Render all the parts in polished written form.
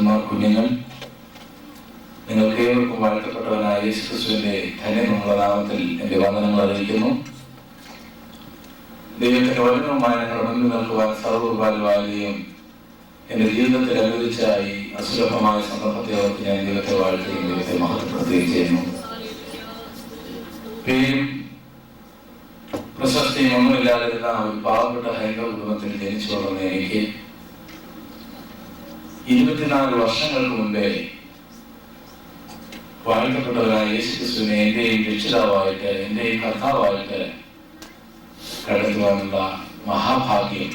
പ്രിയപ്പെട്ട കുഞ്ഞുങ്ങൾ, നിങ്ങൾക്ക് ഏവർക്കും വാഴ്ത്തപ്പെട്ടവനായ യേശുക്രിസ്തുവിന്റെ ധന്യമുള്ള നാമത്തിൽ എന്റെ വന്ദനങ്ങൾ അറിയിക്കുന്നു. ദൈവത്തിന്റെ വചനവുമായി ഞങ്ങളുടെ മുന്നിൽ നിൽക്കുവാൻ സർവ്വപാലുവാകുകയും എന്റെ ജീവിതത്തിൽ അനുവദിച്ച ഈ അസുലഭമായ സന്ദർഭത്തെ ഓർത്ത് ഞാൻ ദൈവത്തെ വാഴ്ത്തുകയും ദൈവത്തെ മഹത്വപ്പെടുത്തുകയും ചെയ്യുന്നു. പേരും പ്രശസ്തിയും ഒന്നുമില്ലാതിരുന്ന ഒരു പാവപ്പെട്ട ഹൈന്ദവ കുടുംബത്തിൽ ജനിച്ചു വളർന്ന എനിക്ക് 24 വർഷങ്ങൾക്ക് മുമ്പേ വാഴ്ത്തപ്പെട്ടവരായ യേശുക്രിസ്തുവിനെ എന്റെയും രക്ഷിതാവായിട്ട് എന്റെയും കർത്താവായിട്ട് കടത്തുവാനുള്ള മഹാഭാഗ്യം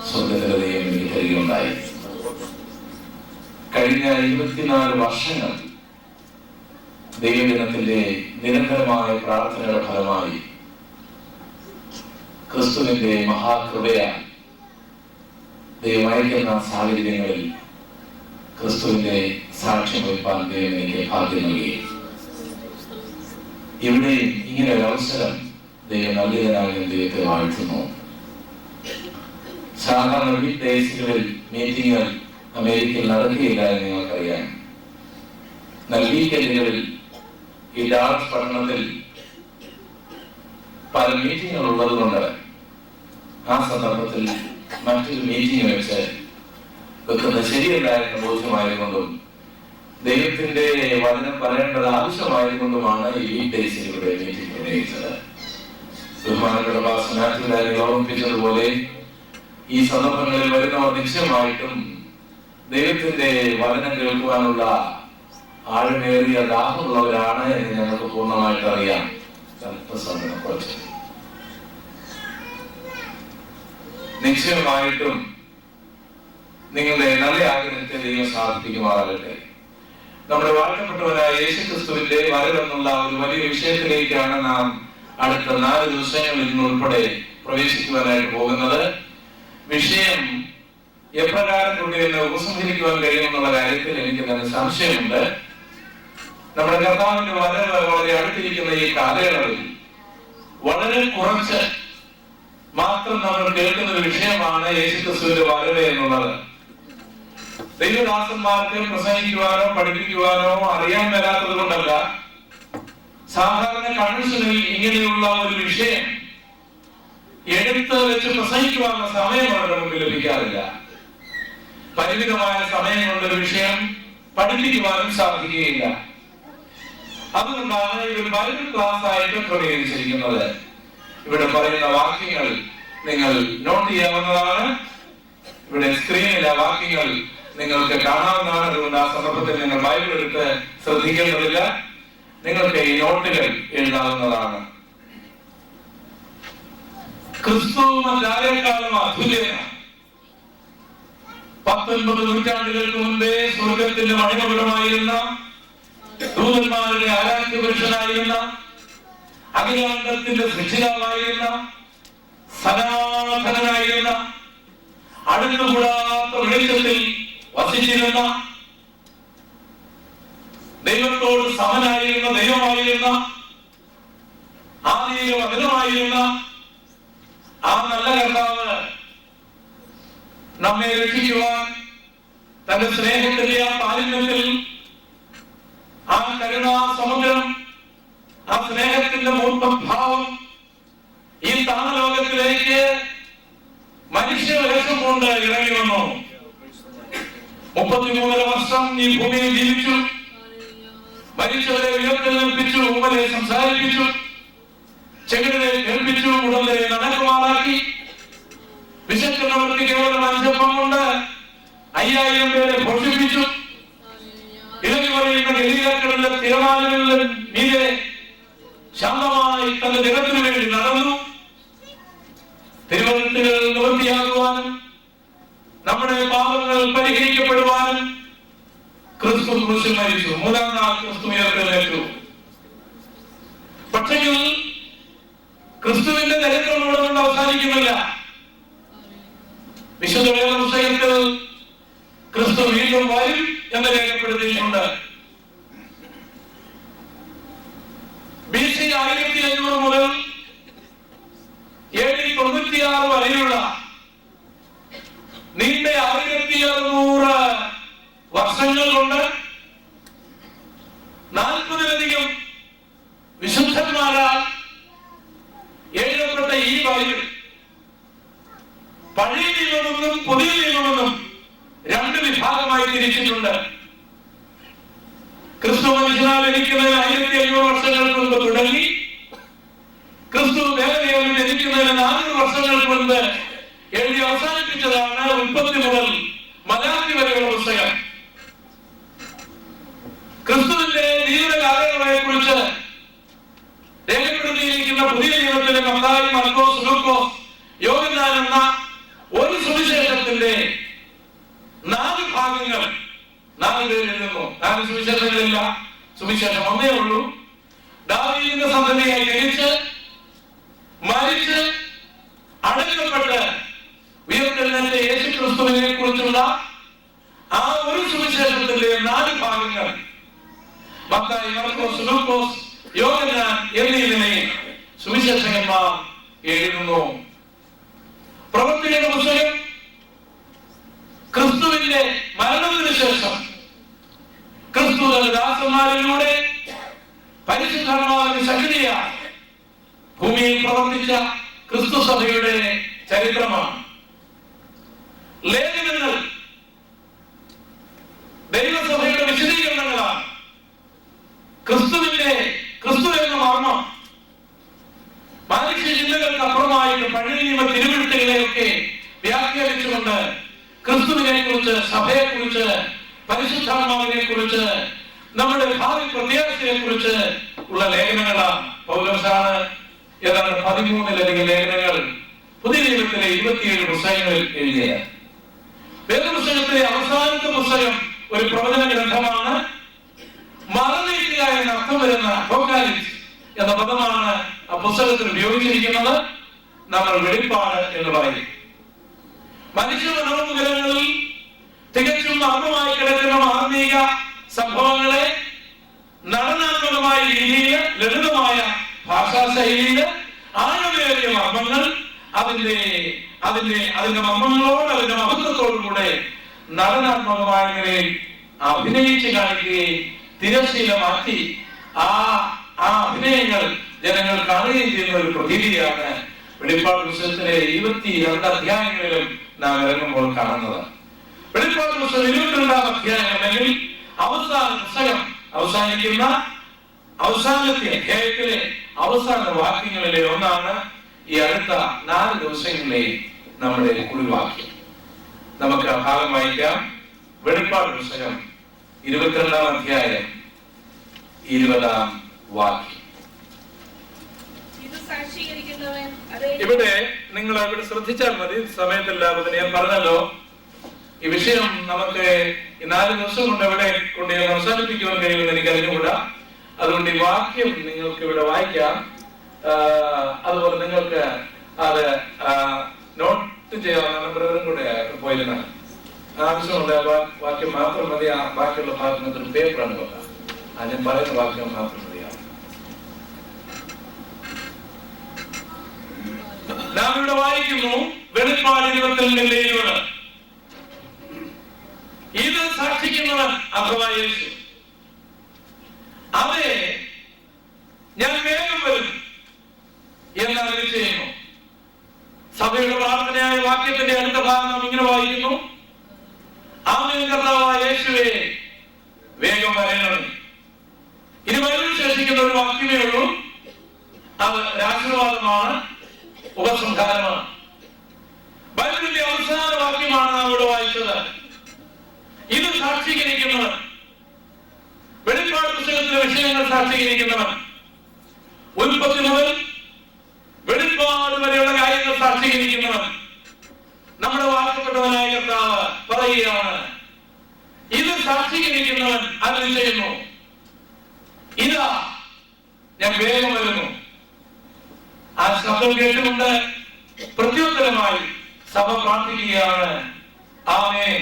സ്വർഗ്ഗത്തിലെ ദൈവം എനിക്ക് തരികയുണ്ടായി. കഴിഞ്ഞ 24 വർഷങ്ങൾ ദൈവജനത്തിന്റെ നിരന്തരമായ പ്രാർത്ഥനയുടെ ഫലമായി ക്രിസ്തുവിന്റെ മഹാകൃപയാൽ ദൈവമയക്കുന്ന സാഹചര്യങ്ങളിൽ ക്രിസ്തുവിന്റെ സാക്ഷ്യം വഹിപ്പാൻ ദൈവം എനിക്ക് ഭാഗ്യം നൽകി. ഇവിടെയും ഇങ്ങനെ ഒരു അവസരം ദൈവം നൽകിയതിനായി ദൈവത്തെ വാഴ്ത്തുന്നു. സാധാരണ വീക്ക് ഡേയ്സുകളിൽ മീറ്റിങ്ങുകൾ അമേരിക്കയിൽ നടക്കുകയില്ല എന്ന് നിങ്ങൾക്കറിയാം. എന്നാൽ വീക്കെൻഡുകളിൽ ഈ ഡാളസ് പട്ടണത്തിൽ പല മീറ്റിങ്ങുകൾ ഉള്ളത് കൊണ്ട് ആ സന്ദർഭത്തിൽ മറ്റൊരു മീറ്റിംഗ് വെച്ച് വെക്കുന്നത് ശരിയല്ലായെന്ന് ബോധ്യമായതുകൊണ്ടും ദൈവത്തിന്റെ വചനം പറയേണ്ടത് ആവശ്യമായതുകൊണ്ടുമാണ് ഈ വീക്ക് ഡേയ്സിൽ ഇവിടെ മീറ്റിംഗ് നിർണയിച്ചത്. ബഹുമാനപ്പെട്ട പാസ്റ്റർ ഓർമ്മിപ്പിച്ചതുപോലെ ഈ സന്ദർഭങ്ങളിൽ വരുന്നവർ നിശ്ചയമായിട്ടും ദൈവത്തിന്റെ വചനം കേൾക്കുവാനുള്ള ആഴമേറിയ ദാഹമുള്ളവരാണ് എന്ന് ഞങ്ങൾക്ക് പൂർണ്ണമായിട്ട് അറിയാം. നിശ്ചയമായിട്ടും നിങ്ങളുടെ നല്ല ആഗ്രഹത്തെ ദൈവം സാധിപ്പിക്കുമാറാകട്ടെ. നമ്മുടെ വാഴ്ത്തപ്പെട്ടവരായ യേശുക്രിസ്തുവിന്റെ വരവെന്നുള്ള ഒരു വലിയ വിഷയത്തിലേക്കാണ് നാം അടുത്ത 4 ദിവസങ്ങളിൽ നിന്ന് ഉൾപ്പെടെ പ്രവേശിക്കുവാനായിട്ട് പോകുന്നത്. വിഷയം എപ്രകാരം കൊണ്ടുവന്ന് ഉപസംഹരിക്കുവാൻ കഴിയുമെന്നുള്ള കാര്യത്തിൽ എനിക്ക് തന്നെ സംശയമുണ്ട്. നമ്മുടെ കർത്താവിന്റെ വരവ് വളരെ അടുത്തിരിക്കുന്ന ഈ കാലയളവിൽ വളരെ കുറച്ച് മാത്രം നമ്മൾ കേൾക്കുന്ന ഒരു വിഷയമാണ് യേശുക്രിസ്തുവിന്റെ വരവ് എന്നുള്ളത്. ദൈവദാസന്മാർക്ക് പ്രസംഗിക്കുവാനോ പഠിപ്പിക്കുവാനോ അറിയാൻ മേലാത്തത് കൊണ്ടല്ല, സാധാരണ കൺവെൻഷനിൽ ഇങ്ങനെയുള്ള ഒരു വിഷയം എടുത്ത് വെച്ച് പ്രസംഗിക്കുവാനുള്ള സമയം അവരുടെ മുമ്പിൽ ലഭിക്കാറില്ല. പരിമിതമായ സമയം കൊണ്ടൊരു വിഷയം പഠിപ്പിക്കുവാനും സാധിക്കുകയില്ല. അതുകൊണ്ടാണ് ഇതൊരു ബൈബിൾ ക്ലാസ് ആയിട്ട് ക്രമീകരിച്ചിരിക്കുന്നത്. ഇവിടെ പറയുന്ന വാക്യങ്ങൾ നിങ്ങൾ നോട്ട് ചെയ്യാവുന്നതാണ്. ഇവിടെ സ്ക്രീനിലെ വാക്യങ്ങൾ നിങ്ങൾക്ക് കാണാവുന്നതാണ്. അതുകൊണ്ട് ആ സന്ദർഭത്തിൽ നിങ്ങൾ ബൈബിൾ എടുത്ത് ശ്രദ്ധിക്കേണ്ടതില്ല. നിങ്ങൾക്ക് ഈ നോട്ടുകൾ എഴുതാവുന്നതാണ്. ക്രിസ്തു മറ്റാരെക്കാളും അതുല്യനാണ്. 19 നൂറ്റാണ്ടുകൾക്ക് മുമ്പേ സ്വർഗത്തിന്റെ മണിമകുടമായിരുന്ന, ദൂതന്മാരുടെ ആരാധ്യപുരുഷനായിരുന്ന, അഖിലാണ്ടത്തിന്റെ സൃഷ്ടിതാവായിരുന്ന, സനാതനായിരുന്ന, അടുത്തുകൂടാത്ത വെളിച്ചത്തിൽ വസിച്ചിരുന്ന, ദൈവത്തോട് സമനായിരുന്ന, ദൈവമായിരുന്ന, ആദിയിലും അഖിലമായിരുന്ന ആ നല്ല കർത്താവ് നമ്മെ രക്ഷിക്കുവാൻ തന്റെ സ്നേഹത്തിന്റെ ആ താരുണ്യത്തിൽ, ആ കരുണാ സമുദ്രം, ആ സ്നേഹത്തിന്റെ മൂർത്തഭാവം ഈ താണലോകത്തിലേക്ക് മനുഷ്യവേഷം കൊണ്ട് ഇറങ്ങി വന്നു. 33 വർഷം ഈ ഭൂമിയിൽ ജീവിച്ചു. മരിച്ചവരെ ഉയർത്തെഴുന്നേൽപ്പിച്ചു, ഊമരെ സംസാരിപ്പിച്ചു, ചെകിടരെ കേൾപ്പിച്ചു, ഉടലരെ നടക്കുമാറാക്കി. വിശക്കുന്നവർക്ക് കേവലം 5 അപ്പം കൊണ്ട് 5000 പേരെ പോഷിപ്പിച്ചു. ഇളകി പറയുന്ന ഗലീലക്കടലിലെ തിരമാലകളിൽ മീതെ ശാന്തമായി തന്റെ ജനത്തിനു വേണ്ടി നടന്നു. തിരുവഴുത്തുകൾ നിവൃത്തിയാകുവാനും നമ്മുടെ പാപങ്ങൾ പരിഹരിക്കപ്പെടുവാനും ക്രിസ്തു ക്രൂശിൽ മരിച്ചു. 3-ാം നാൾ ക്രിസ്തു ഉയർത്തെഴുന്നേറ്റു. പക്ഷേ ക്രിസ്തുവിന്റെ ചരിത്രം ഇവിടെ കൊണ്ട് അവസാനിക്കുന്നില്ല. വിശുദ്ധ വേദപുസ്തകത്തിൽ ക്രിസ്തു വീണ്ടും വരും എന്ന് രേഖപ്പെടുത്തിയിട്ടുണ്ട്. BC 1500 മുതൽ AD 96 വരെയുള്ള നീണ്ട 1600 വർഷങ്ങൾ കൊണ്ട് 40-ലധികം വിശുദ്ധന്മാരാൽ എഴുതപ്പെട്ട ഈ ബൈബിൾ പഴയ നിയമമെന്നും പുതിയ നിയമമെന്നും 2 വിഭാഗമായി തിരിച്ചിട്ടുണ്ട്. ക്രിസ്തു മനുഷ്യനാൽ ജനിക്കുന്നതിന് 1500 വർഷങ്ങൾക്ക് മുമ്പ് തുടങ്ങി ക്രിസ്തു ദേവനിയമം ജനിക്കുന്നതിന് 400 വർഷങ്ങൾക്ക് മുൻപ് എഴുതി അവസാനിപ്പിച്ചതാണ് ഉൽപ്പത്തി മുതൽ മലാഖി വരെയുള്ള പുസ്തകം. ക്രിസ്തുവിന്റെ ജീവിത കാലയളവിനെ കുറിച്ച് രേഖപ്പെടുത്തിയിരിക്കുന്ന പുതിയ നിയമത്തിലെ മത്തായി, മർക്കോസ്, ലൂക്കോസ്, യോഹന്നാൻ എന്ന ഒരു സുവിശേഷത്തിന്റെ 4 ഭാഗങ്ങൾ 4 പേര് എഴുതുന്നു. 4 സുവിശേഷങ്ങളില്ല, സുവിശേഷം ഒന്നേ ഉള്ളൂ. ദാവീദിന്റെ സന്തതിയായി ജനിച്ച് മരിച്ച് അടക്കപ്പെട്ട് ഉയർത്തെഴുന്നേറ്റ യേശു ക്രിസ്തുവിനെ കുറിച്ചുള്ള ആ ഒരു സുവിശേഷത്തിന്റെ 4 ഭാഗങ്ങൾ മത്തായി, മർക്കോസ്, ലൂക്കോസ്, യോഹന്നാൻ എന്നീ നിലയിൽ സുവിശേഷകന്മാർ എഴുതുന്നു. പ്രവൃത്തികളുടെ പുസ്തകം ക്രിസ്തുവിന്റെ മരണത്തിന് ശേഷം ക്രിസ്തു തന്റെ ദാസന്മാരിലൂടെ പരിശുദ്ധാത്മാവിന്റെ ശക്തിയാൽ ഭൂമിയിൽ പ്രവർത്തിച്ച ക്രിസ്തു സഭയുടെ ചരിത്രമാണ്. ലേഖനങ്ങൾ ദൈവസഭയുടെ വിശദീകരണങ്ങളാണ്. ക്രിസ്തു എന്ന മർമ്മം മനുഷ്യ ചിന്തകൾക്ക് അപ്പുറമായിട്ട് പഴയ നിയമ തിരുവെഴുത്തുകളെയൊക്കെ വ്യാഖ്യാനിച്ചുകൊണ്ട് ക്രിസ്തുവിനെ കുറിച്ച്, സഭയെ കുറിച്ച്, പരിശുദ്ധാത്മാവിനെ കുറിച്ച്, നമ്മുടെ ഭാവി പ്രത്യാശയെ കുറിച്ച് ഉള്ള ലേഖനങ്ങളാണ്. പൗലോസാണ് ഏതാണ്ട് 13 ലേഖനങ്ങൾ പുതിയ നിയമത്തിലെ 27 പുസ്തകങ്ങളിൽ എഴുതിയത്. വേദപുസ്തകത്തിലെ അവസാനത്തെ പുസ്തകം ഒരു പ്രവചന ഗ്രന്ഥമാണ്. മറന്നേക്കുക എന്ന അർത്ഥം വരുന്ന അപ്പോക്കാലിപ്സ് എന്ന പദമാണ് ആ പുസ്തകത്തിൽ ഉപയോഗിച്ചിരിക്കുന്നത്. നമ്മൾ വെളിപ്പാട് എന്ന് പറയും. മനുഷ്യ മനോമുഖരങ്ങളിൽ തികച്ചും മർമ്മമായി കിടക്കുന്ന ആത്മീക സംഭവങ്ങളെ നടനാത്മകമായ രീതിയിൽ, ലളിതമായ ഭാഷാ ശൈലിയിൽ ആഴമേറിയ മർമ്മങ്ങൾ അതിന്റെ മർമ്മങ്ങളോട്, അതിന്റെ മഹത്വത്തോടും കൂടെ നടനാത്മകമായ നിലയിൽ അഭിനയിച്ച് കാണിക്കുകയും തിരശ്ശീല മാറ്റി ആ അഭിനയങ്ങൾ ജനങ്ങൾ കാണുകയും ചെയ്യുന്ന ഒരു പ്രതീതിയാണ് വെളിപ്പാട് പുസ്തകത്തിലെ 22 അധ്യായങ്ങളിലും നാം ഇറങ്ങുമ്പോൾ കാണുന്നത്. വെളിപ്പാട് പുസ്തകം 22 അധ്യായം അല്ലെങ്കിൽ അവസാന പുസ്തകം അവസാനിക്കുന്ന അവസാനത്തെ അധ്യായത്തിലെ അവസാന വാക്യങ്ങളിലെ ഒന്നാണ് ഈ അടുത്ത 4 ദിവസങ്ങളിലെ നമ്മുടെ കുറിവാക്യം. നമുക്ക് ആ ഭാഗം വായിക്കാം. വെളിപ്പാട് പുസ്തകം 22 അധ്യായം 20 വാക്യം. ഇവിടെ നിങ്ങൾ ഇവിടെ ശ്രദ്ധിച്ചാൽ മതി. സമയത്തില്ലാതെ ഞാൻ പറഞ്ഞല്ലോ, ഈ വിഷയം നമുക്ക് ഈ 4 ദിവസം കൊണ്ട് എവിടെ കൊണ്ട് അവസാനിപ്പിക്കുവാൻ കഴിയുമെന്ന് എനിക്ക് അറിഞ്ഞുകൂടാ. അതുകൊണ്ട് ഈ വാക്യം നിങ്ങൾക്ക് ഇവിടെ വായിക്കാം. അതുപോലെ നിങ്ങൾക്ക് അത് നോട്ട് ചെയ്യാവുന്ന ബ്രദറും കൂടെ പോയിരുന്ന ആവശ്യമുള്ള വാക്യം മാത്രം മതി. ആ ബാക്കിയുള്ള ഭാഗത്തിന് പേപ്പറാണ് വെക്കാം. ഞാൻ പറയുന്ന വാക്യം മാത്രം മതിയാവും. നാം ഇവിടെ വായിക്കുന്നു വെളിപ്പാട് 22 ഇത് സാക്ഷിക്കുന്നവൻ അഥവാ യേശു, അതെ ഞാൻ വേഗം വരും എന്ന് അരുളി ചെയ്യുന്നു. സഭയുടെ പ്രാർത്ഥനയായ വാക്യത്തിന്റെ അടുത്ത ഭാഗം നാം ഇങ്ങനെ വായിക്കുന്നു: ആമേൻ കർത്താവായ യേശുവേ വേഗം വരണമേ. ഇനി വരും ശേഷിക്കുന്ന ഒരു വാക്യമേ ഉള്ളൂ. അത് ആശീർവാദമാണ്, ഉപസംഹാരമാണ്. ബൈബിളിന്റെ അവസാന വാക്യമാണ് നാം ഇവിടെ വായിച്ചത്. ഇത് സാക്ഷീകരിക്കുന്നവൻ, വെളിപ്പാട് പുസ്തകത്തിലെ വിഷയങ്ങൾ സാക്ഷീകരിക്കുന്നവൻ, ഉൽപ്പത്തി മുതൽ വെളിപ്പാട് വരെയുള്ള കാര്യങ്ങൾ സാക്ഷീകരിക്കുന്നവൻ, നമ്മുടെ വാക്കപ്പെട്ടവനായ കർത്താവ് പറയുകയാണ്, ഇത് സാക്ഷീകരിക്കുന്നവൻ അരുളി ചെയ്യുന്നു, ഇതാ ഞാൻ വേഗം വരുന്നു. ആ ശബ്ദം കേട്ടുകൊണ്ട് പ്രത്യുത്തരമായി സഭ പ്രാർത്ഥിക്കുകയാണ്, ആമേൻ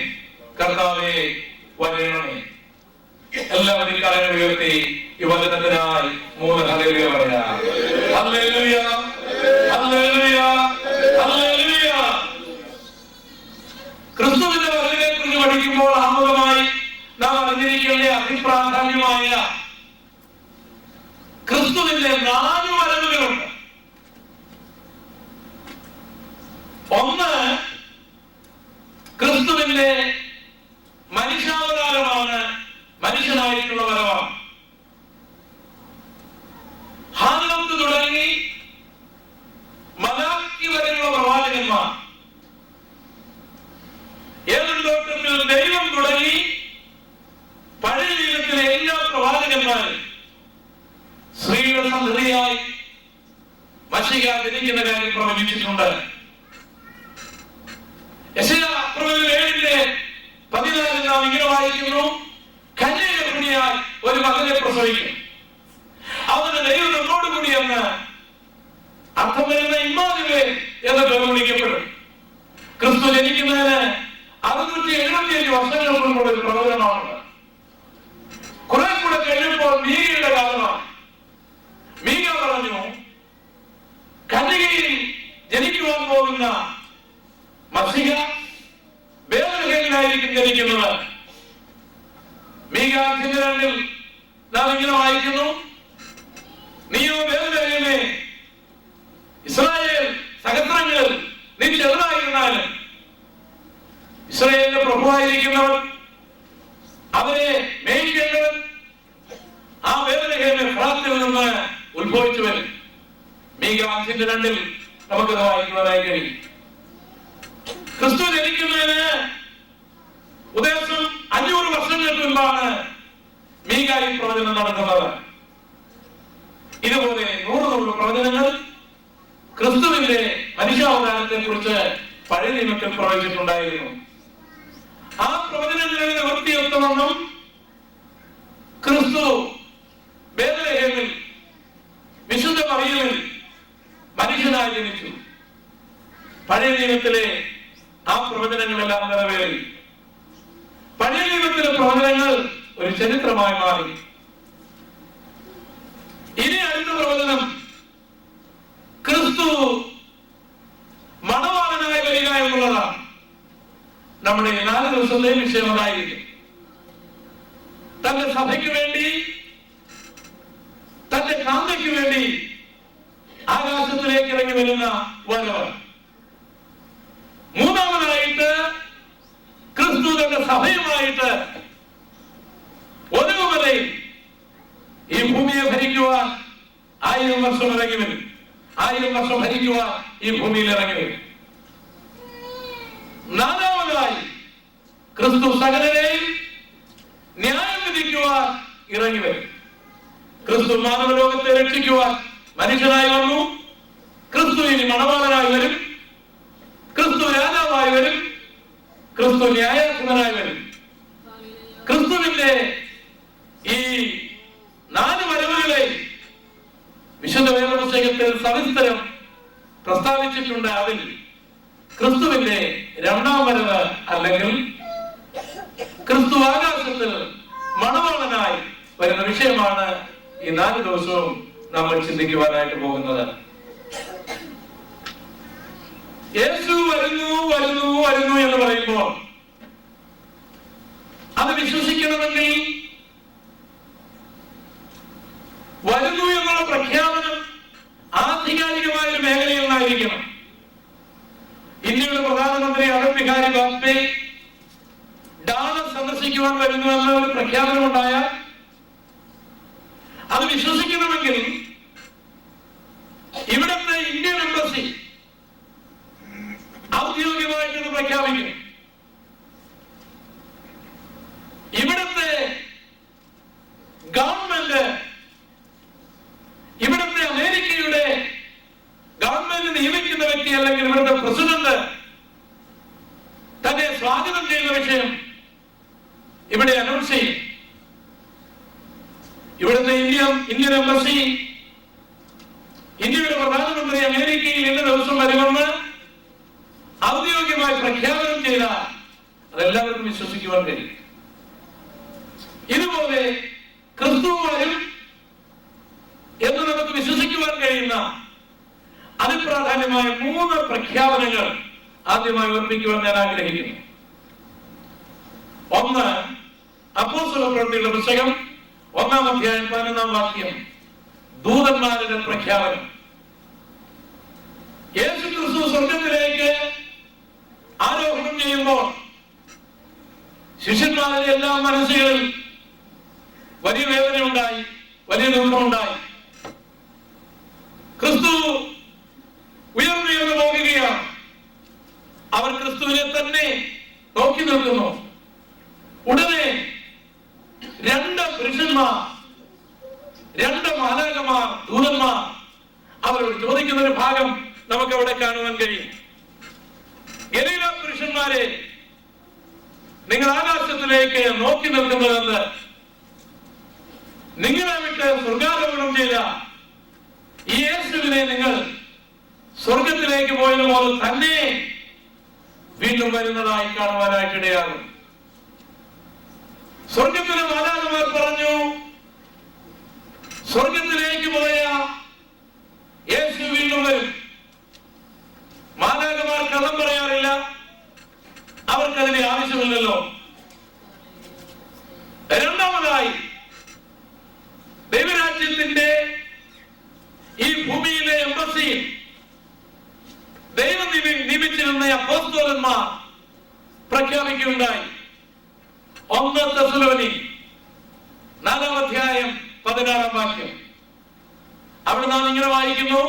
കർത്താവേ വരണമേ. എല്ലാവരും കരങ്ങൾ ഉയർത്തി ഈ വചനത്തിനായി 3 ഹല്ലേലൂയ പറയാം. Hallelujah, hallelujah, hallelujah. ക്രിസ്തുവിന്റെ വരവിനെ കുറിച്ച് പഠിക്കുമ്പോൾ ആമുഖമായി നാം അറിഞ്ഞിരിക്കേണ്ട അതിപ്രാധാന്യമായ ക്രിസ്തുവിന്റെ 4 വരവുകളുണ്ട്. ഒന്ന്, ക്രിസ്തുവിന്റെ മനുഷ്യാവതാരമാണ്, മനുഷ്യനായിട്ടുള്ള വരവാണ്. ഹാനോക്ക് തുടങ്ങി മലാക്കി വരെയുള്ള പ്രവാചകന്മാർ, ഏദൻ തോട്ടത്തിൽ ദൈവം തുടങ്ങി പഴയ നിയമത്തിലെ എല്ലാ പ്രവാചകന്മാരും സ്ത്രീയുടെ സന്തതിയായി മശിഹ ജനിക്കുന്ന കാര്യം പ്രവചിച്ചിട്ടുണ്ട്. യെശയ്യാ 7:14 നാം ഇങ്ങനെ വായിക്കുന്നു, കന്യകഗർഭിണിയായി ഒരു മകനെ പ്രസവിക്കും, അവന് ദൈവം നമ്മോടുകൂടി എന്ന് അർത്ഥം വരുന്ന ഇമ്മാനുവേൽ എന്ന് പേര് വിളിക്കപ്പെടും. ക്രിസ്തു ജനിക്കുന്നതിന് 675 വർഷങ്ങൾക്ക് മുമ്പുള്ള ഒരു പ്രവചനമാണ്. കുറെ കൂടെ കഴിഞ്ഞപ്പോൾ മീകയുടെ കാലമാണ്. മീക പറഞ്ഞു, കന്യകയിൽ ജനിക്കുവാൻ പോകുന്ന മശിഹ ബേത്ലഹേമിലായിരിക്കും ജനിക്കുന്നത്. മീക 2:2 നാം ഇങ്ങനെ വായിക്കുന്നു, നീയോ ബേത്ലഹേമേ, ഇസ്രായേൽ സഹസ്രങ്ങളിൽ നീ ചെറുതായിരുന്നാലും ഇസ്രായേലിന്റെ പ്രഭുവായിരിക്കുന്നവൻ, അവരെ മേയിക്കേണ്ടവൻ ആ ബേത്ലഹേമിൽ ഫ്രാത്തിൽ നിന്ന് ഉത്ഭവിച്ചു വരും. മീക 5:2 നമുക്കത് വായിക്കുവാനായി കഴിയും. ക്രിസ്തു ജനിക്കുന്നതിന് ഉദ്ദേശം 500 വർഷങ്ങൾക്ക് മുമ്പാണ് മീക ഈ പ്രവചനം നടക്കുന്നത്. ഇതുപോലെ 100 പ്രവചനങ്ങൾ ക്രിസ്തുവിന്റെ മനുഷ്യാവതാരത്തെ കുറിച്ച് പഴയ നിയമത്തിൽ പ്രവചിച്ചിട്ടുണ്ടായിരുന്നു. ആ പ്രവചനങ്ങളിൽ നിവൃത്തിയെത്തണമെന്നും ക്രിസ്തു ബേത്ലഹേമിൽ വിശുദ്ധ മറിയമിൽ മനുഷ്യനായി ജനിച്ചു. പഴയ നിയമത്തിലെ ആ പ്രവചനങ്ങളെല്ലാം നിറവേറി. പഴയ നിയമത്തിലെ പ്രവചനങ്ങൾ ഒരു ചരിത്രമായി മാറി. ഇനി അടുത്ത പ്രവചനം ക്രിസ്തു മണവാളനായി വരിക എന്നുള്ളതാണ്. നമ്മുടെ 4 ദിവസത്തെ വിഷയം അതായിരിക്കും. തന്റെ സഭയ്ക്ക് വേണ്ടി, തന്റെ കാന്തയ്ക്ക് വേണ്ടി ആകാശത്തിലേക്ക് ഇറങ്ങി വരുന്ന വരവ്. മൂന്നാമതായിട്ട് ക്രിസ്തു തന്റെ സഭയുമായിട്ട് ഒരേ വരെ ഈ ഭൂമിയെ ഭരിക്കുവാൻ 1000 വർഷം ഇറങ്ങി വരും. 1000 വർഷം ഭരിക്കുവാൻ ഈ ഭൂമിയിൽ ഇറങ്ങി വരും. നാലാമതായി ക്രിസ്തു സകലരെയും ന്യായം വിധിക്കുവാൻ ഇറങ്ങി വരും. ക്രിസ്തു മാനവലോകത്തെ രക്ഷിക്കുവാൻ മനുഷ്യനായി വന്നു. ക്രിസ്തു ഇനി മണവാളനായി വരും. ക്രിസ്തു രാജാവായി വരും. ക്രിസ്തു ന്യായാധിപനായി വരും. ക്രിസ്തുവിന്റെ ഈ 4 വരവുകളെ വിശുദ്ധ വേദപുസ്തകത്തിൽ സവിസ്തരം പ്രസ്താവിച്ചിട്ടുണ്ട്. അതിൽ ക്രിസ്തുവിന്റെ 2ാം വരവ് അല്ലെങ്കിൽ ക്രിസ്തു ആകാശത്തിൽ മണവാളനായി വരുന്ന വിഷയമാണ് ഈ 4 ദിവസവും നമ്മൾ ചിന്തിക്കുവാനായിട്ട് പോകുന്നത്. യേശു വരുന്നു വരുന്നു വരുന്നു എന്ന് പറയുമ്പോൾ അത് വിശ്വസിക്കണമെങ്കിൽ വരുന്നു എന്നുള്ള പ്രഖ്യാപനം ആധികാരികമായ ഒരു മേഖലയിൽ നിന്നായിരിക്കണം. ഇന്ത്യയുടെ പ്രധാനമന്ത്രി അടൽ ബിഹാരി വാജ്പേയി ഡാളസ് സന്ദർശിക്കുവാൻ വരുന്നു എന്ന ഒരു പ്രഖ്യാപനം ഉണ്ടായാൽ അത് വിശ്വസിക്കണമെങ്കിൽ ഇവിടുത്തെ ഇന്ത്യൻ എംബസി ഔദ്യോഗികമായിട്ടത് പ്രഖ്യാപിക്കും. ഇവിടുത്തെ ഗവൺമെന്റ്, ഇവിടുത്തെ അമേരിക്കയുടെ ഗവൺമെന്റ് നിയമിക്കുന്ന വ്യക്തി അല്ലെങ്കിൽ ഇവിടുത്തെ പ്രസിഡന്റ് തന്നെ സ്വാഗതം ചെയ്യുന്ന വിഷയം ഇവിടെ അനൗൺസ് ചെയ്യും. ഇവിടുത്തെ ഇന്ത്യൻ എംബസി, ഇന്ത്യയുടെ പ്രധാനമന്ത്രി അമേരിക്കയിൽ ഇന്ന ദിവസം വരുമെന്ന് ഔദ്യോഗികമായി പ്രഖ്യാപനം ചെയ്താൽ അതെല്ലാവർക്കും വിശ്വസിക്കുവാൻ കഴിയും. ഇതുപോലെ ക്രിസ്തു വരും എന്ന് നമുക്ക് വിശ്വസിക്കുവാൻ കഴിയുന്ന അതിപ്രാധാന്യമായ 3 പ്രഖ്യാപനങ്ങൾ ആദ്യമായി ഓർമ്മിക്കുവാൻ ഞാൻ ആഗ്രഹിക്കുന്നു. ഒന്ന്, അപ്പോസ്തലപ്രവൃത്തികളുടെ പുസ്തകം 1-ാം അധ്യായം 11-ാം വാക്യം. ദൂതന്മാരുടെ പ്രഖ്യാപനം. യേശു ക്രിസ്തു സ്വർഗത്തിലേക്ക് ആരോഹണം ചെയ്യുമ്പോൾ ശിഷ്യന്മാരുടെ എല്ലാ മനസ്സുകളിൽ വലിയ വേദന ഉണ്ടായി, വലിയ ദുഃഖമുണ്ടായി. ക്രിസ്തു ഉയർന്നുയർന്നു പോകുകയാണ്. അവർ ക്രിസ്തുവിനെ തന്നെ നോക്കി നിൽക്കുന്നു. ഉടനെ രണ്ട് പുരുഷന്മാർ, രണ്ട് മാലാഖമാർ, ദൂതന്മാർ അവരോട് ചോദിക്കുന്ന ഒരു ഭാഗം നമുക്ക് അവിടെ കാണുവാൻ കഴിയും. ഗലീല പുരുഷന്മാരെ, നിങ്ങൾ ആകാശത്തിലേക്ക് നോക്കി നിൽക്കുന്നതെന്ന്? നിങ്ങളെ വിട്ട് സ്വർഗാരോഹണം ചെയ്ത ഈ യേശുവിനെ നിങ്ങൾ സ്വർഗത്തിലേക്ക് പോയതുപോലെ തന്നെ വീണ്ടും വരുന്നതായി കാണുവാനായിട്ടിടയാകും. സ്വർഗത്തിലെ മാലാഖമാർ പറഞ്ഞു, സ്വർഗത്തിലേക്ക് പോയ യേശു വീണ്ടും വരും. മാലാഖമാർ കള്ളം പറയാറില്ല, അവർക്കതിന്റെ ആവശ്യമില്ലല്ലോ. രണ്ടാമതായി, ദൈവരാജ്യത്തിന്റെ ഈ ഭൂമിയിലെ എംബസിയിൽ ദൈവം നിയമിച്ചിരുന്ന അപ്പോസ്തലന്മാർ പ്രഖ്യാപിക്കുകയുണ്ടായി. 1 തെസ്സലോനി 4-ാം അധ്യായം 16-ാം വാക്യം. അവിടെ നാം ഇങ്ങനെ വായിക്കുന്നു: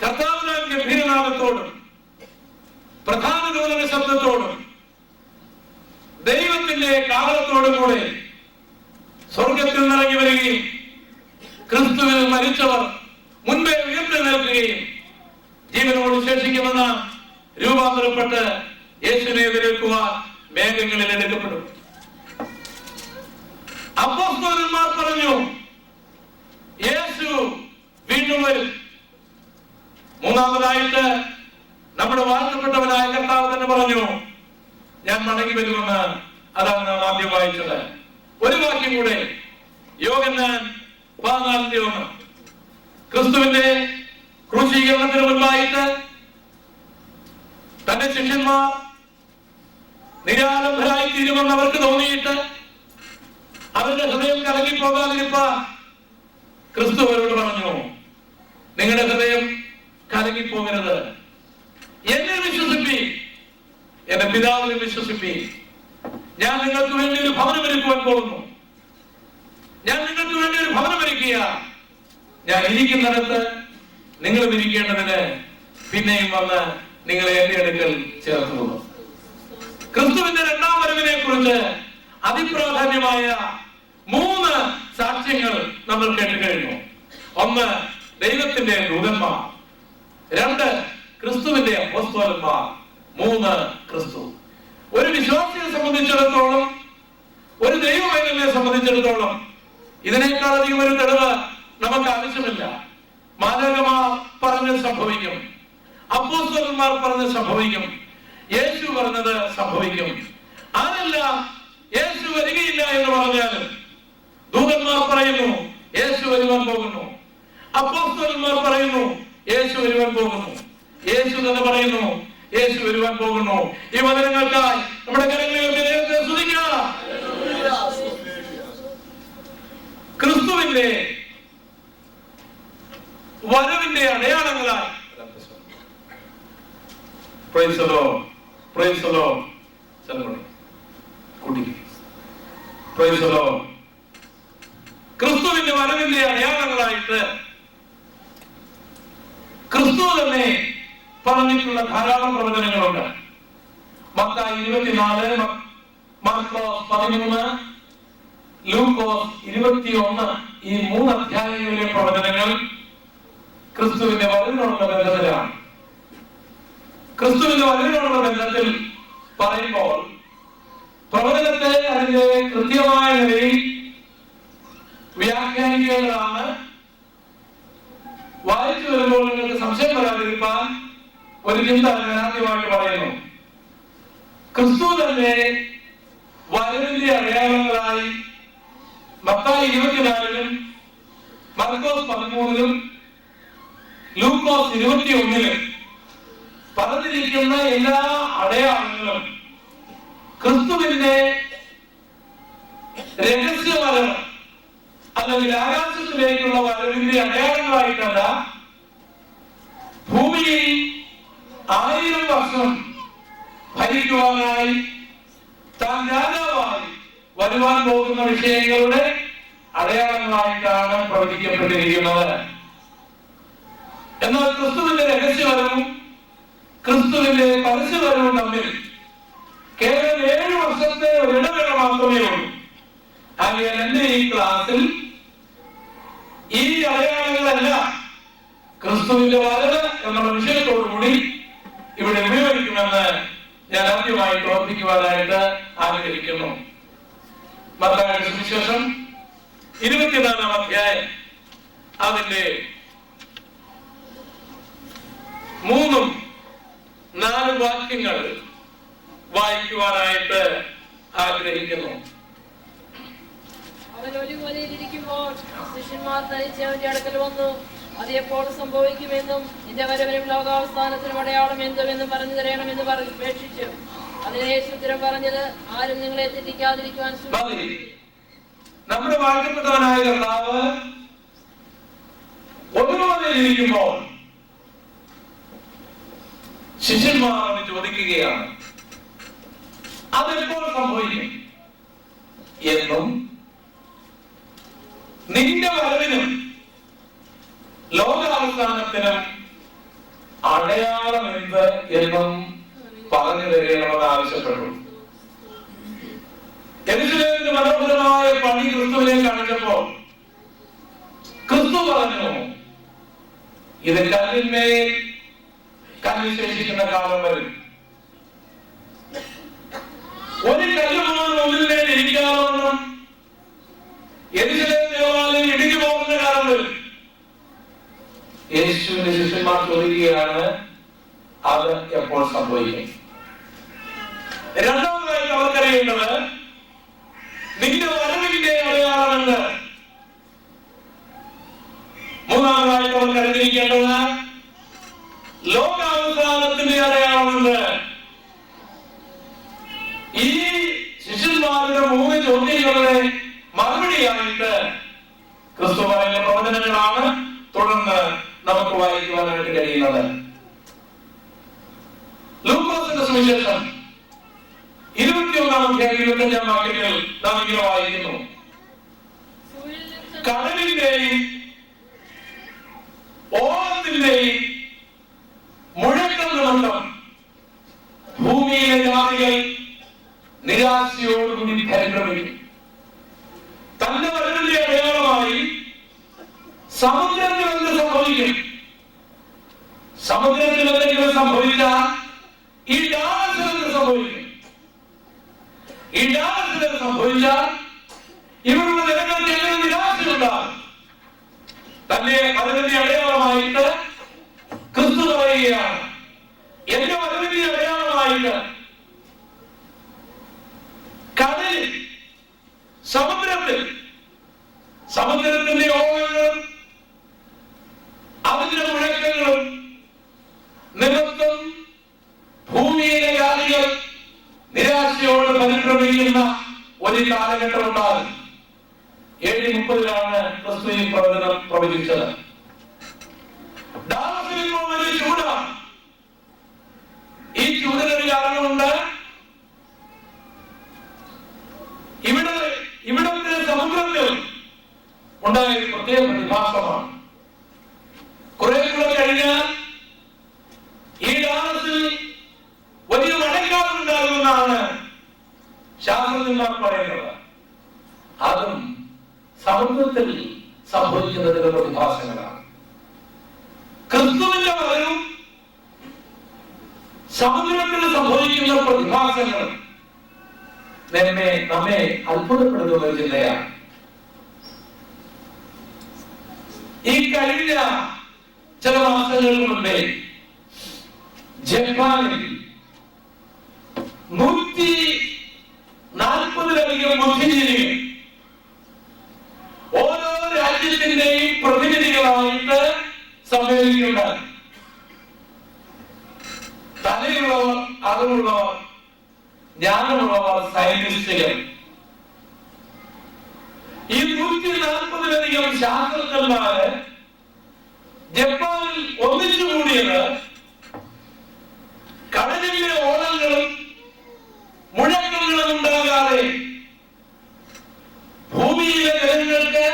കർത്താവിന്റെ ഗംഭീരനാദത്തോടും പ്രധാന ദൂതന്റെ ശബ്ദത്തോടും ദൈവത്തിന്റെ കാഹളത്തോടും കൂടെ സ്വർഗത്തിൽ നിറങ്ങി വരികയും ക്രിസ്തുവിൽ മരിച്ചവർ മുൻപേ ഉയർത്തെഴുന്നേൽക്കുകയും ജീവനോട് ശേഷിക്കുന്ന രൂപാന്തരപ്പെട്ട് യേശുവിനെ എതിരേൽക്കുവാൻ മേഘങ്ങളിൽ എടുക്കപ്പെടും. അപ്പോസ്തലന്മാർ പറഞ്ഞു, യേശു വീണ്ടും വരും. മൂന്നാമതായിട്ട് നമ്മുടെ വാഴ്ത്തപ്പെട്ടവനായ കർത്താവ് തന്നെ പറഞ്ഞു, ഞാൻ മടങ്ങി വരുമെന്ന്. അതാണ് നാം ആദ്യം വായിച്ചത്. ഒരു വാക്യം കൂടെ, യോഹന്നാൻ 14:1. ക്രിസ്തുവിന്റെ ക്രൂശീകരണത്തിന് മുൻപായിട്ട് തന്റെ ശിഷ്യന്മാർ നിരാലംബരായി തീരുമെന്ന് അവർക്ക് തോന്നിയിട്ട് അവരുടെ ഹൃദയം കലങ്ങിപ്പോകാതിരിപ്പാൻ ക്രിസ്തു അവരോട് പറഞ്ഞു, നിങ്ങളുടെ ഹൃദയം കലങ്ങിപ്പോകരുത്. എന്നെ വിശ്വസിപ്പി, എന്റെ പിതാവിനെ വിശ്വസിപ്പി. ഞാൻ നിങ്ങൾക്ക് വേണ്ടി ഒരു ഭവനം ഒരുക്കുവാൻ പോകുന്നു. ഞാൻ നിങ്ങൾക്ക് വേണ്ടി ഒരു ഭവനം ഒരുക്കുക. ഞാൻ ഇരിക്കുന്നിടത്ത് നിങ്ങൾ ഇരിക്കേണ്ടതിന് പിന്നെയും വന്ന് നിങ്ങളെ എന്റെ അടുക്കൽ ചേർത്ത് പോകും. ക്രിസ്തുവിന്റെ രണ്ടാം വരവിനെ കുറിച്ച് അതിപ്രാധാന്യമായ 3 സാക്ഷ്യങ്ങൾ നമ്മൾ കേട്ടുകഴിഞ്ഞു. 1, ദൈവത്തിന്റെ ദൂതന്മാർ. 2, ക്രിസ്തുവിന്റെ അപ്പോസ്തലന്മാർ. 3, ക്രിസ്തു. ഒരു വിശ്വാസിയെ സംബന്ധിച്ചിടത്തോളം, ഒരു ദൈവവേദനെ സംബന്ധിച്ചിടത്തോളം ഇതിനേക്കാൾ അധികം ഒരു തെളിവ് നമുക്ക് ആവശ്യമില്ല. മാലാഖമാർ പറഞ്ഞത് സംഭവിക്കും, അപ്പോസ്തലന്മാർ പറഞ്ഞത് സംഭവിക്കും, യേശു പറഞ്ഞത് സംഭവിക്കും. അതെല്ലാം യേശു വരികയില്ല എന്ന് പറഞ്ഞാലും ദൂതന്മാർ പറയുന്നു യേശു വരുവാൻ പോകുന്നു, അപ്പോസ്തലന്മാർ പറയുന്നു യേശു വരുവാൻ പോകുന്നു, യേശു തന്നെ പറയുന്നു യേശു വരുവാൻ പോകുന്നു. ഈ വചനങ്ങൾക്കായി നമ്മുടെ കരങ്ങളിൽ ദൈവത്തെ സ്തുതിക്കാം. ക്രിസ്തുവിന്റെ വരവിന്റെ അടയാളങ്ങളായി ക്രിസ്തുവിന്റെ വരവിന്റെ അടയാളങ്ങളായിട്ട് ക്രിസ്തു തന്നെ പറഞ്ഞിട്ടുള്ള ധാരാളം പ്രവചനങ്ങളുണ്ട്. മത്തായി 24, മാർക്കോസ് 13, ലൂക്കോസ് 21, ഈ 3 അധ്യായങ്ങളിലെ പ്രവചനങ്ങൾ ക്രിസ്തുവിന്റെ വരവിനോടുള്ള ബന്ധത്തിലാണ്. ക്രിസ്തുവിന്റെ വരവിനോടുള്ള ബന്ധത്തിൽ പറയുമ്പോൾ പ്രവചനത്തെ അതിന്റെ കൃത്യമായ നിലയിൽ വ്യാഖ്യാനിക്കേണ്ടതാണ്. വായിച്ചു വരുമ്പോൾ നിങ്ങൾക്ക് സംശയം വരാതിരിക്കാൻ ഒരു ചിന്ത ആദ്യമായിട്ട് പറയുന്നു. ക്രിസ്തു തന്നെ വരവിന്റെ അടയാളങ്ങളായി മത്തായി 24-ലും മാർക്കോസ് 13-ലും ലൂക്കോസ് 21-ലും പറഞ്ഞിരിക്കുന്ന എല്ലാ അടയാളങ്ങളും ക്രിസ്തുവിന്റെ രഹസ്യ വരവ് അല്ലെങ്കിൽ ആകാശത്തിലേക്കുള്ള വരവിന്റെ അടയാളങ്ങളായിട്ടല്ല, ഭൂമിയിൽ 1000 വർഷം ഭരിക്കുവാനായി താൻ രാജാവായി വരുവാൻ പോകുന്ന വിഷയങ്ങളുടെ അടയാളങ്ങളായിട്ടാണ് പ്രവചിക്കപ്പെട്ടിരിക്കുന്നത്. എന്നാൽ ക്രിസ്തുവിന്റെ രഹസ്യവരവും ക്രിസ്തുവിന്റെ പരസ്യവരവും തമ്മിൽ കേവലം 7 വർഷത്തെ ഇടവേള മാത്രമേ ഉള്ളൂ. ആകയാൽ എന്റെ ഈ ക്ലാസ്സിൽ ഈ അടയാളങ്ങളെല്ലാം ക്രിസ്തുവിന്റെ വരവ് എന്നുള്ള വിഷയത്തോടുകൂടി ഇവിടെ ഉപയോഗിക്കുമെന്ന് ഞാൻ ആദ്യമായിട്ട് ഓർമ്മിക്കുവാനായിട്ട് ആഗ്രഹിക്കുന്നു. മത്തായിയുടെ സുവിശേഷം 24-ാം അധ്യായം അതിന്റെ 3-4 വാക്യങ്ങൾ വായിക്കുവാനായിട്ട് ആഗ്രഹിക്കുന്നു. അവൻ ഒലിവുമലയിലിരിക്കുമ്പോൾ ശിഷ്യന്മാർ തനിച്ച് അവന്റെ അടുക്കൽ വന്നു, അത് എപ്പോൾ സംഭവിക്കുമെന്നും നിന്റെ വരവിനും ലോകാവസാനത്തിനും അടയാളം എന്തുമെന്നും പറഞ്ഞു തരണമെന്ന് അപേക്ഷിച്ചു. അതിന് യേശു ഉത്തരം പറഞ്ഞത്, ആരും നിങ്ങളെ തെറ്റിക്കാതിരിക്കുവാൻ നമ്മുടെ വാഴ്ത്തപ്പെട്ടവനായ കർത്താവ് ഒലിവുമലയിലിരിക്കുമ്പോൾ ശിഷ്യന്മാർ ചോദിക്കുകയാണ്, അതെപ്പോൾ സംഭവിക്കും എന്നും നിന്റെ വരവിനും ലോകാവസാനത്തിനും അടയാളം എന്ത് എന്നും പറഞ്ഞു തരണമെന്ന് ആവശ്യപ്പെട്ടു. യെരൂശലേമിന്റെ മനോഹരമായ പണി ക്രിസ്തുവിനെ കാണിച്ചപ്പോൾ ക്രിസ്തു പറഞ്ഞു, ഇത് കല്ലിന്മേൽ കല്ലിശേഷിക്കുന്ന കാലം വരും. ഒരു കല്ല് പോലും ഒന്നിന്മേൽ ഇരിക്കാവുന്ന യെരൂശലേം ദേവാലയം ഇടിഞ്ഞു പോകുന്ന കാലം വരും. യേശുവിന്റെ ശിഷ്യന്മാർ ചോദിക്കുകയാണ്, അത് എപ്പോൾ സംഭവിക്കും? രണ്ടാമതായിട്ട് അവർക്കറിയേണ്ടത് നിന്റെ വരവിന്റെ അടയാളമെന്ന്. മൂന്നാമതായിട്ട് അവർക്ക് അറിഞ്ഞിരിക്കേണ്ടത് ലോകാവസാനത്തിന്റെ അടയാളമെന്ന്. ഈ ശിഷ്യന്മാരുടെ 3 ചോദ്യങ്ങളുടെ മറുപടിയായിട്ട് ക്രിസ്തു പറയുന്ന പ്രവചനങ്ങളാണ് തുടർന്ന് നമുക്ക് വായിക്കുവാനായിട്ട് കഴിയുന്നത്. ലൂക്കോസിന്റെ സുവിശേഷം 21-ാം അധ്യായം 25-ാം വാക്യത്തിൽ നാം ഇങ്ങനെ വായിക്കുന്നു, കടലിന്റെയും ഓളത്തിന്റെയും മുഴക്കം നിമിത്തം ഭൂമിയിലെ ജാതികൾ നിരാശയോടുകൂടി പരിഭ്രമിക്കും. തന്റെ വരവിന്റെ അടയാളമായി സമുദ്രത്തിൽ എന്ത് സംഭവിക്കും? സമുദ്രത്തിൽ എന്തെങ്കിലും സംഭവിച്ചാൽ ഈ ഡാസിൽ എന്ത് സംഭവിക്കും? ഈ ഡാസിൽ സംഭവിച്ചാൽ ഇവരുടെ ജനങ്ങൾക്ക് എങ്ങനെ നിരാശയുണ്ടാകും? തന്നെ വരവിന്റെ അടയാളമായിട്ട് ക്രിസ്തു പറയുകയാണ്, എന്റെ വരവിന്റെ അടയാളമായിട്ട് കടലിൽ സമുദ്രത്തിന്റെ ഓളങ്ങളും അതിന്റെ മുഴക്കങ്ങളും നിമിത്തം ഭൂമിയിലെ ജാതികൾ നിരാശയോട് പരിഭ്രമിക്കുന്ന ഒരു കാലഘട്ടം ഉണ്ടാകും. 7:30 ക്രിസ്തു ഈ പ്രവചനം പ്രവചിച്ചത്. ദാസിലിപ്പോൾ വലിയ ചൂടാണ്. ഈ ചൂടിനൊരു കാരണമുണ്ട്. ഇവിടത്തെ സമുദ്രത്തിൽ ഉണ്ടായ പ്രത്യേക പ്രതിഭാസമാണ്. കുറെ കൂടെ കഴിഞ്ഞാൽ ഈ ഡാസിൽ വലിയ മഴക്കാലം ഉണ്ടാകുമെന്നാണ് ശാസ്ത്രജ്ഞന്മാർ പറയുന്നത്. അതും സമുദ്രത്തിൽ സംഭവിക്കുന്ന ചില പ്രതിഭാസങ്ങളാണ്. ക്രിസ്തുവിന്റെ വരവും സമുദ്രത്തിൽ സംഭവിക്കുന്ന പ്രതിഭാസങ്ങളും നമ്മെ അത്ഭുതപ്പെടുത്തുന്ന ഒരു ചിന്തയാണ്. ഈ കഴിഞ്ഞ ചില മാസങ്ങൾക്ക് മുമ്പേ ജപ്പാനിൽ 140-ലധികം ബുദ്ധിജീവികൾ ഓരോ രാജ്യത്തിന്റെയും പ്രതിനിധികളായിട്ട് സമ്മേളിക്കുകയുണ്ടായി. തലയുള്ളവർ, അറിവുള്ളവർ, ജ്ഞാനമുള്ളവർ, സയന്റിസ്റ്റുകൾ 140-ലധികം ശാസ്ത്രജ്ഞന്മാര് ജപ്പാനിൽ ഒന്നിച്ചുകൂടിയത് കടലിലെ ഓളങ്ങളും മുഴക്കങ്ങളും ഉണ്ടാകാതെ ഭൂമിയിലെ ജനങ്ങൾക്ക്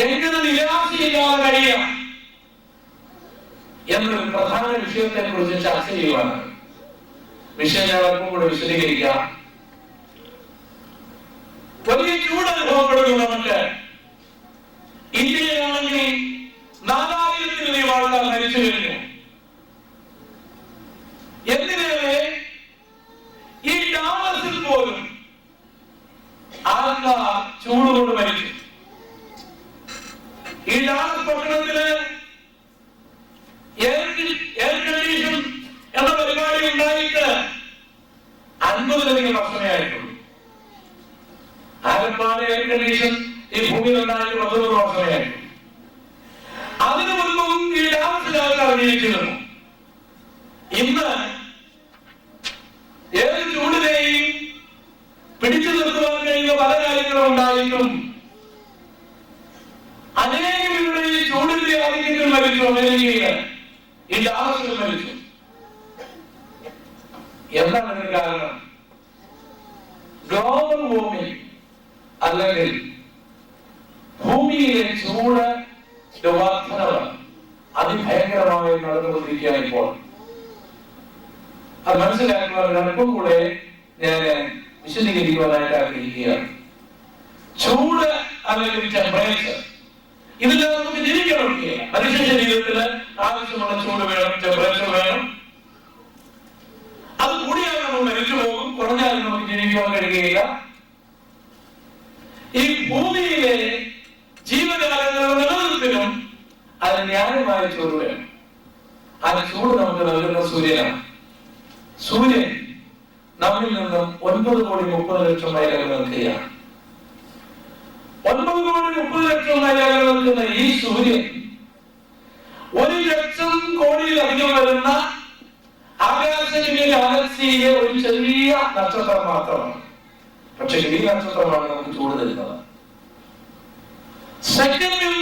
എങ്ങനെ നിരാശയില്ലാതെ കഴിയാം എന്നൊരു പ്രധാന വിഷയത്തെ കുറിച്ച് ചർച്ച ചെയ്യുവാണ്. വിഷയം ഞാൻ അല്പം കൂടെ വിശദീകരിക്കാം. വലിയ ചൂട് അനുഭവപ്പെടുന്നു നമുക്ക്. ഇന്ത്യയിലാണെങ്കിൽ 4000-ലധികം ആൾക്കാർ മരിച്ചു കഴിഞ്ഞു. എന്തിനേറെ ഈ ഡാളസിൽ പോലും ആൾക്കാർ ചൂടുകൊണ്ട് മരിച്ചു. ഈ ഡാളസ് പട്ടണത്തില് എയർ കണ്ടീഷൻ എന്ന പരിപാടി ഉണ്ടായിട്ട് 50-ലധികം വർഷമേ ആയിട്ടുള്ളൂ. ആകപ്പാട് എയർ കണ്ടീഷൻ ഈ ഭൂമിയിൽ ഉണ്ടായിട്ട് 100 വർഷമേ ആയിട്ടുള്ളൂ. അതിനു മുൻപും ഈ ഡാളസിൽ ആൾക്കാർ ജീവിച്ചിരുന്നു. ഇന്ന് ഏത് ചൂടിനെയും പിടിച്ചു നിർത്തുവാൻ കഴിയുന്ന പല കാര്യങ്ങളും ഉണ്ടായിട്ടും അനേകം ഇവിടെ ഈ ചൂടിന്റെ ആധിക്യത്തിൽ മരിച്ചു. അമേരിക്കയില് ഈ ഡാളസിൽ മരിച്ചു. എന്താണ് ഇതിന് കാരണം? ഗ്ലോബൽ വാർമിംഗ് അല്ലെങ്കിൽ ഭൂമിയിലെ ചൂട് വർദ്ധനവ് അതിഭയങ്കരമായി നടന്നുകൊണ്ടിരിക്കുകയാണ് ഇപ്പോൾ. അത് മനസ്സിലാക്കുവാൻ അല്പം കൂടെ ഞാൻ വിശദീകരിക്കുവാനായിട്ട് ആഗ്രഹിക്കുകയാണ്. ചൂട് അല്ലെങ്കിൽ ടെമ്പറേച്ചർ, ഇതെല്ലാം നമുക്ക് ജീവിക്കണമെന്നില്ല. മനുഷ്യ ശരീരത്തിന് ആവശ്യമുള്ള ചൂട് വേണം, ടെമ്പറേച്ചർ വേണം. അത് കൂടിയാൽ നമ്മൾ മരിച്ചു പോകും, കുറഞ്ഞാൽ നമുക്ക് ജീവിക്കുവാൻ കഴിയുകയില്ല. ഈ ഭൂമിയിലെ ജീവജാലങ്ങളുടെ നിലനിൽപ്പിനും അതിന് ന്യായമായ ചൂട് വേണം. ആ ചൂട് നമുക്ക് നൽകുന്ന സൂര്യനാണ്. സൂര്യൻ നമ്മിൽ നിന്നും 9,30,00,000 മൈലുകൾ നിൽക്കുകയാണ്. 9,30,00,000 മൈലുകൾ നിൽക്കുന്ന ഈ സൂര്യൻ 1,00,00,000,000,000 വരുന്ന ആകാശത്തിലെ ഗാലക്സിയിലെ ഒരു ചെറിയ നക്ഷത്രം മാത്രമാണ്. പക്ഷെ ഈ നക്ഷത്രമാണ് നമുക്ക് ചൂട് തരുന്നത്. സെക്കൻഡിൽ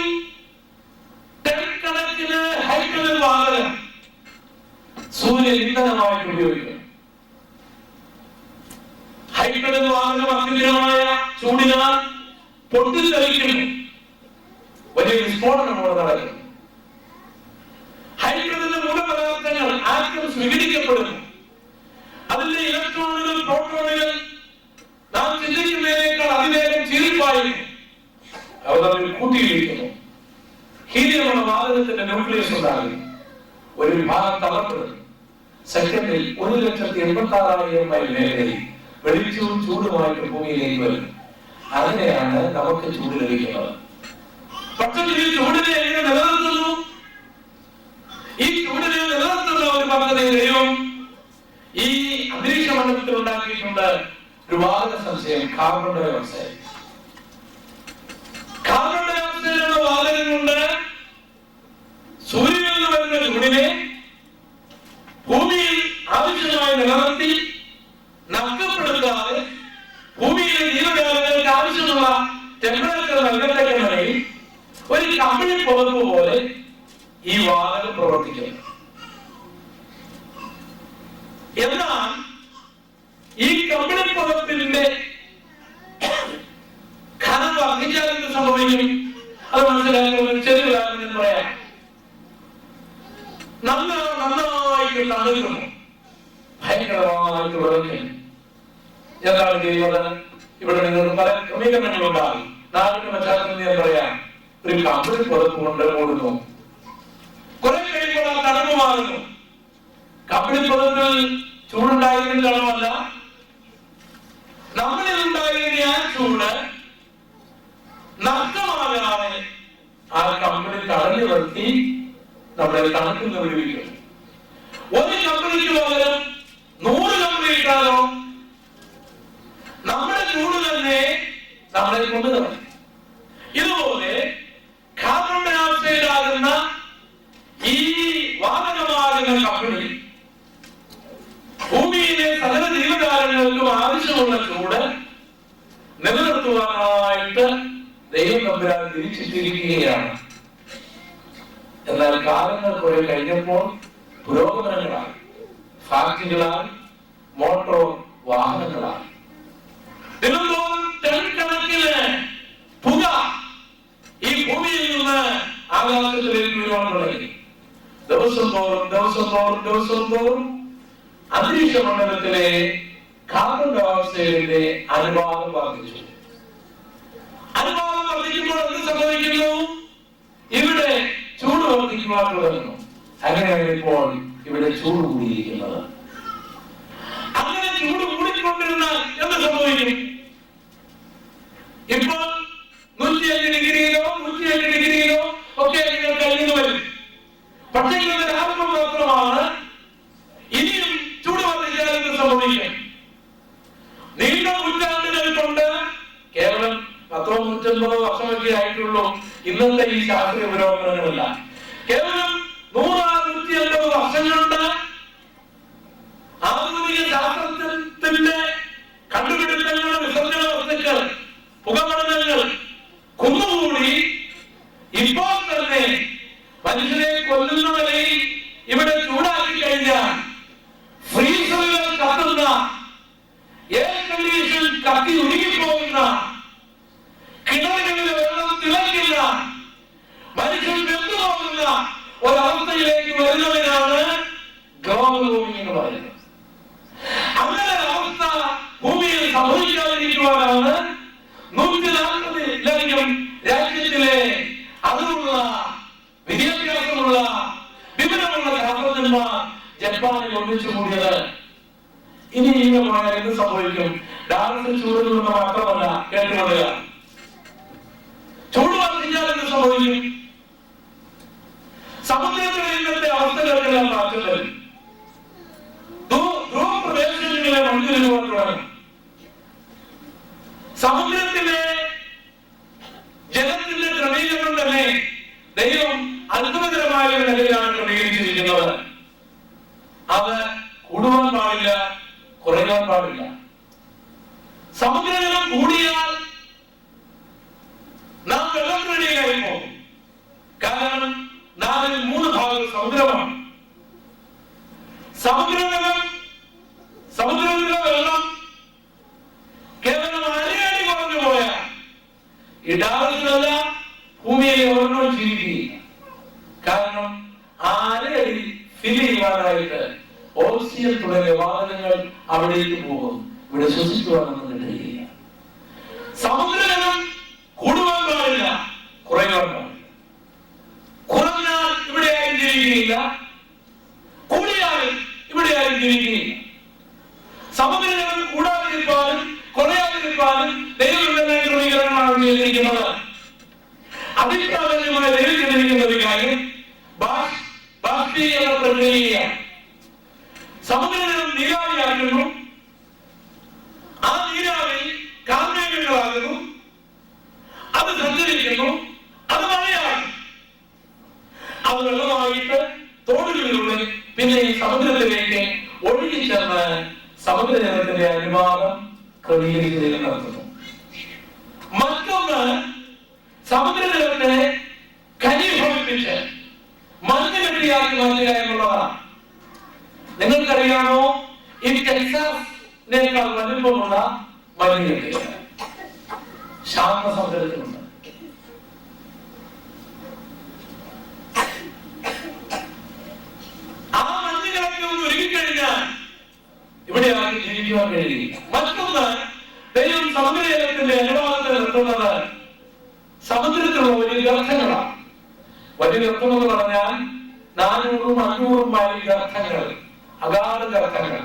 10 കണക്കിന് ഹൈഡ്രജൻ വാതകം സൂര്യൻ ഇന്ധനമായിട്ട് ഉപയോഗിക്കുന്നു. ഹൈഡ്രജൻ വാതകം അത്യുഗ്രമായ ചൂടിനാൽ പൊട്ടിത്തെറിക്കുന്നു. വലിയ വിസ്ഫോടനം പോലെ നടക്കുന്നു. ഹൈഡ്രജന്റെ മൂലപദാർത്ഥങ്ങൾ ആറ്റംസ് വിഘടിക്കപ്പെടുന്നു. അതിന്റെ ഇലക്ട്രോണുകൾ, പ്രോട്ടോണുകൾ നാം ചിന്തിക്കുന്നതിനേക്കാൾ അതിവേഗം ചീറിപ്പായുന്നു. അവ തമ്മിൽ കൂട്ടിയിരിക്കുന്നു. ഹീലിയം എന്ന വാതകത്തിന്റെ ന്യൂക്ലിയസ് ഉണ്ടാകുന്നു. ഒരു വിഭാഗം തള്ളപ്പെടുന്നു. സെക്കൻഡിൽ 1,86,000 മൈൽ മേഖലയിൽ വെളിച്ചവും ചൂടുമായിട്ട് ഭൂമിയിലേക്ക് വരുന്നു. അതിനെയാണ് നമുക്ക് ചൂട് ലഭിക്കുന്നത്. പക്ഷേ ഈ ചൂടിനെ എങ്ങനെ നിലനിർത്തുന്നു? ഈ ചൂടിനെ നിലനിർത്തുന്ന ഒരു പദ്ധതി ദൈവം ഈ അന്തരീക്ഷ മണ്ഡലത്തിൽ ഉണ്ടാക്കിയിട്ടുണ്ട്. ഒരു വാതക സംശയം, carbon dioxide. Carbon dioxide എന്ന വാതകം കൊണ്ട് സൂര്യനിൽ നിന്ന് വരുന്ന ചൂടിനെ ഭൂമിയിൽ ആവശ്യമായി നിലനിർത്തി നഷ്ടപ്പെടുത്താതെ ഭൂമിയിലെ ജീവജാലങ്ങൾക്ക് ആവശ്യമുള്ള ടെമ്പറേച്ചർ നൽകത്തക്കനിലയിൽ ഒരു കമ്പിളി പുതപ്പ് പോലെ ഈ വാതകം പ്രവർത്തിക്കുന്നു. എന്നാൽ ഈ കമ്പിളി പുതപ്പിന്റെ ഘനം വർദ്ധിച്ചാൽ എന്ത് സംഭവിക്കും? അത് മനസ്സിലാക്കുന്ന ചെറിയ ഉദാഹരണം പറയാം. നന്നായിട്ട് തണുക്കുന്നു, ഭയങ്കരമായിട്ട് വിളക്കുന്നു. എന്താണ് ചെയ്യുന്നത്? ഇവിടെ നിങ്ങൾക്ക് പല ക്രമീകരണങ്ങളുണ്ടാകും. നാടിന്റെ പശ്ചാത്തലത്തിൽ ഞാൻ പറയാം, ഒരു കമ്പിളി പുതപ്പ് കൊണ്ട് ഓടുന്നു. കുറെ കഴിയുമ്പോൾ ആ തണുപ്പ് മാറുന്നു. കമ്പിളി പുതപ്പിൽ ചൂടുണ്ടായിരുന്ന തണുപ്പല്ല, നമ്മളിൽ ഉണ്ടായിരുന്ന ആ ചൂട് നഷ്ടമാകാതെ ആ കമ്പിളി തടഞ്ഞു നിർത്തി നമ്മളെ തണുക്കുന്ന വിടുവിക്കും. ഒരു കമ്പിളിക്ക് പകരം 100 കമ്പിളി ഇട്ടാലോ നമ്മുടെ ചൂട് തന്നെ നമ്മളെ കൊണ്ടുതരും. ഇതുപോലെ കാർബൺ ഡൈ ഓക്സൈഡ് ആകുന്ന ഈ വാതകമാകുന്ന കമ്പിളി ഭൂമിയിലെ സകല ജീവജാലങ്ങൾക്കും ആവശ്യമുള്ള ചൂട് നിലനിർത്തുവാനായിട്ട് ദൈവം തമ്പുരാൻ തിരിച്ചിട്ടിരിക്കുകയാണ്. എന്നാൽ കാലങ്ങൾ കുറെ കഴിഞ്ഞപ്പോൾ പുരോഗമനങ്ങളായി, ഫാക്ടറികളായി, മോട്ടോർ വാഹനങ്ങളായി, ടൺകണക്കിന് പുക ഈ ഭൂമിയിൽ നിന്ന് ആകാശത്തിലേക്ക് വീഴുവാൻ തുടങ്ങി. ദിവസം തോറും അന്തരീക്ഷ മണ്ഡലത്തിലെ കാർബൺ ഡയോക്സൈഡിന്റെ അനുപാതം വർദ്ധിച്ചു. അനുപാതം വർദ്ധിക്കുമ്പോൾ എന്ത് സംഭവിക്കുന്നു? ഇവിടെ ചൂട് വർദ്ധിക്കുവാൻ തുടങ്ങുന്നു. അങ്ങനെയാണ് ഇപ്പോൾ ഇവിടെ ചൂട് കൂടിയിരിക്കുന്നത്. അങ്ങനെ ചൂട് കൂടിക്കൊണ്ടിരുന്നാൽ എന്ത് സംഭവിക്കും? ഇപ്പോൾ 105 ഡിഗ്രിയിലോ 108 ഡിഗ്രിയിലോ ഒക്കെ നിങ്ങൾ കഴിയുന്നു വരും. പക്ഷേ ഇതിന്റെ ആരംഭം മാത്രമാണ്. ഇനിയും ചൂട് വർദ്ധിച്ചാൽ എന്ത് സംഭവിക്കും? നീണ്ട നൂറ്റാണ്ടുകൾ കൊണ്ട്, കേവലം 150 വർഷമൊക്കെ ആയിട്ടുള്ളൂ ഇന്നത്തെ ഈ ശാസ്ത്രീയ പുരോഗമനങ്ങളല്ല, കേവലം 100-150 വർഷങ്ങളുടെ ആധുനിക ശാസ്ത്രത്തിന്റെ കണ്ടുപിടുത്തങ്ങൾ, വിസർജന വസ്തുക്കൾ, പുകമടങ്ങൾ കുന്നുകൂടി ഇപ്പോൾ തന്നെ മനുഷ്യരെ കൊല്ലുന്ന നിലയിൽ ഇവിടെ ചൂടാക്കി കഴിഞ്ഞാൽ ഫ്രീസറുകൾ കത്തുന്ന, എയർ കണ്ടീഷൻ കത്തി ഉരുകിപ്പോകുന്ന, കിണറുകളിൽ വെള്ളം തിളയ്ക്കുന്ന, മനുഷ്യൻ വെന്തുപോകുന്ന ഒരവസ്ഥയിലേക്ക് വരുന്നതിനാണ് ഗ്ലോബൽ വാർമിംഗ് എന്ന് പറയുന്നത്. അങ്ങനെ അവസ്ഥ ഭൂമിയിൽ സംഭവിക്കാതിരിക്കുവാനാണ് 140-ലധികം രാജ്യത്തിലെ അതിനുള്ള വിദ്യാഭ്യാസമുള്ള വിവരമുള്ള ശാസ്ത്രജ്ഞന്മാർ ജപ്പാനിൽ ഒന്നിച്ചു കൂടിയത്. ഇനി ഇങ്ങനെ പോയാൽ എന്ത് സംഭവിക്കും? ഡാർവിൻ ചൂടിൽ നിന്ന് മാത്രമല്ല കേട്ടുകൊള്ളുക, ചൂട് വർദ്ധിച്ചാൽ എന്ത് സംഭവിക്കും? സമുദ്രത്തിലെ ഇന്നത്തെ അവസ്ഥകൾക്കെല്ലാം മാറ്റം വരും. ധ്രുവപ്രദേശങ്ങളിലെ മണ്ണിലുവാൻ തുടങ്ങും. സമുദ്രത്തിലെ ജലത്തിന്റെ ക്രമീകരണം തന്നെ ദൈവം അത്ഭുതകരമായ ഒരു നിലയിലാണ് ക്രമീകരിച്ചിരിക്കുന്നത്. അത് കൂടുവാൻ പാടില്ല, കുറയാൻ പാടില്ല. സമുദ്രജലം കൂടിയാൽ നാം വെള്ളത്തിനടിയിലായി പോകും. കാരണം 4/3 ഭാഗം സമുദ്രമാണ്. സമുദ്രത്തിലെ വെള്ളം കേവലം അരയടി കുറഞ്ഞു പോയാൽ ഇടാറിലല്ല ഭൂമിയെ ഒരെണ്ണം ജീവിക്കുകയില്ല. കാരണം ആ അരയടി ഫില്ല് ചെയ്യാനായിട്ട് ഓക്സിജൻ തുടങ്ങിയ വാഹനങ്ങൾ അവിടേക്ക് പോകും. ഇവിടെ ശ്വസിക്കുവാനൊന്നും കിട്ടുകയില്ല. സമുദ്രജലം കൂടുവാൻ പാടില്ല, കുറയുവാൻ പാടില്ല. കുറഞ്ഞാൽ ഇവിടെ ആരും ജീവിക്കുകയില്ല, കൂടിയാലും ഇവിടെ ആരും ജീവിക്കുകയില്ല. സമുദ്രജലം കൂടാതിരിക്കാനും കുറയാതിരിക്കാനും ദൈവത്തിന്റെ ക്രമീകരണമാണ് ചെയ്തിരിക്കുന്നത്. അതിപ്രാധാന്യമായ ദൈവം ചെയ്തിരിക്കുന്ന ഒരു കാര്യം ബാഷ്പീകരണ പ്രക്രിയയാണ്. സമുദ്രജലം നീരാവിയാക്കുന്നു, ആ നീരാവി കാർമേഘങ്ങളാകുന്നു, അത് സഞ്ചരിക്കുന്നു, അത് മഴയാണ്. അത് വെള്ളമായിട്ട് തോടുകളിലൂടെ പിന്നെ ഈ സമുദ്രത്തിലേക്ക് ഒഴുകിച്ചെന്ന് സമുദ്രജലത്തിന്റെ അനുപാതം ക്രമീകരിക്കുന്നതിൽ നടത്തുന്നു. മറ്റൊന്ന് സമുദ്രജലത്തെ ഘനീഭവിപ്പിച്ച് മഞ്ഞ് കെട്ടിയാക്കി മാറ്റുക എന്നുള്ളതാണ്. നിങ്ങൾക്കറിയാമോ, ഈ ടെക്സാസിനേക്കാൾ വലിപ്പമുള്ള മഞ്ഞ് കെട്ടിയ ശാന്ത സമുദ്രത്തിലുണ്ട്. ആ മഞ്ഞ് കെട്ടി ഒന്ന് ഒരുങ്ങിക്കഴിഞ്ഞാൽ ഇവിടെ ആർക്കും ജീവിക്കുവാൻ കഴിയില്ല. മറ്റൊന്ന് ദൈവം സമുദ്രജലത്തിന്റെ അനുപാതത്തിൽ നിർത്തുന്നത് സമുദ്രത്തിലുള്ള വലിയ ഗർത്തങ്ങളാണ്. വലിയ ഗർത്തം എന്ന് പറഞ്ഞാൽ 400-500 മൈൽ ഗർത്തങ്ങൾ, അഗാധ ഗർത്തങ്ങൾ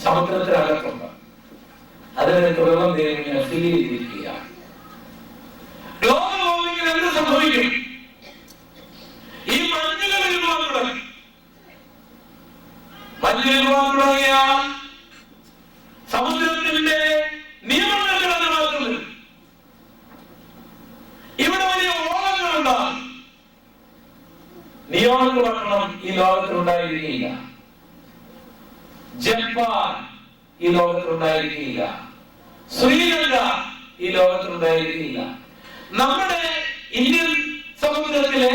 സമുദ്രത്തിനകത്തുണ്ട്. അതിനകത്ത് വെള്ളം ദൈവം ഫിൽ ചെയ്തിരിക്കുകയാണ്. ഗ്ലോബൽ വാർമിംഗിൽ എന്ത് സംഭവിക്കും? ഈ മഞ്ഞുകൾ ഒരുപാട് തുടങ്ങി. മഞ്ഞ് ഒരുപാട് തുടങ്ങിയാൽ സമുദ്രത്തിന്റെ നിയമങ്ങൾ അത് മാറ്റുന്നത്. ഇവിടെ വലിയ ഓളങ്ങളുണ്ടാകും. നിയോജക പട്ടണം ഈ ലോകത്തിലുണ്ടായിരിക്കില്ല, ജപ്പാൻ ഈ ലോകത്തിലുണ്ടായിരിക്കില്ല, ശ്രീലങ്ക ഈ ലോകത്തിലുണ്ടായിരിക്കില്ല. നമ്മുടെ ഇന്ത്യൻ സമുദ്രത്തിലെ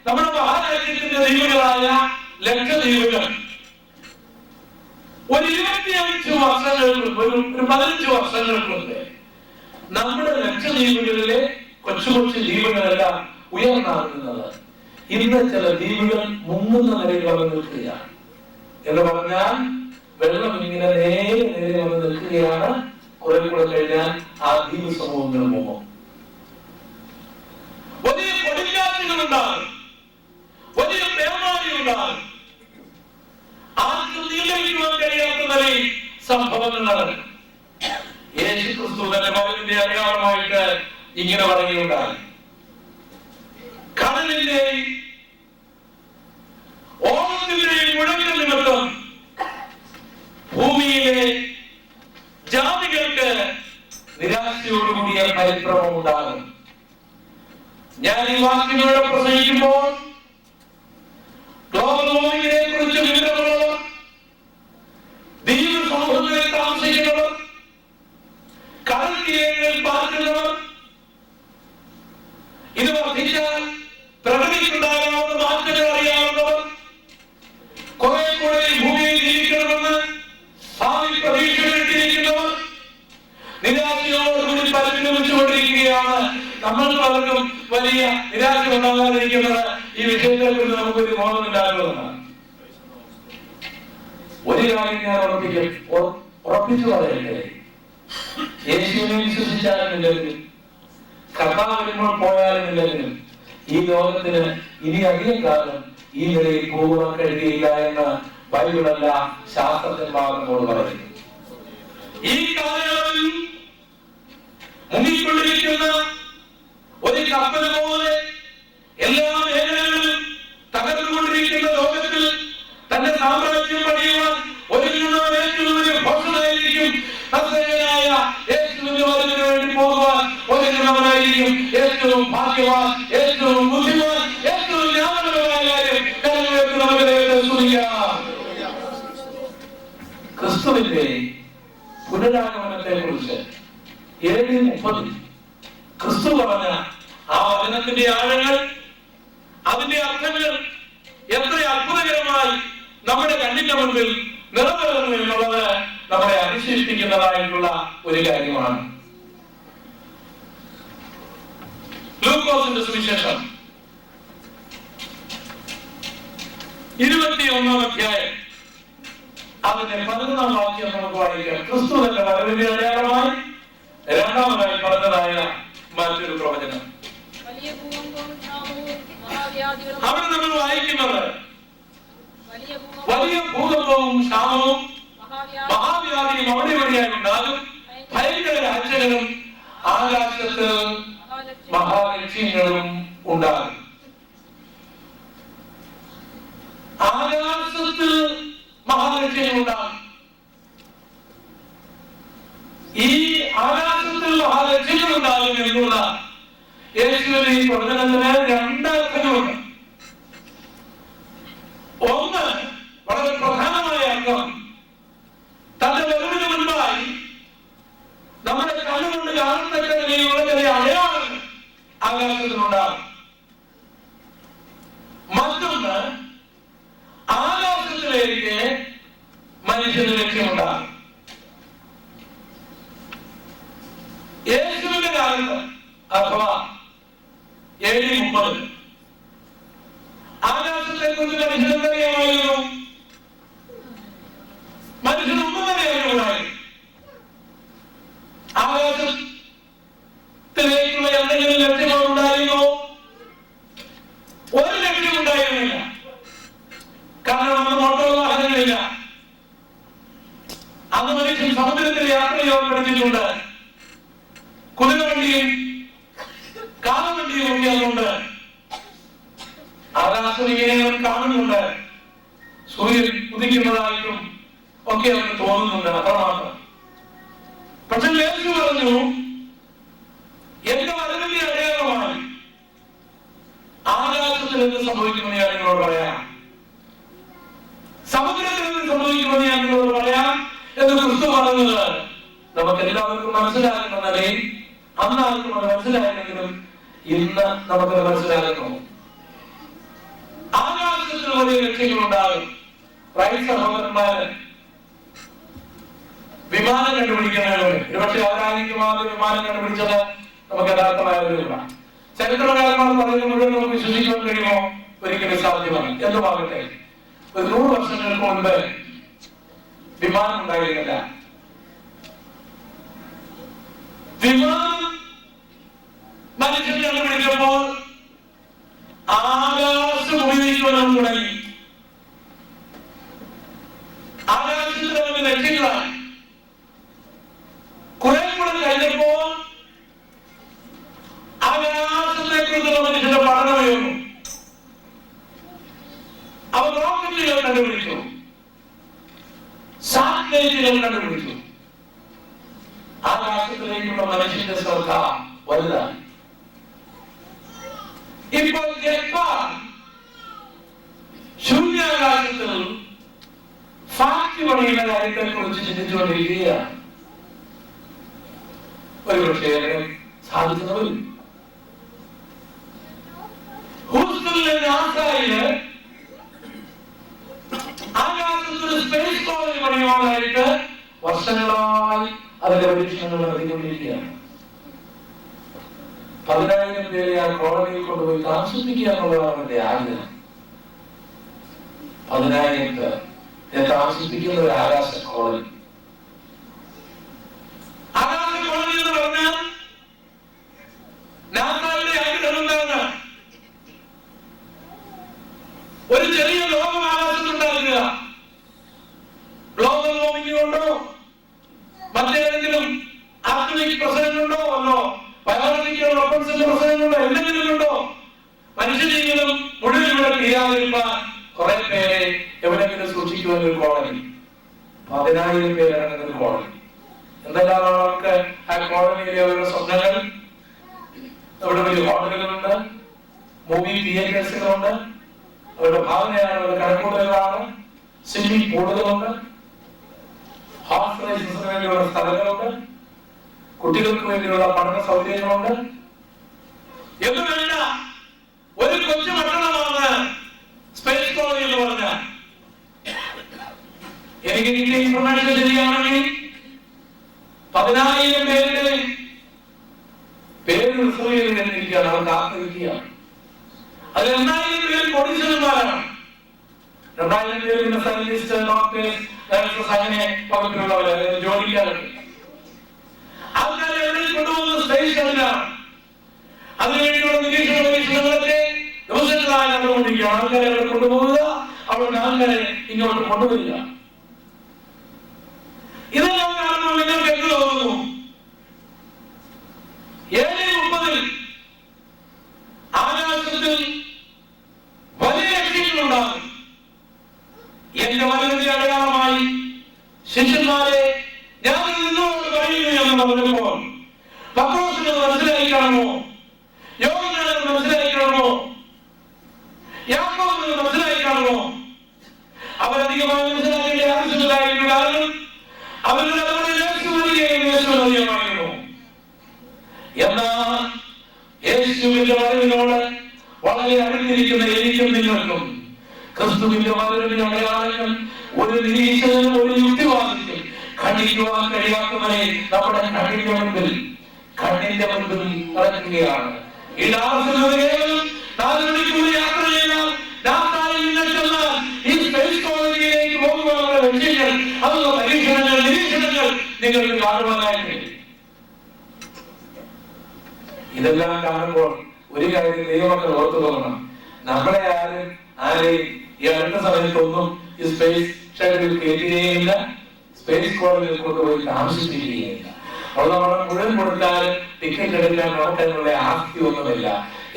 നമ്മുടെ മഹാരാജ്യത്തിന്റെ ദ്വീപുകളായ ലക്ഷദ്വീപുകൾ ഒരു 25 വർഷങ്ങൾക്ക് ഒരു 15 വർഷങ്ങൾക്കുണ്ട് നമ്മുടെ ലക്ഷദ്വീപുകളിലെ കൊച്ചു കൊച്ചു ദ്വീപുകളെല്ലാം ഉയർന്നാകുന്നത്. ഇന്ന് ചില ദ്വീപുകൾ മുങ്ങുന്ന നിലയിൽ വന്ന് നിൽക്കുകയാണ്. എന്ന് പറഞ്ഞാൽ വെള്ളം ഇങ്ങനെ നേരെ വന്ന് നിൽക്കുകയാണ്. കുറെ കൂടെ കഴിഞ്ഞാൽ ആ ദ്വീപ് സമൂഹങ്ങൾ മുങ്ങും. വലിയ കൊടുങ്കാറ്റുകൾ ഉണ്ടാകും, വലിയ പേമാരി ഉണ്ടാകും. ആർക്കും നിയന്ത്രിക്കുവാൻ കഴിയാത്ത നിലയിൽ സംഭവങ്ങൾ നടക്കും. യേശു ക്രിസ്തു തന്റെ മകന്റെ അടയാളമായിട്ട് ഇങ്ങനെ പറയുകയുണ്ടായി, കടലിന്റെയും ഓണത്തിന്റെയും മുഴക്കം നിമിത്തം ഭൂമിയിലെ ജാതികൾക്ക് നിരാശയോടുകൂടിയ പരിഭ്രമം ഉണ്ടാകും. ഞാൻ ഈ വാക്യങ്ങളോട് പ്രസംഗിക്കുമ്പോൾ ഗ്ലോബൽ വാർമിങ്ങിനെ കുറിച്ച് വിവരമുള്ളവർ, ദ്വീപ് സമൂഹങ്ങളിൽ താമസിക്കുന്നവർ, കടൽ തീരങ്ങളിൽ പാർക്കുന്നവർ, ഇത് വർദ്ധിച്ചാൽ പ്രകൃതിക്കുണ്ടാകാവുന്ന മാറ്റങ്ങൾ അറിയാവുന്നവർ, കുറെ കൂടെ ഭൂമിയിൽ ജീവിക്കണമെന്ന് ഭാവി പ്രതീക്ഷകളിട്ടിരിക്കുന്നവർ നിരാശയോടുകൂടി പരിശ്രമിച്ചുകൊണ്ടിരിക്കുകയാണ്. നമ്മൾ പലർക്കും വലിയ നിരാശ ഉണ്ടാകാതിരിക്കുന്നത് ഈ വിഷയത്തെ കുറിച്ച് നമുക്കൊരു ബോധമില്ലാത്തതാണ്. ഒരു കാര്യം ഞാൻ ഉറപ്പിച്ചു പറയട്ടെ, യേശുവിനെ വിശ്വസിച്ചാലും ഇല്ലെങ്കിലും കർത്താവ് വരുമ്പോൾ പോയാലും ഇല്ലെങ്കിലും ഈ ലോകത്തിന് ഇനി അധികം കാലം ഈ നിലയിൽ പോകുവാൻ കഴിയുകയില്ല എന്ന് ബൈബിളല്ല ശാസ്ത്രജ്ഞന്മാർ നമ്മോട് പറയുന്നു. ഈ കാലയളവിൽ മുങ്ങിക്കൊണ്ടിരിക്കുന്ന ഒരു കപ്പൽ പോലെ എല്ലാ മേഖലകളിലും തകർന്നുകൊണ്ടിരിക്കുന്ന ലോകത്തിൽ തന്റെ സാമ്രാജ്യം പണിയുവാൻ ഒരുങ്ങുന്ന ഏറ്റവും വലിയ ഭക്ഷണമായിരിക്കും നസ്രയനായ യേശുവിന്റെ വരവിന് വേണ്ടി പോകുവാൻ ഒരുങ്ങുന്നവനായിരിക്കും ഏറ്റവും ഭാഗ്യവാൻ, ഏറ്റവും ബുദ്ധിമാൻ, ഏറ്റവും ജ്ഞാനപരമായ കാര്യം. നമുക്ക് ദൈവത്തെ സ്തുതിക്കാം. ക്രിസ്തുവിന്റെ പുനരാഗമനത്തെ കുറിച്ച് AD 30 ക്രിസ്തു പറഞ്ഞ ആ വചനത്തിന്റെ ആഴങ്ങൾ, അതിന്റെ അർത്ഥങ്ങൾ എത്ര അത്ഭുതകരമായി നമ്മുടെ കണ്ണിന്റെ മുൻപിൽ നിറവേറുന്നു എന്നുള്ളത് നമ്മളെ അതിശയിപ്പിക്കുന്നതായിട്ടുള്ള ഒരു കാര്യമാണ്. ലൂക്കോസിന്റെ സുവിശേഷം 21-ാം അധ്യായം അതിന്റെ 11-ാം വാക്യം നമുക്ക് വായിക്കാം. ക്രിസ്തു തന്റെ വരവിന്റെ അടയാളമായി രണ്ടാമതായി പറഞ്ഞതായ മറ്റൊരു പ്രവചനം അവിടെ നമ്മൾ വായിക്കുന്നത് വലിയ ഭൂകമ്പവും ക്ഷാമവും മഹാവ്യാധിയും അവിടെ വഴിയായി ഉണ്ടാകും. ഭയങ്കര രാജ്യങ്ങളും ആകാശത്ത് മഹാലക്ഷ്യങ്ങളും ഉണ്ടാകും. ആകാശത്ത് മഹാലക്ഷ്യങ്ങൾ ഉണ്ടാകും. ഈ ആകാശത്തിൽ മഹാലക്ഷ്യങ്ങൾ ഉണ്ടാകും എന്നുള്ള യേശുവിന്റെ ഈ പ്രവചനത്തിന് രണ്ടർത്ഥങ്ങളുണ്ട്. ഒന്ന്, വളരെ പ്രധാനമായ അർത്ഥം, തന്റെ വരവിന് മുൻപായി നമ്മുടെ കണ്ണുകൊണ്ട് കാണത്തക്ക നിലയിലുള്ള ചില അടയാളങ്ങൾ ആകാശത്തിനുണ്ടാകും. മറ്റൊന്ന്, ആകാശത്തിലേക്ക് മനുഷ്യന് ലക്ഷ്യമുണ്ടാകും. യേശുവിന്റെ കാലത്ത് അഥവാ AD 30 ആകാശത്തെ കുറിച്ച് മനുഷ്യനെന്തറിയാമായിരുന്നു? മനുഷ്യനൊന്നും തന്നെ അറിയുന്നതായി. ആകാശത്തിലേക്കുള്ള എന്തെങ്കിലും ലക്ഷ്യങ്ങളുണ്ടായിരുന്നോ? ഒരു ലക്ഷ്യം ഉണ്ടായിരുന്നില്ല. കാരണം അന്ന് മോട്ടോർ വാഹനങ്ങളില്ല. അന്ന് മനുഷ്യൻ സമുദ്രത്തിൽ യാത്ര ചെയ്യാൻ പഠിച്ചിട്ടുണ്ട്. കുതിരവണ്ടിയും കാളവണ്ടിയും ഒക്കെ അതുകൊണ്ട് ആകാശം ഇങ്ങനെ കാണുന്നുണ്ട്. സൂര്യൻ ഉദിക്കുന്നതായിട്ടും ഒക്കെ അവന് തോന്നുന്നുണ്ട്, അത്രമാത്രം. പക്ഷെ യേശു പറഞ്ഞു, എന്റെ വരവിന്റെ അടയാളമായി ആകാശത്തിൽ എന്ത് സംഭവിക്കുമെന്ന് ഞാൻ നിങ്ങളോട് പറയാം, സമുദ്രത്തിൽ എന്ത് സംഭവിക്കുമെന്ന് ഞാൻ നിങ്ങളോട് പറയാം എന്ന് ക്രിസ്തു പറഞ്ഞത് നമുക്ക് എല്ലാവർക്കും മനസ്സിലാകുന്ന നിലയിൽ അന്ന് ആർക്കും അത് മനസ്സിലായില്ലെങ്കിലും ഇന്ന് നമുക്കത് മനസ്സിലാകുന്നു. ആകാശത്തിൽ വലിയ ലക്ഷ്യങ്ങളുണ്ടാകും. സഹോദരന്മാര് വിമാനം കണ്ടുപിടിക്കുന്നവര് ഒരുപക്ഷെ അവരായിരിക്കും ആദ്യം വിമാനം കണ്ടുപിടിച്ചത്. നമുക്ക് യഥാർത്ഥമായവരില്ല. ചരിത്രകാരന്മാർ പറയുന്നത് മുഴുവൻ നമുക്ക് വിശ്വസിക്കാൻ കഴിയുമോ? ഒരിക്കലും സാധ്യമല്ല. എന്തുമാകട്ടെ, ഒരു 100 വർഷങ്ങൾക്ക് മുൻപ് വിമാനം ഉണ്ടായിരുന്നില്ല. വിമാനം മനുഷ്യൻ കണ്ടുപിടിച്ചപ്പോൾ ആകാശം ഉപയോഗിക്കുവാൻ തുടങ്ങി. ആകാശത്തിൽ നമുക്ക് ലക്ഷ്യങ്ങളാണ്. കുറെ കൂടെ കഴിഞ്ഞപ്പോൾ ആകാശത്തെ കുറിച്ചുള്ള മനുഷ്യന്റെ പഠനമായിരുന്നു. അവർ റോക്കറ്റുകൾ കണ്ടുപിടിച്ചു, സാറ്റലൈറ്റുകൾ കണ്ടുപിടിച്ചു. ആകാശത്തിലേക്കുള്ള മനുഷ്യന്റെ ശ്രദ്ധ വലുതാണ്. ഇപ്പോൾ ജപ്പാൻ ശൂന്യാകാശത്തിൽ ഫാക്ടറി പണിയുന്ന കാര്യത്തെ കുറിച്ച് ചിന്തിച്ചുകൊണ്ടിരിക്കുകയാണ്. ഒരുപക്ഷെ സാധിക്കുന്നവരും ഹൂസ്റ്റണിലെ നാസയില് ആകാശത്തിൽ സ്പേസ് കോളനി പണിയുവാനായിട്ട് വർഷങ്ങളായി അതിന്റെ പരീക്ഷണങ്ങൾ നടത്തിക്കൊണ്ടിരിക്കുകയാണ്. 10,000 പേരെ ആ കോളനിയിൽ കൊണ്ടുപോയി താമസിപ്പിക്കുക എന്നുള്ളതാണ് എന്റെ ആഗ്രഹം. 10,000 പേർ താമസിപ്പിക്കുന്ന ഒരു ആകാശ കോളനി. ആകാശ കോളനി എന്ന് പറഞ്ഞാൽ നാസയുടെ ആഗ്രഹം എന്താണ്? ഒരു ചെറിയ ലോകം ആകാശത്തുണ്ടാക്കുക. ഗ്ലോബൽ വാർമിംഗ് കൊണ്ടോ മറ്റേതെങ്കിലും ആത്മിക പ്രശ്നങ്ങളുണ്ടോ അല്ലോ, ബയോളജിക്കൽ വെപ്പൺസിന്റെ പ്രശ്നങ്ങളുണ്ടോ, എന്തെങ്കിലും ഉണ്ടോ? മനുഷ്യജീവിതം മുഴുവൻ ഇവിടെ തീരാതിരിക്കാൻ കുറെ പേരെ എവിടെയെങ്കിലും സൂക്ഷിക്കുവാൻ ഒരു കോളനി. 10,000 പേരടങ്ങുന്ന ഒരു കോളനി. എന്തെല്ലാം അവർക്ക് ആ കോളനിയിലെ അവരുടെ സ്വപ്നങ്ങൾ. അവിടെ വലിയ ഹോട്ടലുകളുണ്ട്, മൂവി തിയേറ്റേഴ്സുകളുണ്ട്, അവരുടെ ഭാവനയാണ്, അവരുടെ കണക്കൂട്ടലുകളാണ്, സ്വിമ്മിംഗ് പൂളുകളുണ്ട്, ഹോർസ് റേസിന് വേണ്ടിയുള്ള സ്ഥലങ്ങളുണ്ട്, കുട്ടികൾക്ക് വേണ്ടിയുള്ള പഠന സൗകര്യങ്ങളുണ്ട്. എന്ന് വേണ്ട ഒരു കൊച്ചു പട്ടണമാണ് സ്പേസ് കോളനി എന്ന് പറഞ്ഞാൽ. എനിക്ക് കിട്ടിയ ഇൻഫർമേഷൻ ശരിയാണെങ്കിൽ 10,000 പേരുടെ പേര് റിസർവ് ചെയ്തിരിക്കുകയാണ്. അവർ കാത്തിരിക്കുകയാണ്. അതിൽ 2,000 പേര് കോടീശ്വരന്മാരാണ്. 2,000 പേര് സയന്റിസ്റ്റ്, ഡോക്ടേഴ്സ്, അങ്ങനെ വകുപ്പിലുള്ളവര് ജോലിക്കാരൊക്കെ. ആൾക്കാരെ എവിടെ കൊണ്ടുപോകുന്നത് സ്റ്റേഷനിലാണ്. അതിനുവേണ്ടിയുള്ള നിരീക്ഷണ പരീക്ഷണങ്ങളൊക്കെ ദിവസങ്ങളായി നടന്നുകൊണ്ടിരിക്കുകയാണ്. ആൾക്കാരെ അവിടെ കൊണ്ടുപോകുക, അവിടെ ആൾക്കാരെ ഇങ്ങോട്ട് കൊണ്ടുവരിക. ഇതെല്ലാം കാണുമ്പോൾ നിങ്ങൾക്ക് എന്ത് തോന്നുന്നു? 7:30 ആകാശത്തിൽ വലിയ ലക്ഷ്യങ്ങളുണ്ടാകും. എന്റെ വലുതിന്റെ അടയാളമായി ശിഷ്യന്മാരെ ഞാൻ നിന്നോട് പറയുന്നു എന്ന് പറഞ്ഞപ്പോൾ പത്രോസിന് മനസ്സിലായി കാണുമോ? യോഹന്നാന് മനസ്സിലായി കാണുമോ? യാക്കോബിന് മനസ്സിലായി കാണുമോ? അവരധികമായി മനസ്സിലാക്കേണ്ട ആവശ്യമില്ലായിരുന്നു. കാരണം അവരുടെ യേശു വരികയും യേശുവിന് അറിയാമായിരുന്നു. എന്നാൽ യേശുവിന്റെ വരവിനോട് വളരെ അടുത്തിരിക്കുന്ന എനിക്കും നിങ്ങൾക്കും ക്രിസ്തുവിന്റെ വരവിന്റെ അടയാളങ്ങൾ ഒരു നിരീക്ഷകനും ഒരു യുക്തിവാദിക്കും ഖണ്ഡിക്കുവാൻ കഴിയാത്തവരെ നമ്മുടെ കണ്ണിന്റെ മുൻപിൽ നടക്കുകയാണ്. ഈ കേവലം 4 മണിക്കൂർ യാത്ര ചെയ്താൽ ഈ സ്പേസ് കോളനിയിലേക്ക് പോകുവാനുള്ള ലക്ഷ്യങ്ങൾ, അതുള്ള പരീക്ഷണങ്ങൾ, നിരീക്ഷണങ്ങൾ നിങ്ങൾക്ക് കാണുവാനായിട്ട്. ഇതെല്ലാം കാണുമ്പോൾ ഒരു കാര്യം ദൈവമക്കൾ ഓർത്തു പോകണം. നമ്മളെ ആരെയും ഈ അടുത്ത സമയത്തൊന്നും ഈ സ്പേസ് ഷട്ടിൽ കയറ്റുകയില്ല, സ്പേസ് കോളനിയിൽ കൊണ്ടുപോയി താമസിപ്പിക്കുകയില്ല. അവിടെ നമ്മൾ മുഴുവൻ കൊടുത്താൽ ടിക്കറ്റ് എടുക്കാൻ നമുക്കതിനുള്ള ആസ്തി ഒന്നുമില്ല.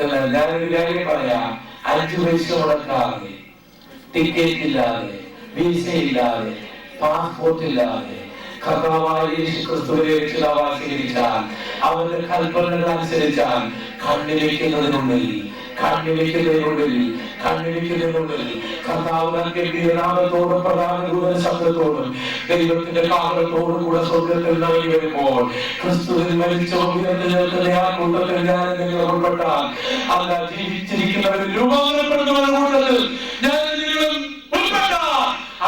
എന്നാൽ ഞാനൊരു കാര്യം പറയാം, 5 പൈസ മുടക്കാതെ, ടിക്കറ്റ് ഇല്ലാതെ, വിസ ഇല്ലാതെ, പാസ്പോർട്ട് ഇല്ലാതെ കർത്താവായ യേശു ക്രിസ്തുവിനെ രക്ഷിതാവായി സ്വീകരിച്ചാൽ, അവന്റെ കൽപ്പനകൾ അനുസരിച്ചാൽ, കണ്ണിരിക്കുന്നതിനുള്ളിൽ കണ്ണിരിക്കുന്നതിനുള്ളിൽ കർത്താവ് നാമത്തോടും പ്രധാന ദൂതന ശബ്ദത്തോടും ദൈവത്തിന്റെ കാവലത്തോടും കൂടെ സ്വർഗത്തിൽ നൽകി വരുമ്പോൾ ക്രിസ്തുവിൽ മരിച്ച ഉയർന്നു നിൽക്കുന്ന ആ കൂട്ടത്തിൽ ഞാൻ നിങ്ങൾ ഉൾപ്പെട്ടാൽ അല്ല ജീവിച്ചിരിക്കുന്നവരിൽ രൂപാന്തരപ്പെടുന്നവരുടെ കൂട്ടത്തിൽ ഞാൻ നിങ്ങളും ഉൾപ്പെട്ടാൽ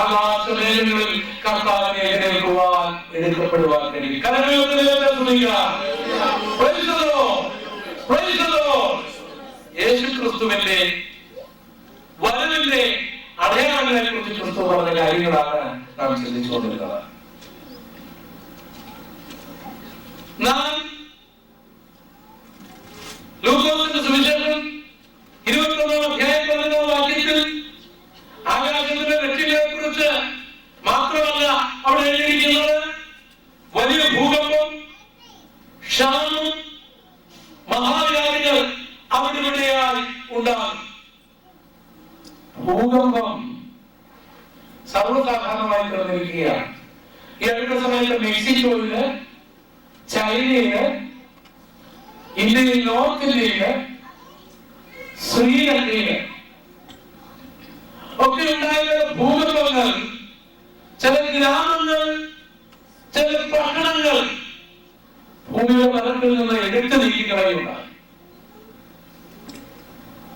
ആകാശമേഖലകളിൽ കർത്താവിനെ എതിരേൽക്കുവാൻ എടുക്കപ്പെടുവാൻ കഴിയും. യേശു ക്രിസ്തുവിന്റെ വരവിന്റെ അടയാളങ്ങളെ കുറിച്ച് ക്രിസ്തു പറഞ്ഞ കാര്യങ്ങളാണ് നാം ചിന്തിച്ചുകൊണ്ടിരുന്നത്. നാം ലൂക്കോസിന്റെ സുവിശേഷം 21 അധ്യായം 11 വാക്യത്തിൽ ആകാശത്തിന്റെ രക്ഷയെ കുറിച്ച് മാത്രമല്ല അവിടെ എഴുതിയിരിക്കുന്നത്, വലിയ ഭൂകമ്പം, ക്ഷാമം, മഹാവ്യാധികൾ അവിടെ ഇവിടെയായി ഉണ്ടാകും. ഭൂകമ്പം സർവ്വസാധാരണമായി തീർന്നിരിക്കുകയാണ്. ഈ അടുത്ത സമയത്ത് മെക്സിക്കോയില്, ചൈനയില്, ഇന്ത്യയിൽ, നോർത്ത് ഇന്ത്യയില്, ശ്രീലങ്കയില് ഒക്കെ ഉണ്ടായ ഭൂകമ്പങ്ങൾ ചില ഗ്രാമങ്ങൾ, ചില പട്ടണങ്ങൾ ഭൂമിയുടെ പരത്തിൽ നിന്ന് എടുത്തു നീക്കുകയുണ്ടായി.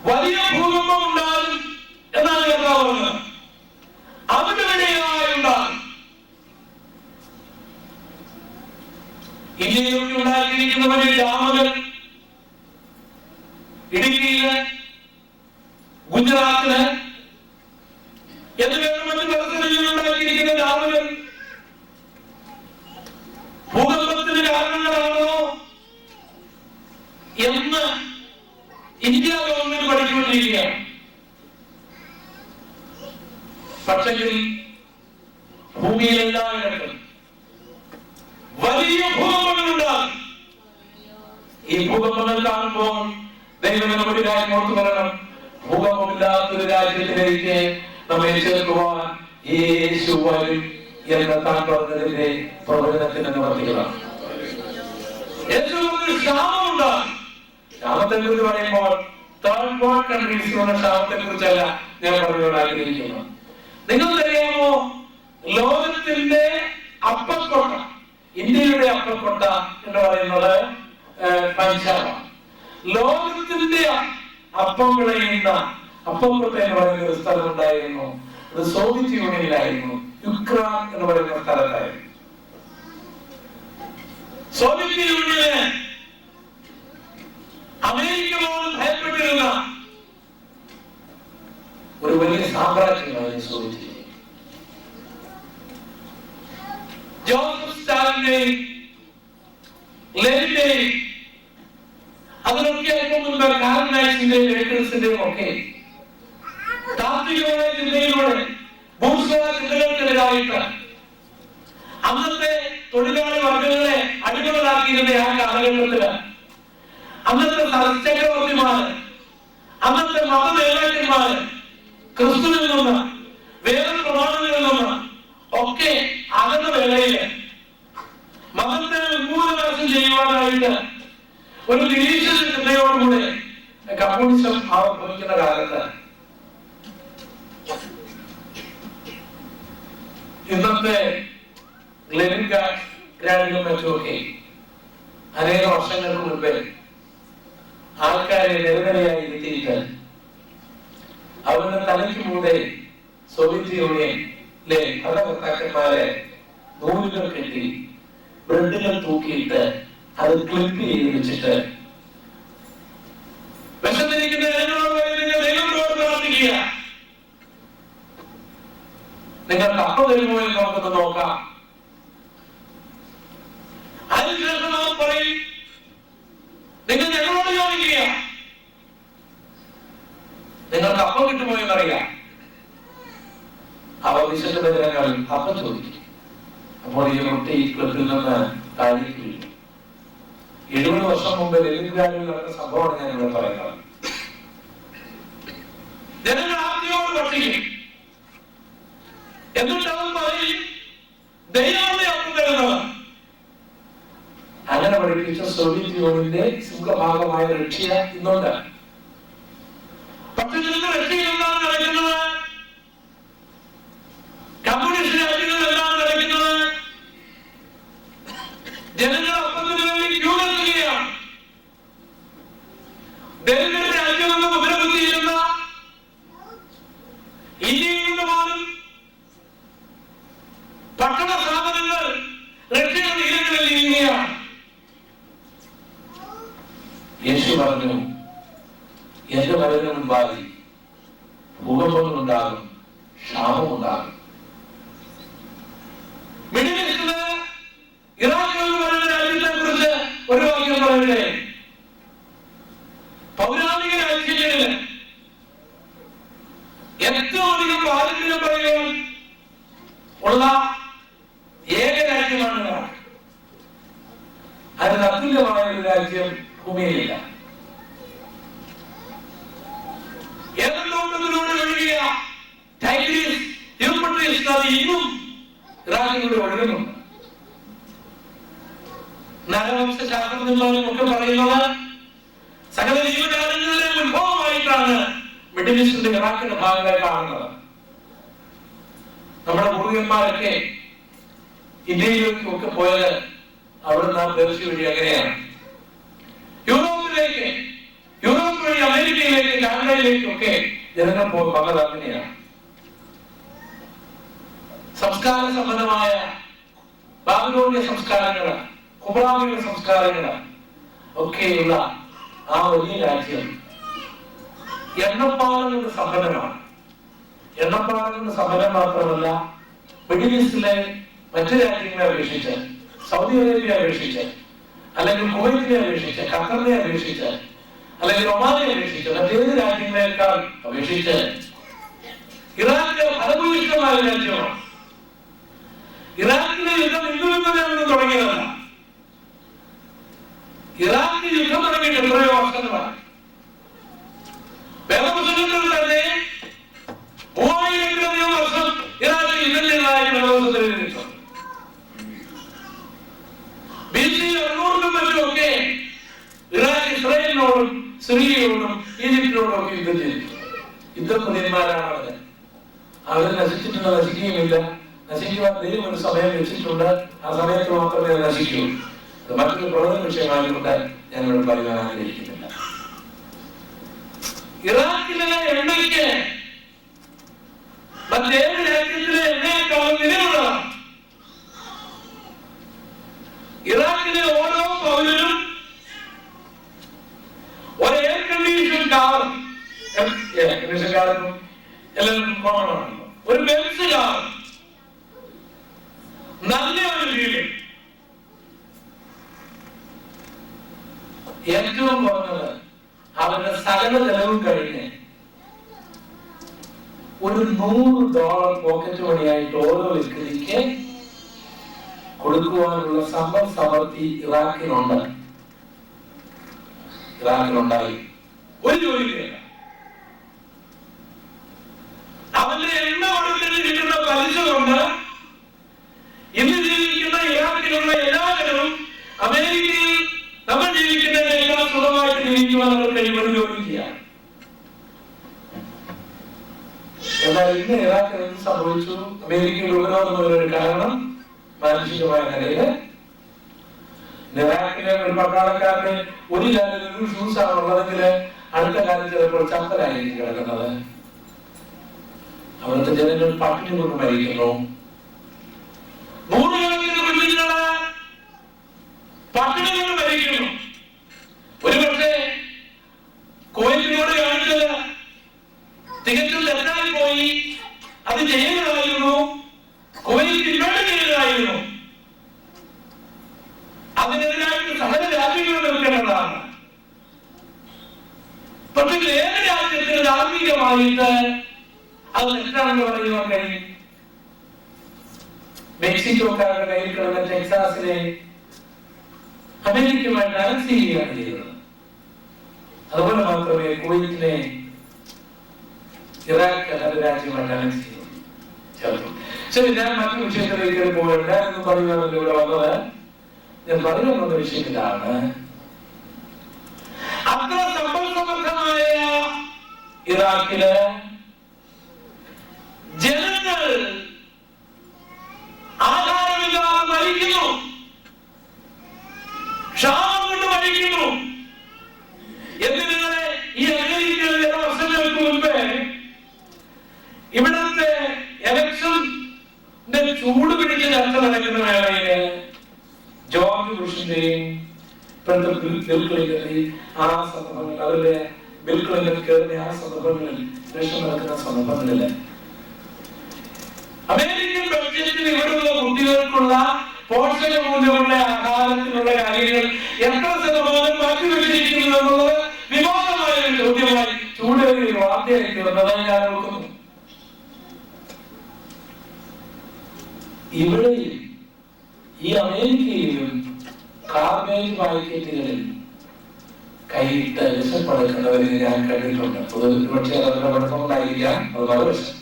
വലിയ ഭൂകമ്പം ഉണ്ടാകും എന്നാണ് കർത്താവ് പറഞ്ഞത്. അവിടെയായി ഉണ്ടാകും. ഇന്ത്യയിലൊക്കെ ഉണ്ടാക്കിയിരിക്കുന്ന വലിയ ഡാമുകൾ, ഇടുക്കിയില്, ഗുജറാത്തില് എന്ന് വേണം മറ്റു പല സ്ഥലങ്ങളിൽ ഉണ്ടാക്കിയിരിക്കുന്ന ഡാമുകൾ ഭൂകമ്പത്തിന് കാരണങ്ങളാണോ എന്ന് ഇന്ത്യ ഗവൺമെന്റ് പഠിച്ചുകൊണ്ടിരിക്കുകയാണ്. പക്ഷെങ്കിൽ ഭൂമിയിലെല്ലായിടത്തും വലിയ ഭൂകമ്പങ്ങൾ ഉണ്ടാകും. ഈ ഭൂകമ്പങ്ങൾ കാണുമ്പോൾ ദൈവം നമ്മുടെ രാജ്യം ഓർത്തു പറയണം. ഭൂകമ്പമില്ലാത്തൊരു രാജ്യത്തിലേക്ക് നമ്മെ ചേർക്കുവാൻ യേശു വരും എന്ന് താൻ പറഞ്ഞതിന്റെ പ്രവചനത്തിന് നിവർത്തികളാണ്. ക്ഷാമമുണ്ടാകും. ക്ഷാമത്തെ കുറിച്ച് പറയുമ്പോൾ തേർഡ് വേൾഡ് കൺട്രീസിലുള്ള ക്ഷാമത്തെ കുറിച്ചല്ല ഞാൻ പറയാൻ ആഗ്രഹിക്കുന്നത്. നിങ്ങൾക്കറിയാമോ, ലോകത്തിന്റെ അപ്പക്കൊട്ട, ഇന്ത്യയുടെ അപ്പക്കൊട്ട എന്ന് പറയുന്നത് പഞ്ചാബാണ്. ലോകത്തിന്റെ അപ്പം വിളയുന്ന അപ്പക്കൊട്ട എന്ന് പറയുന്ന ഒരു സ്ഥലം ഉണ്ടായിരുന്നു. അത് സോവിയറ്റ് യൂണിയനിലായിരുന്നു. യുക്രൈൻ എന്ന് പറയുന്ന സ്ഥലത്തായിരുന്നു. സോവിയറ്റ് യൂണിയന് അമേരിക്ക പോലും ഭയപ്പെട്ടിരുന്ന ഒരു വലിയ സാമ്രാജ്യമായിരുന്നു സോവിയറ്റ് യൂണിയൻ. ജോസഫ് സ്റ്റാലിന്റെയും ലെനിന്റെയും അതിനൊക്കെ അല്പം മുൻപ് കാർൽ മാർക്സിന്റെയും ഏംഗൽസിന്റെയും ഒക്കെ താത്വികമായ ചിന്തയിലൂടെ ബൂർഷ്വാ ചിന്തകൾക്കെതിരായിട്ട് അന്നത്തെ തൊഴിലാളി വർഗങ്ങളെ അടിമകളാക്കിയിരുന്ന ആ കാലഘട്ടത്തില് അന്നത്തെ ചക്രവർത്തിമാര്, അന്നത്തെ മത നേതാക്കന്മാര് ക്രിസ്തുവിൽ നിന്ന്, വേദ പ്രമാണങ്ങളിൽ നിന്ന് ഒക്കെ അകന്ന വേളയില് മതത്തെ ഉന്മൂലനാശം ചെയ്യുവാനായിട്ട് ഒരു നിരീക്ഷണ ചിന്തയോടുകൂടെ കമ്മ്യൂണിസം ആവിർഭവിക്കുന്ന കാലത്ത് ഇന്നത്തെ ലെനിൻഗ്രാഡിലും മറ്റുമൊക്കെ അനേക വർഷങ്ങൾക്ക് മുൻപേ ആൾക്കാരെ നിരനിരയായി ഇരുത്തിയിട്ട് അവരുടെ തലയ്ക്ക് മുതേ സോവിയറ്റ് യൂണിയനിലെ ഭരണകർത്താക്കന്മാരെ നൂലുകൾ കെട്ടി ബ്രെഡുകൾ തൂക്കിയിട്ട് അത് ക്ലിപ്പ് ചെയ്ത് വെച്ചിട്ട് വിശന്നിരിക്കുന്ന ദൈവത്തോട് പ്രാർത്ഥിക്കുക, നിങ്ങൾക്ക് അപ്പം തരുമോ എന്ന് നമുക്കൊന്ന് നോക്കാം. അതിനുശേഷം അവർ പറയും, നിങ്ങൾ ഞങ്ങളോട് ചോദിക്കുക, നിങ്ങൾക്ക് അപ്പം കിട്ടുമോ എന്നറിയാം. അവർ വിശക്കുന്ന ജനങ്ങൾ അപ്പം ചോദിക്കും. അപ്പോൾ ഈ റൊട്ടി ക്ലിപ്പിൽ നിന്ന് താഴേക്ക് വീഴും. 70 വർഷം മുമ്പ് ലെനിൻഗ്രാഡിൽ നടന്ന സംഭവമാണ് ഞാൻ ഇവിടെ പറയുന്നത്. ജനങ്ങൾ ആദ്യയോട് പഠിക്കും. എന്നിട്ട് അവൻ പറയും, ദൈവമേ അപ്പം തരുന്നത്. അങ്ങനെ പഠിപ്പിച്ച സോവിയറ്റ് യൂണിയന്റെ സിംഹഭാഗമായ റഷ്യ ഇന്നുണ്ട്. പട്ടണത്തിൽ നിന്ന് രക്ഷയിലെല്ലാം നടക്കുന്നത്, കമ്മ്യൂണിസ്റ്റ് രാജ്യങ്ങളിലെല്ലാം നടക്കുന്നത്, ജനങ്ങൾ ഒപ്പത്തിന് വേണ്ടി ക്യൂ നിൽക്കുകയാണ്. ദരിദ്ര രാജ്യമെന്ന് മുദ്രകുത്തിയിരുന്ന ഇന്ത്യയിൽ നിന്ന് പോലും പട്ടണ സ്ഥാപനങ്ങൾ റഷ്യയുടെ തീരങ്ങളിൽ നീങ്ങുകയാണ്. യേശു പറഞ്ഞു, എന്റെ വരവിന് മുമ്പായി ഭൂകമ്പങ്ങളുണ്ടാകും, ക്ഷാമമുണ്ടാകും. മിഡിൽ ഈസ്റ്റില് ഇറാഖ് എന്ന് പറയുന്ന രാജ്യത്തെ കുറിച്ച് ഒരു വാക്യം പറയട്ടെ. പൗരാണിക രാജ്യങ്ങളില് ഏറ്റവും അധികം പാരമ്പര്യം പറയുവാൻ ഉള്ള ഏക രാജ്യമാണ് ഇറാഖ്. അതിന് അതുല്യമായ ഒരു രാജ്യം ഭൂമിയിലില്ല. ഏതെങ്കിലൂടെ ഒഴുകിയ ടൈഗ്രീസ്, യൂഫ്രട്ടീസ് നദി ഇന്നും ഇറാഖിലൂടെ ഒഴുകുന്നുണ്ട്. നരവംശ ശാസ്ത്രജ്ഞന്മാരും ഒക്കെ പറയുന്നത് സകല ജീവജാലങ്ങളുടെ ഉത്ഭവമായിട്ടാണ് മിഡിൽ ഈസ്റ്റിന്റെ ഇറാഖിന്റെ ഭാഗങ്ങളെ കാണുന്നത്. നമ്മുടെ പൂർവികന്മാരൊക്കെ ഇന്ത്യയിലേക്കും ഒക്കെ പോയത് അവിടുന്ന് പേർഷ്യ വഴി അങ്ങനെയാണ്. യൂറോപ്പ് വഴി അമേരിക്കയിലേക്ക്, കാനഡയിലേക്കും ഒക്കെ ജനങ്ങൾ വന്നത് അങ്ങനെയാണ്. സംസ്കാര സമ്പന്നമായ ബാബിലോണിയ സംസ്കാരങ്ങള്, കുബ്രാമിക സംസ്കാരങ്ങള് ഒക്കെയുള്ള ആ വലിയ രാജ്യം എണ്ണപ്പാറകളുടെ സമ്പന്നമാണ്. എണ്ണപ്പാറകളുടെ സമ്പന്നം മാത്രമല്ല, മിഡിൽ ഈസ്റ്റിലെ മറ്റു രാജ്യങ്ങളെ അപേക്ഷിച്ച്, സൗദി അറേബ്യയെ അപേക്ഷിച്ച്, അല്ലെങ്കിൽ കുവൈറ്റിനെ അപേക്ഷിച്ച്, ഖത്തറിനെ അപേക്ഷിച്ച്, അല്ലെങ്കിൽ ഒമാനെ അപേക്ഷിച്ച്, മറ്റേത് രാജ്യങ്ങളെക്കാൾ അപേക്ഷിച്ച് ഇറാഖ് ഫലഭൂയിഷ്ടമായ രാജ്യമാണ്. ഇറാഖിലെ യുദ്ധം ഇന്ന് തുടങ്ങിയതല്ല. ഇറാഖ് യുദ്ധം തുടങ്ങിയിട്ട് എത്രയോ വർഷങ്ങളാണ്. വേദപുസ്തകത്തിൽ തന്നെ 3000-ലധികം വർഷം ഇറാഖിൽ യുദ്ധം ചെയ്തതായിട്ട് വേദപുസ്തകത്തിൽ എഴുതിയിട്ടുണ്ട്. BC 600-ലും മറ്റുമൊക്കെ ഇറാഖ് ഇസ്രായേലിനോടും സിറിയയോടും ഈജിപ്തിനോടും ഒക്കെ യുദ്ധം ചെയ്തിട്ടുണ്ട്. യുദ്ധപ്രതിന്മാരാണ് അവർ നശിച്ചിട്ടുണ്ട്, നശിക്കുകയുമില്ല. നശിക്കുവാൻ ദൈവം ഒരു സമയം വെച്ചിട്ടുണ്ട്. ആ സമയത്ത് മാത്രമേ അത് നശിക്കുകയുള്ളൂ. മറ്റൊരു പ്രധാന വിഷയമായതുകൊണ്ട് ഞാൻ ഇവിടെ പറയാൻ ആഗ്രഹിക്കുന്നില്ല. ഇറാഖിലെ എണ്ണയ്ക്ക് മറ്റേത് രാജ്യത്തിലെ എണ്ണയെക്കാളും വിലയുള്ളതാണ്. ഇറാഖിലെ ഓരോ പൗരനും ഒരു എയർ കണ്ടീഷൻ കാർ, എല്ലാവർക്കും കോമണാണല്ലോ, ഒരു ബെൻസ് കാർ, നല്ല ഒരു വീട്, ഏറ്റവും കുറഞ്ഞത് അവരുടെ സകല ചെലവും കഴിഞ്ഞ് ഒരു $100 പോക്കറ്റ് മണിയായിട്ട് ഓരോ വ്യക്തിക്ക് കൊടുക്കുവാനുള്ള സമ്പൽ സമൃദ്ധി ഇറാഖിനുണ്ടായി. ഒരു ജോലിയില്ല. അവന്റെ എണ്ണ കൊടുത്തിട്ട് കിട്ടുന്ന പലിശ കൊണ്ട് ഇന്ന് ജീവിക്കുന്ന ഇറാഖിലുള്ള എല്ലാ ജനവും അമേരിക്കയിൽ നമ്മൾ ജീവിക്കുന്നതിനേക്കാൾ സുഖമായിട്ട് ജീവിക്കുവാൻ അവർ കഴിവൊരു ജോലിക്കുകയാണ്. എന്നാൽ ഇന്ന് ഇറാഖിൽ എന്ത് സംഭവിച്ചു? അമേരിക്കയിൽ ഉപരോധമുള്ളൊരു കാരണം മാനുഷികമായ നിലയില് ഇറാഖിലെ ഒരു പട്ടാളക്കാരന് ഒരു കാലിൽ ഒരു ഷൂസ് ആണ് ഉള്ളതെങ്കിൽ അടുത്ത കാലം ചിലപ്പോൾ ചപ്പലായിരിക്കും കിടക്കുന്നത്. അവിടുത്തെ ജനങ്ങൾ പട്ടിണി കൊണ്ട് മരിക്കുന്നു. നൂറുകണക്കിന് കുഞ്ഞുങ്ങള് പട്ടിണി കൊണ്ട് മരിക്കുന്നു. ഒരുപക്ഷെ കുവൈറ്റിനോട് കാണിച്ചത് തികച്ചും തെറ്റായി പോയി. അത് ചെയ്യുന്നതായിരുന്നു, കുവൈറ്റ് ഇൻവേഡ് ചെയ്യുന്നതായിരുന്നു. അതിനെതിരായിട്ട് സകല രാജ്യങ്ങൾ നിൽക്കേണ്ടതാണ്. പക്ഷെ ഏത് രാജ്യത്തിന് ധാർമ്മികമായിട്ട് അത് തെറ്റാണെന്ന് പറയുവാൻ കഴിയും? മെക്സിക്കോക്കാരുടെ കയ്യിൽ കിടന്ന ടെക്സാസിനെ അമേരിക്കയുമായിട്ട് അനക്സ് ചെയ്യുകയാണ് ചെയ്തത്. അതുപോലെ മാത്രമേ കുവൈറ്റിനെ ഇറാഖ് അത് രാജ്യമായിട്ട് അനക്സ് ചെയ്തു. ശരി, ഞാൻ മറ്റൊരു വിഷയത്തിലേക്ക് പോകണ്ട എന്ന് പറയുവാനല്ലോ ഇവിടെ വന്നത്. ഞാൻ പറയുന്ന വിഷയത്തിലാണ് അത്ര സമ്പൽ സമൃദ്ധമായ ഇറാഖില് ജനങ്ങൾ ആഹാരമില്ലാതെ മരിക്കുന്നു, ക്ഷാമം കൊണ്ട് മരിക്കുന്നു. എന്നിങ്ങനെ ഈ അമേരിക്കയിൽ ചില വർഷങ്ങൾക്ക് മുൻപേ ഇവിടുത്തെ ഇലക്ഷന്റെ ചൂട് പിടിച്ച് ചർച്ച നടക്കുന്ന വേളയില് ജോർജ് ബുഷിന്റെയും ഇപ്പോഴത്തെ ബിൽ ക്ലിന്റന്റെയും ആ സന്ദർഭങ്ങളിൽ, അവരുടെ ബിൽ ക്ലിന്റൺ കയറുന്ന ആ സന്ദർഭങ്ങളിൽ, ഇലക്ഷൻ നടക്കുന്ന സന്ദർഭങ്ങളില് അമേരിക്കൻ ബഡ്ജറ്റിൽ ഇവിടെയുള്ള കുട്ടികൾക്കുള്ള പോഷകമൂല്യമുള്ള ആഹാരത്തിനുള്ള കാര്യങ്ങൾ എത്ര ശതമാനം മാറ്റിവെച്ചിരിക്കുന്നു എന്നുള്ളത് വിവാദമായ ഒരു ചോദ്യമായി ചൂടേറിയ വാർത്തയായി തീർന്നതായി ഞാൻ ഓർക്കുന്നു. ഇവിടെയും ഈ അമേരിക്കയിലും ഗാർബേജ് പാക്കറ്റുകളിൽ കൈയിട്ട് വിശപ്പടക്കുന്നവരെ ഞാൻ കണ്ടിട്ടുണ്ട്. ഒരുപക്ഷെ അവരുടെ പഠിത്തമുണ്ടായിരിക്കാം, അത് മറുവശം.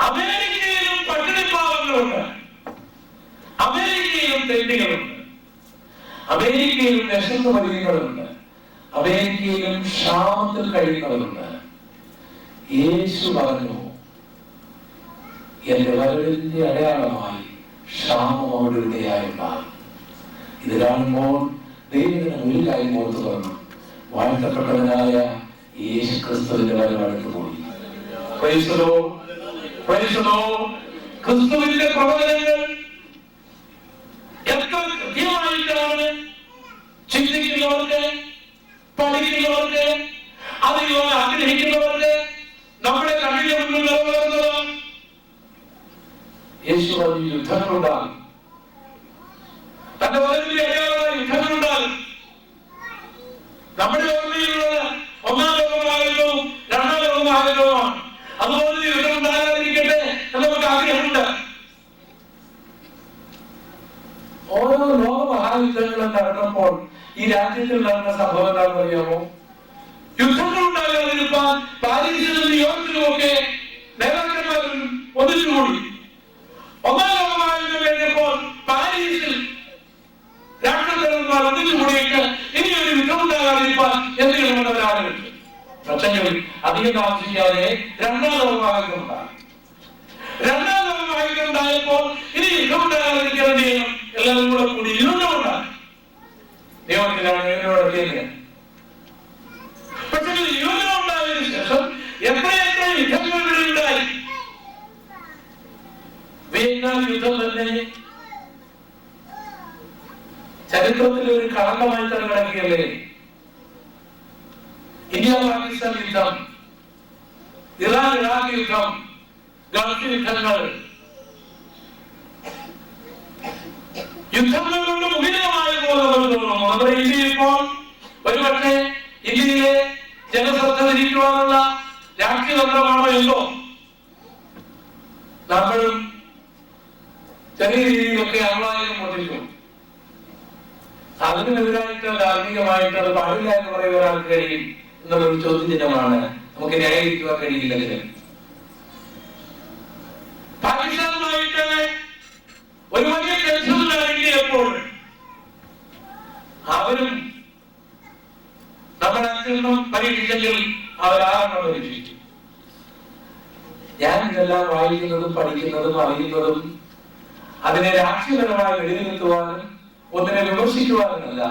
അമേരിക്കയിലും പട്ടിണിപ്പാവങ്ങളുണ്ട്, അമേരിക്കയിലും തെണ്ടികളുണ്ട്, അമേരിക്കയിലും വിശന്ന് മരിക്കുന്നവരുണ്ട്, അമേരിക്കയിലും ക്ഷാമത്തിൽ കഴിയുന്നവരുണ്ട്. യേശു പറഞ്ഞു, എന്റെ വരവിന്റെ അടയാളമായി ക്ഷാമം അവിടെ ഇടയായുണ്ടാകും. ഇത് കാണുമ്പോൾ ദൈവത്തിന് ഒരു കാര്യം ഓർത്തു പറഞ്ഞു, വാഴ്ത്തപ്പെട്ടവനായ യേശു ക്രിസ്തുവിന്റെ വരവടുത്ത് പോയി. ക്രിസ്തുവിന്റെ പ്രവചനങ്ങൾ എത്ര കൃത്യമായിട്ടാണ് ചിന്തിക്കുന്നവർക്ക്, പഠിക്കുന്നവർക്ക്, അതിലോ ആഗ്രഹിക്കുന്നവർക്ക് നമ്മുടെ കണ്ണിന്റെ മുന്നിൽ നിറവേറുന്നത്. യേശു പറഞ്ഞു, യുദ്ധങ്ങളുണ്ടാകും, തന്റെ വരവിന്റെ അടയാളമായ യുദ്ധങ്ങളുണ്ടാകും. നമ്മുടെ ഓർമ്മയിലുള്ളത് ഒന്നാം ലോകമാകലോ രണ്ടാം ലോകമാകലോമാണ്. അതുപോലെ യുദ്ധം ഉണ്ടാകാതിരിക്കട്ടെ എന്ന് നമുക്ക് ആഗ്രഹമുണ്ട്. ഓരോ ലോക മഹായുദ്ധങ്ങളും നടന്നപ്പോൾ ഈ രാജ്യത്തിൽ നടന്ന സംഭവം എന്താണെന്ന് അറിയാമോ? യുദ്ധങ്ങൾ ഉണ്ടാകാതിരിക്കാൻ പാരീസിലും ന്യൂയോർക്കിലും ഒക്കെ നേതാക്കന്മാരും ഒന്നിച്ചുകൂടി. ഒന്നാം ലോകമായുദ്ധം കഴിഞ്ഞപ്പോൾ പാരീസിൽ രാഷ്ട്രത്തലവന്മാർ ഒന്നിച്ചുകൂടിയിട്ട് ഇനി ഒരു യുദ്ധം ഉണ്ടാകാതിരിക്കാൻ എന്ത് ചെയ്യണമെന്ന് ആഗ്രഹിച്ചു. പക്ഷേ അധികം താമസിക്കാതെ രണ്ടാം ലോകമായുദ്ധം ഉണ്ടായി. രണ്ടാം ലോകമായുദ്ധം ഉണ്ടായപ്പോൾ ഇനി യുദ്ധം ഉണ്ടാകാതിരിക്കാൻ ചെയ്യണം, എല്ലാവരും കൂടെ കൂടി യുദ്ധം ഉണ്ടായി. ന്യൂയോർക്കിലാണ് യുദ്ധം. പക്ഷേ യുദ്ധം ഉണ്ടായതിനു ശേഷം എത്രയെത്ര യുദ്ധങ്ങൾ ഇവിടെ ഉണ്ടായി. വിയറ്റ്നാം യുദ്ധം തന്നെ ചരിത്രത്തിൽ ഒരു കളങ്കമായി തന്നെ കിടക്കുകയല്ലേ. ഇന്ത്യ പാകിസ്ഥാൻ യുദ്ധം, ഇറാൻ ഇറാഖ് യുദ്ധം, ഗൾഫ് യുദ്ധങ്ങൾ, യുദ്ധങ്ങൾ കൊണ്ട് മുഖിതമായ പോലെ തോന്നുന്നു. നമ്മുടെ ഇന്ത്യ ഇപ്പോൾ ഒരുപക്ഷെ ഇന്ത്യയിലെ ജനശ്രദ്ധ തിരിക്കുവാനുള്ള രാഷ്ട്രീയ തന്ത്രമാണോ എന്തോ നമ്മളും ചെറിയ രീതിയിലൊക്കെ അമ്മായും പൊട്ടിച്ചു. അതിനെതിരായിട്ട് ധാർമ്മികമായിട്ട് അത് പാടില്ല എന്ന് പറയുന്ന ഒരാൾക്ക് കഴിയും എന്നുള്ളൊരു ചോദ്യചിഹ്നമാണ്. നമുക്ക് ന്യായീകരിക്കുവാൻ കഴിയില്ലെങ്കിൽ പാകിസ്ഥാനുമായിട്ട് ഒരു വലിയ ടെൻഷൻ ഉണ്ടാക്കിയപ്പോൾ അവരും നമ്മുടെ അച്ഛനും പരീക്ഷിച്ചെങ്കിൽ അവരാരെണ്ണം പരീക്ഷിച്ചു. ഞാൻ ഇതെല്ലാം വായിക്കുന്നതും പഠിക്കുന്നതും അറിയുന്നതും അതിനെ രാഷ്ട്രീയപരമായി വെടിനിർത്തുവാനും ഒന്നിനെ വിമർശിക്കുവാനുമല്ല.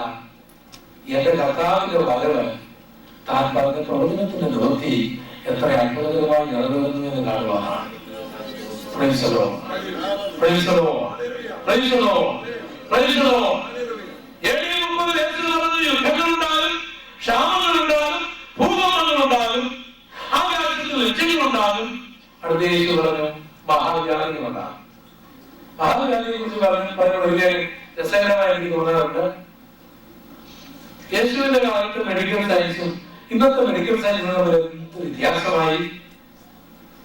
എന്റെ കർത്താവിന്റെ വരവ് താൻ പറഞ്ഞ പ്രവചനത്തിന്റെ നിവൃത്തി എത്ര അത്ഭുതകരമായി നിറവേറുന്നു എന്ന് കാണുവാനാണ്. യുദ്ധങ്ങളുണ്ടാകും, ക്ഷാമങ്ങളുണ്ടാകും, ഭൂകമ്പങ്ങളുണ്ടാകും, ആകാശത്തിൽ ലക്ഷ്യങ്ങളുണ്ടാകും. അടുത്ത യേശു പറഞ്ഞു മഹാജാതികളുണ്ടാകും. മഹാജാതിയെ കുറിച്ച് പറയുന്നത് വലിയ രസകരമായി എനിക്ക് തോന്നാറുണ്ട്. യേശുവിന്റെ കാലത്ത് മെഡിക്കൽ സയൻസും ഇന്നത്തെ മെഡിക്കൽ സയൻസും തമ്മിൽ എന്ത് വ്യത്യാസമായി.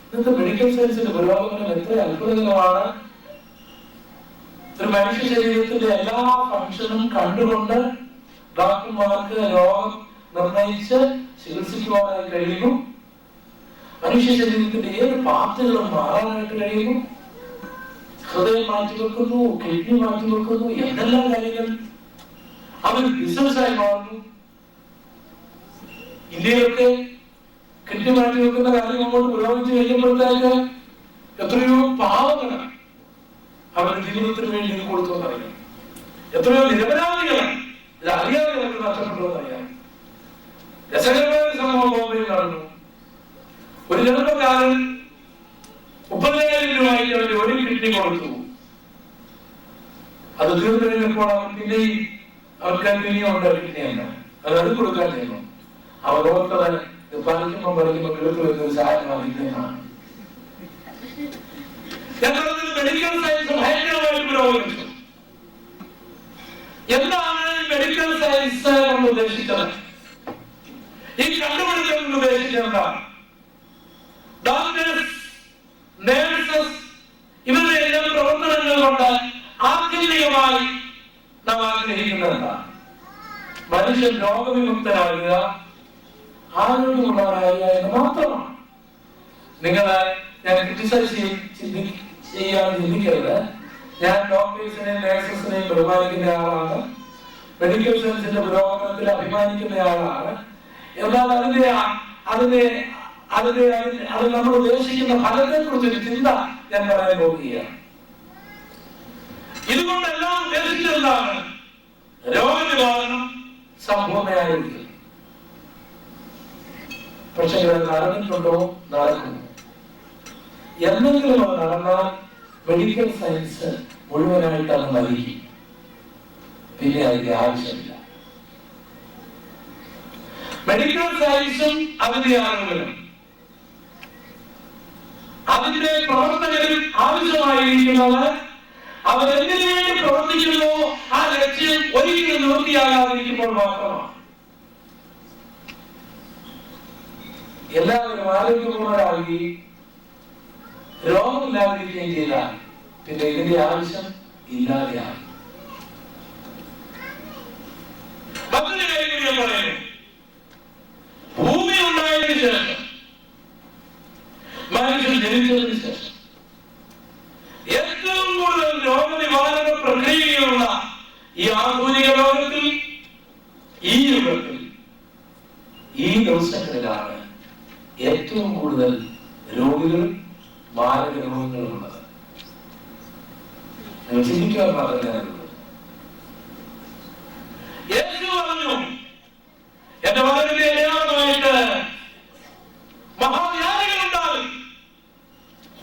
ഇന്നത്തെ മെഡിക്കൽ സയൻസിന്റെ പുരോഗമനം എത്ര അത്ഭുതകരമാണ്. ഒരു മനുഷ്യ ശരീരത്തിന്റെ എല്ലാ ഫംഗ്ഷനും കണ്ടുകൊണ്ട് ഡോക്ടർമാർക്ക് രോഗം നിർണയിച്ച് ചികിത്സിക്കുവാനായി കഴിയുന്നു. മനുഷ്യ ശരീരത്തിന്റെ ഏത് പാർട്ടുകളും മാറാനായിട്ട് കഴിയുന്നു. ഹൃദയം മാറ്റിവെക്കുന്നു, കിഡ്നി മാറ്റിവെക്കുന്നു, എന്തെല്ലാം കാര്യങ്ങൾ അവർ ബിസിനസ്സായി മാറുന്നു. ഇന്ത്യയിലൊക്കെ കിറ്റ് മാറ്റി വെക്കുന്ന കാര്യം അങ്ങോട്ട് പുരോഗമിച്ച് കഴിഞ്ഞപ്പോഴത്തേക്ക് എത്രയോ പാവങ്ങളാണ് അവരുടെ ജീവിതത്തിന് വേണ്ടി ഇത് കൊടുത്തുവെന്നറിയാം. എത്രയോ നിരപരാധികളാണ് ഇത് അറിയാതെ അവർക്ക് നഷ്ടപ്പെട്ടതെന്നറിയാം. രസകരമായ സംഭവം ബോംബെയിൽ നടന്നു. ഒരു ചെറുപ്പക്കാരൻ 30,000 രൂപയ്ക്ക് അവർ ഒരു കിഡ്നി കൊടുത്തു. അത് തീർന്നു കഴിഞ്ഞപ്പോൾ അവൻ പിന്നെയും അവർക്ക് പിന്നെയുണ്ട് കിഡ്നിയാണ് അത് കൊടുക്കാൻ ചെയ്യുന്നു. അവർ ഓർത്തത് പറിക്കുമ്പോൾ കിടക്ക് വരുന്ന സാധനമാണ് കിഡ്നിയാണ്. മെഡിക്കൽ സയൻസ് ഭയങ്കരമായിട്ട് പുരോഗമിച്ചു. എന്താണ് മെഡിക്കൽ സയൻസ് കൊണ്ട് ഉദ്ദേശിച്ചത്? ഈ കണ്ടുപിടുത്തം കൊണ്ട് ഉദ്ദേശിച്ചത് എന്താണ്? ഡോക്ടേഴ്സ്, നേഴ്സസ് ഇവരുടെ എല്ലാം പ്രവർത്തനങ്ങൾ കൊണ്ട് ആത്യന്തികമായി നാം ആഗ്രഹിക്കുന്നത് എന്താണ്? മനുഷ്യൻ രോഗവിമുക്തനാകുക, ആരോഗ്യമുള്ളവരാകുക എന്ന് മാത്രമാണ്. നിങ്ങളെ ഞാൻ ക്രിറ്റിസൈസ് ചെയ്യാൻ ചിന്തിക്കരുത്. ഞാൻ ഡോക്ടേഴ്സിനെയും നേഴ്സസിനെയും ബഹുമാനിക്കുന്ന ആളാണ്. മെഡിക്കൽ സയൻസിന്റെ പുരോഗമനത്തിൽ അഭിമാനിക്കുന്ന ആളാണ്. എന്നാൽ അത് നമ്മൾ ഉദ്ദേശിക്കുന്ന ഫലത്തെ കുറിച്ചൊരു ചിന്ത ഞാൻ പറയാൻ പോകുകയാണ്. ഇതുകൊണ്ടെല്ലാം ഉദ്ദേശിച്ചെന്താണ്? രോഗനിവാരണം, സമ്പൂർണ്ണയായിരിക്കും. പക്ഷെ ഇത് നടന്നിട്ടുണ്ടോ? നടക്കുന്നു. എന്തെങ്കിലും അത് നടന്നാൽ മെഡിക്കൽ സയൻസ് മുഴുവനായിട്ട് അത് മരിക്കും. പിന്നെ അതിന്റെ ആവശ്യമില്ല. മെഡിക്കൽ സയൻസും അതിന്റെ ആളുകളും അതിന്റെ പ്രവർത്തകരും ആവശ്യമായിരിക്കുന്നത് അവരെന്തിനു വേണ്ടി പ്രവർത്തിക്കുന്നു ആ ലക്ഷ്യം ഒരിക്കലും നിവൃത്തിയാകാതിരിക്കുമ്പോൾ മാത്രമാണ്. എല്ലാവരും ആരോഗ്യപൂർണ്ണരാകുകയും രോഗമില്ലാതിരിക്കുകയും ചെയ്താൽ പിന്നെ ഇതിന്റെ ആവശ്യം ഇല്ലാതെയാണ്. മറ്റൊരു കാര്യം ഞാൻ പറയുന്നു. ഭൂമി ഉണ്ടായതിനു ശേഷം, മനുഷ്യൻ ജനിച്ചതിന് ശേഷം ഏറ്റവും കൂടുതൽ രോഗനിവാരണ പ്രക്രിയകളുള്ള ഈ ആധുനിക ലോകത്തിൽ, ഈ യുഗത്തിൽ, ഈ ദിവസങ്ങളിലാണ് ഏറ്റവും കൂടുതൽ രോഗികളും മാരക രോഗങ്ങളും ഉള്ളത്. നിങ്ങൾ ചിന്തിക്കാൻ മാത്രമേ. യേശു പറഞ്ഞു, എന്റെ വരവിന്റെ അടയാളമായിട്ട് മഹാവ്യാധികൾ ഉണ്ടാകും.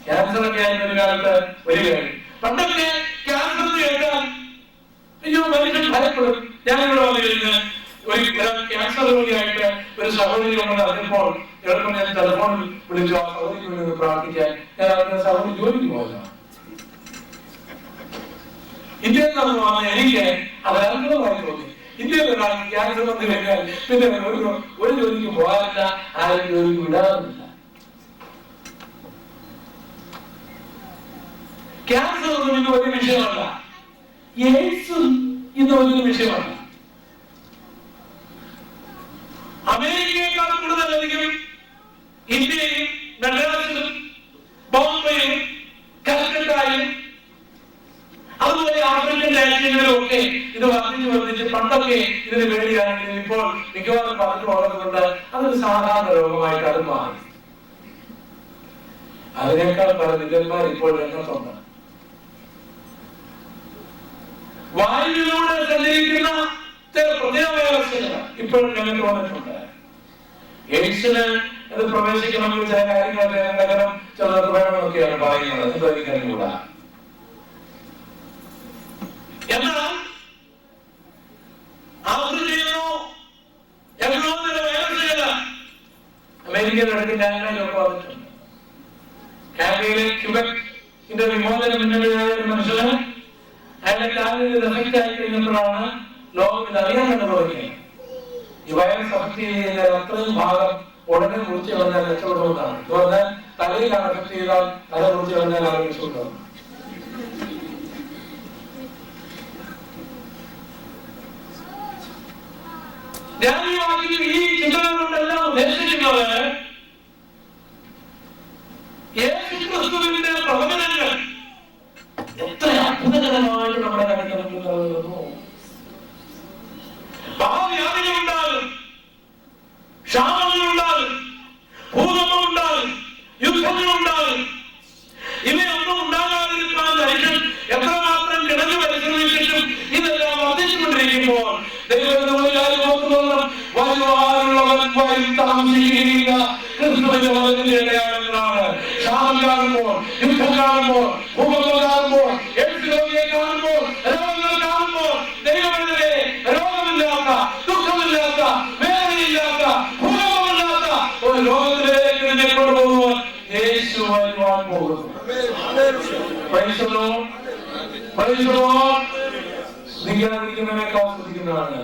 ക്യാൻസർ ഒക്കെ ആയിരുന്ന ഒരു കാലത്ത് വരികയാണ്. പണ്ടൊക്കെ ക്യാൻസർ കേട്ടാൽ അയ്യോ മനുഷ്യൻ ഭയപ്പെടും. ഞാനിവിടെ വന്നിരുന്ന് ഒരു ക്യാൻസർ രോഗിയായിട്ട് ഒരു സഹോദരി ഉണ്ടെന്ന് അറിഞ്ഞപ്പോൾ എളുപ്പം ഞാൻ ടെലിഫോണിൽ വിളിച്ചു ആ സഹോദരിക്ക് വേണ്ടി പ്രാർത്ഥിക്കാൻ. ഞാൻ അവരുടെ സഹോദരി ജോലിക്ക് പോയതാണ്. ഇന്ത്യയിൽ നിന്ന് വന്ന എനിക്ക് അത് അത്ഭുതമായി തോന്നി. ഇന്ത്യയിൽ ഒരാൾക്ക് ക്യാൻസർ വന്നു കഴിഞ്ഞാൽ പിന്നെ ഒരു ജോലിക്ക് പോകാറില്ല, ആരും ജോലിക്ക് വിടാറില്ല. ക്യാൻസർ ഒന്നും ഇന്ന് വലിയ വിഷയമല്ല. എയ്ഡ്സും ഇന്ന് വലിയൊരു വിഷയമല്ല. അമേരിക്കയെക്കാൾ കൂടുതലധികം ഇന്ത്യയിലും മദ്രാസിലും ബോംബെയിലും കൽക്കട്ടയിലും അതുപോലെ ആഫ്രിക്കൻ രാജ്യങ്ങളിലും ഒക്കെ ഇത് വർദ്ധിച്ച് പണ്ടൊക്കെ ഇതിന് പേടിയാണെങ്കിലും ഇപ്പോൾ മിക്കവാറും പറഞ്ഞു പോകുന്നത് അതൊരു സാധാരണ രോഗമായിട്ട് അത് മാറി. അതിനേക്കാൾ പല വിദഗ്ധന്മാർ ഇപ്പോൾ രംഗത്തുണ്ട്. വായുവിലൂടെ സഞ്ചരിക്കുന്ന ചില പ്രത്യേക വൈറസുകൾ ഇപ്പോഴും രംഗത്ത് വന്നിട്ടുണ്ട്. എയ്ഡ്സിന് ഇത് പ്രവേശിക്കണമെങ്കിൽ ചില കാര്യങ്ങളൊക്കെ നഗരം ചിലർക്ക് വേണമെന്നൊക്കെയാണ് പറയുന്നത്. ഇതൊരിക്കലുകൂടാ. എന്നാൽ ആഫ്രിക്കയിലോ എവിടെയോ ചില വൈറസുകൾ അമേരിക്കയുടെ അടുത്ത് കാനഡയിലൊക്കെ വന്നിട്ടുണ്ട്. കാനഡയിലെ ക്യൂബെക്കിന്റെ വിമോചന മുന്നണിയായ ഒരു മനുഷ്യന് അയാളുടെ കാലിൽ എഫക്റ്റ് ആയി കഴിഞ്ഞപ്പോഴാണ് ലോകം ഇത് അറിയാൻ തന്നെ തുടങ്ങിയത്. ഈ വൈറസ് എഫക്ട് ചെയ്ത് കഴിഞ്ഞാൽ അത്രയും ഭാഗം ഉടനെ മുറിച്ച് കളഞ്ഞാൽ രക്ഷപ്പെടുന്നതാണ്. ഇത് പറഞ്ഞാൽ തലയിലാണ് എഫക്ട് ചെയ്താൽ തല മുറിച്ച് കളഞ്ഞാൽ ആൾ രക്ഷപ്പെടുന്നത്. ഈ ചിന്തകളുണ്ടെല്ലാം ഉദ്ദേശിക്കുന്നത് യേശുക്രിസ്തുവിന്റെ പ്രവചനങ്ങൾ എത്ര അത്ഭുതകരമായിട്ട് നമ്മുടെ കണക്കിലെത്തുന്നു. മഹാവ്യാധികളുണ്ടാകും, ക്ഷാമങ്ങളുണ്ടാകും, പറയുമ്പോൾ വരുവാനുള്ളവൻ വഴി താമസിക്കുകയില്ല. ക്രിസ്തുവിന്റെ വചനത്തിന്റെ അടയാളങ്ങളാണ്. ക്ഷാമം കാണുമ്പോൾ, യുദ്ധം കാണുമ്പോൾ, ഭൂകമ്പം കാണുമ്പോൾ, രോഗിയെ കാണുമ്പോൾ, രോഗങ്ങൾ കാണുമ്പോൾ, ദൈവത്തിലെ രോഗമില്ലാത്ത, ദുഃഖമില്ലാത്ത, വേദനയില്ലാത്ത, ഭൂകമ്പമില്ലാത്ത ഒരു ലോകത്തിലേക്ക് നിന്നെ കൊണ്ടുപോകുവാൻ യേശു വരുവാൻ പോകുന്നു. ശ്രദ്ധിക്കാതിരിക്കുന്നതിനേക്കാൾ ശ്രദ്ധിക്കുന്നതാണ്.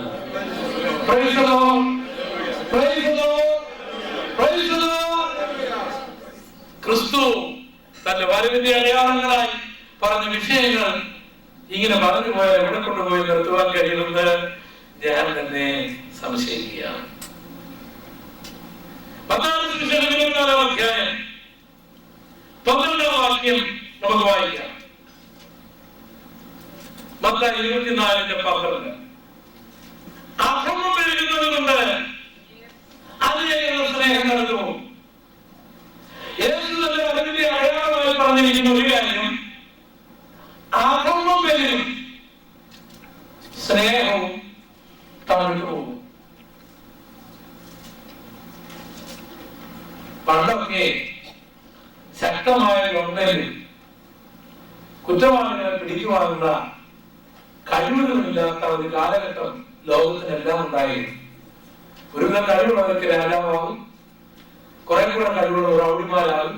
ക്രിസ്തു തന്റെ വരവിന്റെ അടയാളങ്ങളായി പറഞ്ഞ വിഷയങ്ങൾ ഇങ്ങനെ പറഞ്ഞു പോയാൽ എവിടെ കൊണ്ടുപോയി നിർത്തുവാൻ കഴിയുമെന്ന് ഞാൻ തന്നെ സംശയിക്കുകയാണ്. 10-ാം സുവിശേഷം 24-ാം അധ്യായം 12-ാം വാക്യം നമുക്ക് വായിക്കാം. മത്തായി 24:12. അധർമ്മം പെരുകുന്നത് കൊണ്ട് അതിലേക്കുള്ള സ്നേഹം നടത്തുമോ? യേശു തന്റെ വരവിന്റെ അടയാളമായി പറഞ്ഞിരിക്കുന്ന ഒരു കാര്യം, അധർമ്മം പെരുകും, സ്നേഹവും താഴ്ന്നു പോകും. പണ്ടൊക്കെ ശക്തമായ ഗവൺമെന്റ് കുറ്റവാളികളെ പിടിക്കുവാനുള്ള കഴിവുകളില്ലാത്ത ഒരു കാലഘട്ടം ലോകത്തിനെല്ലാം ഉണ്ടായിരുന്നു. ഒരു കഴിവുള്ളവർക്ക് രാജാവാകും, കുറെ കൂടെ കഴിവുള്ള റൗഡിമാരാകും.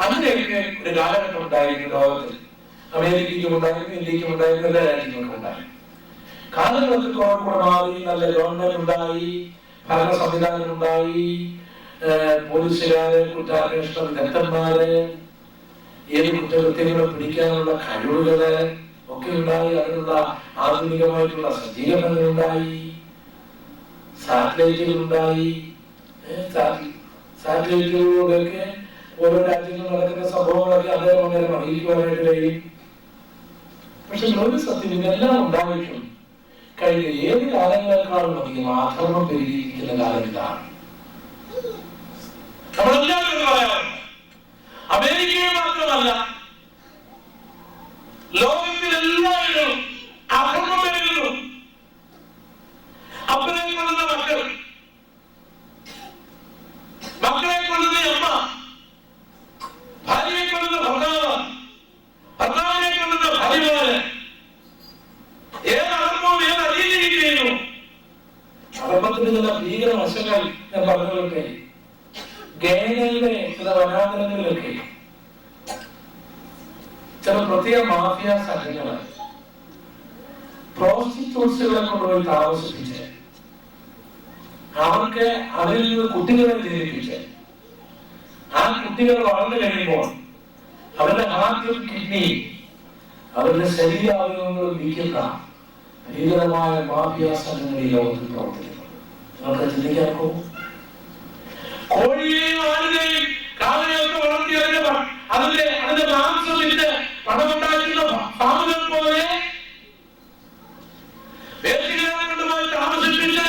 അങ്ങനെയൊക്കെ ഒരു കാലഘട്ടം ഉണ്ടായിരുന്നു ലോകത്തിൽ. അമേരിക്കയ്ക്കും ഉണ്ടായിരുന്നു, ഇന്ത്യക്കും ഉണ്ടായിരുന്നു, എല്ലാ രാജ്യങ്ങൾക്കും ഉണ്ടായിരുന്നു. കാലങ്ങളൊക്കെ കുറെ കൂടെ മാറി, നല്ല ഗവൺമെന്റ് ഉണ്ടായി, ഭരണ സംവിധാനം ഉണ്ടായി, പോലീസുകാര്, കുറ്റാന്വേഷണ വിദഗ്ധന്മാര്, ഏത് കുറ്റകൃത്യങ്ങളെ പിടിക്കാനുള്ള കഴിവുകള് ഒക്കെ ഉണ്ടായി. അതിനുള്ള ആധുനികമായിട്ടുള്ള സജ്ജീകരണങ്ങൾ ഉണ്ടായി, സാറ്റലൈറ്റുകൾ ഉണ്ടായി. സാറ്റലൈറ്റുകളിലൂടെയൊക്കെ ഓരോ രാജ്യങ്ങളിൽ നടക്കുന്ന സംഭവങ്ങളൊക്കെ അദ്ദേഹം അങ്ങനെ അറിയിക്കുവാനായിട്ട് കഴിയും. പക്ഷെ ഒരു സത്യം, ഇതെല്ലാം ഉണ്ടായിട്ടും കഴിഞ്ഞ ഏത് കാലങ്ങളെക്കാളും അധികം ആക്രമണം പെരുകിയിരിക്കുന്ന കാലത്തിലാണ്. നമ്മളെല്ലാവരും പറയാറുണ്ട്, അമേരിക്കയിൽ മാത്രമല്ല ലോകത്തിലെല്ലാവരും അധർമ്മം പെരുകുന്നു. അപ്പനെ കൊല്ലുന്ന മക്കൾ, മക്കളെ കൊല്ലുന്ന അമ്മ, ഭാര്യയെ കൊല്ലുന്ന ഭർത്താവ്, ഭർത്താവിനെ കൊല്ലുന്ന ഭാര്യമാര്, ഏത് അധർമ്മവും ഏത് അധീനം ചെയ്യുന്നു. അധർമ്മത്തിന്റെ ചില ഭീകര വശങ്ങൾ ഞാൻ പറഞ്ഞുകൊള്ളട്ടെ. ഗേനയിലെ ചില വനാന്തരങ്ങളിലൊക്കെ ചില പ്രത്യേക മാഫിയ സംഘങ്ങള് പ്രോസ്റ്റിറ്റ്യൂട്ട്സുകളെ കൊണ്ടുപോയി താമസിപ്പിച്ച് അവർക്ക് അവരിൽ നിന്ന് കുട്ടികളെ ജനിപ്പിച്ച് ആ കുട്ടികൾ വളർന്നു കഴിയുമ്പോൾ അവരുടെ ഹാർട്ടും കിഡ്നിയും അവരുടെ ശരീരാവയവങ്ങളും വിൽക്കുന്ന ഭീകരമായ മാഫിയ സംഘങ്ങൾ ഈ ലോകത്തിൽ പ്രവർത്തിക്കുന്നു. നിങ്ങൾക്ക് ചിന്തിക്കാർക്കോ? കോഴിയെയും ആടിനെയും കാളയൊക്കെ വളർത്തി അതിന്റെ മാംസം വിറ്റ് പണമുണ്ടാക്കുന്ന ഫാമുകൾ പോലെ വേദികളെ കൊണ്ടുപോയി താമസിപ്പിച്ച്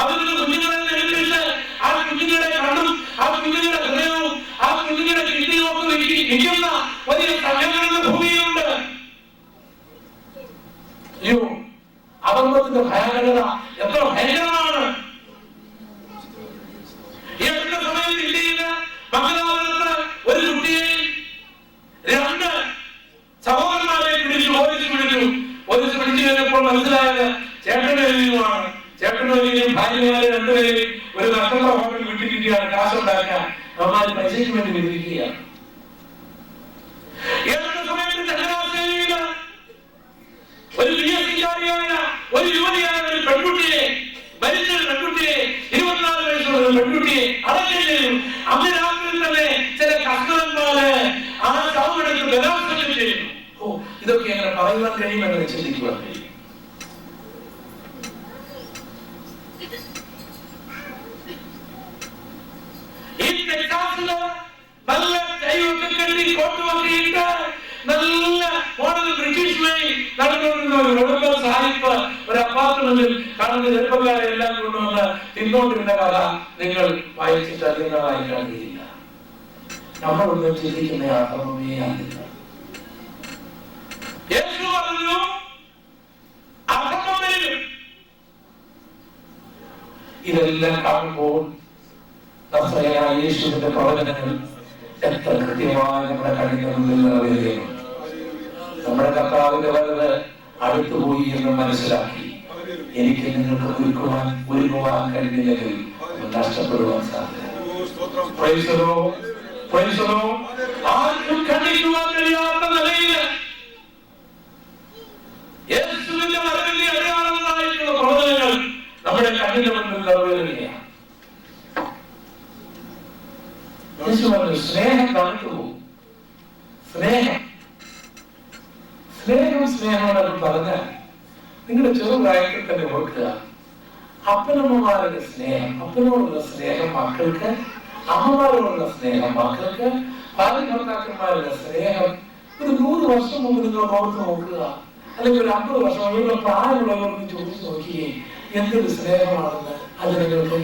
അവരുടെ കുഞ്ഞുങ്ങളെ ജനിപ്പിച്ച് ആ കുഞ്ഞുങ്ങളുടെ കണ്ണും ആ കുഞ്ഞുങ്ങളുടെ ഹൃദയവും ആ കുഞ്ഞുങ്ങളുടെ കിഡ്നിയും ഒക്കെ വിൽക്കുന്ന വലിയ സംഘങ്ങളുടെ ഭൂമിയുണ്ട്. അയ്യോ, അധർമ്മത്തിന്റെ ഭയാനകത എത്ര ഭയങ്കരമാണ്! ഈ അടുത്ത സമയത്ത് ഇന്ത്യയില് മംഗലാപുരത്ത് ഒരു കുട്ടിയെ 2 സഹോദരന്മാരെ പോലീസ് പിടിച്ചു കഴിഞ്ഞപ്പോൾ മനസ്സിലായത് ചേട്ടനും ഭാര്യമാരെ 2 പേരെയും ഒരു നക്ഷത്ര ഹോട്ടലിൽ വിട്ടിരിക്കുകയാണ്. കാശുണ്ടാക്കാൻ അമ്മാര് പൈസയ്ക്ക് വേണ്ടി വിട്ടിരിക്കുകയാണ്. ഈ അടുത്ത സമയത്ത് ചങ്ങനാശ്ശേരിയില് ഒരു BSc-കാരിയായ ഒരു യുവതിയായ ഒരു പെൺകുട്ടിയെ, മരിച്ച പെൺകുട്ടിയെ, 24 വയസ്സുള്ള ഒരു പെൺകുട്ടിയെ അടക്കം ചെയ്തു. അന്ന് രാത്രി തന്നെ ചില കർഷകന്മാര് ആ ശവമെടുത്ത് ബലാത്സംഗം ചെയ്യുന്നു. ഇതൊക്കെ എങ്ങനെ പറയുവാൻ കഴിയുമെന്ന് ചിന്തിക്കുവാൻ കഴിയും. ഈ ടെക്സാസില് നല്ല കൈവൊക്കെ കെട്ടി കോട്ടുവൊക്കെയിട്ട് നല്ല മോഡൽ ബ്രിട്ടീഷ് വഴി നടന്നുകൊണ്ടിരുന്ന ഒരു ഉടമ്പ സാഹിബ് ഒരു അപ്പാർട്ട്മെന്റിൽ കാണുന്ന ചെറുപ്പക്കാരെ എല്ലാം കൊണ്ടുവന്ന് തിന്നോണ്ടിരുന്ന കഥ നിങ്ങൾ വായിച്ചിട്ട് അധികം വായിക്കാൻ കഴിയില്ല. നമ്മളൊന്നും ചിന്തിക്കുന്ന അധർമ്മമേ ആകില്ല. യേശു പറഞ്ഞു, അധർമ്മം പെരുകും, ഇതെല്ലാം കാണുമ്പോൾ നസ്രയനായ യേശുവിന്റെ പ്രവചനങ്ങൾ എത്ര കൃത്യമായി നമ്മുടെ കണ്ണിന്റെ മുന്നിൽ നിറവേറുകയാണ്. നമ്മുടെ കർത്താവിന്റെ വരവ് അടുത്തുപോയി എന്ന് മനസ്സിലാക്കി എനിക്ക് നിങ്ങൾക്ക് ഒരുങ്ങുവാൻ കഴിഞ്ഞില്ലെങ്കിൽ നഷ്ടപ്പെടുവാൻ സാധ്യത. ആർക്കും കണ്ടിരിക്കുവാൻ കഴിയാത്ത നിലയിൽ യേശുവിന്റെ വരവിന്റെ അടയാളങ്ങളായിട്ടുള്ള പ്രവചനങ്ങൾ നമ്മുടെ കണ്ണിന്റെ മുന്നിൽ നിറവേറുകയാണ്. യേശു പറഞ്ഞു, സ്നേഹം തണുത്തു പോകും. സ്നേഹം സ്നേഹമെന്ന് പറഞ്ഞാൽ നിങ്ങളുടെ ചെറുപ്രായത്തിൽ തന്നെ ഓർക്കുക, അപ്പനമ്മമാരുടെ സ്നേഹം, അപ്പനോടുള്ള സ്നേഹം മക്കൾക്ക്, അമ്മമാരോടുള്ള സ്നേഹം മക്കൾക്ക്, ഭാര്യ ഭർത്താക്കന്മാരുടെ സ്നേഹം ഒരു 100 വർഷം മുമ്പ് നിങ്ങൾ ഓർത്ത് നോക്കുക, അല്ലെങ്കിൽ ഒരു 50 വർഷം അവരുടെ പ്രായമുള്ളവർക്ക് ചോദിച്ചു നോക്കിയേ എന്തൊരു സ്നേഹമാണെന്ന്. അത് നിങ്ങൾക്ക്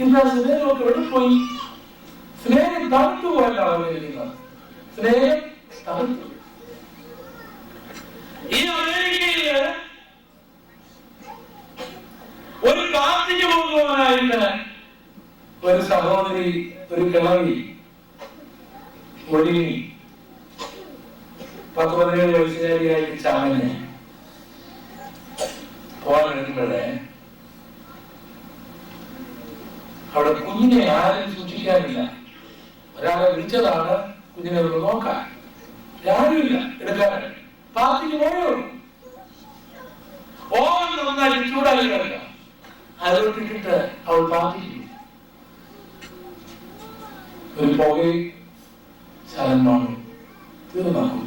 ഇന്ന് ആ സ്നേഹമൊക്കെ എവിടെ പോയി? സ്നേഹം തണുത്തു പോയെന്നാണ് പറഞ്ഞിരിക്കുന്നത്. സ്നേഹം തണുത്തു. ഈ അമേരിക്കയില് ഒരു പാർട്ടിക്ക് പോകുവാനായിട്ട് ഒരു സഹോദരി, ഒരു കിളവി ഒഴുങ്ങി 10-17 വയസ്സുകാരിയായിട്ട് ചാമന് പോകാൻ വരുമ്പോഴേ അവിടെ കുഞ്ഞിനെ ആരും സൂക്ഷിക്കാനില്ല. ഒരാളെ വിളിച്ചതാണ് കുഞ്ഞിനെ ഒന്ന് നോക്കാൻ. ആരുമില്ല എടുക്കാനായിട്ട്. പാർട്ടിക്ക് പോയുള്ളൂ. ഓൻ നന്നായി ചൂടായി കിടക്കുക. അതിലോട്ടിട്ട് അവൾ പാർട്ടിക്ക് ഒരു പുകയും ശലന്മാണോ തീർന്നാക്കും.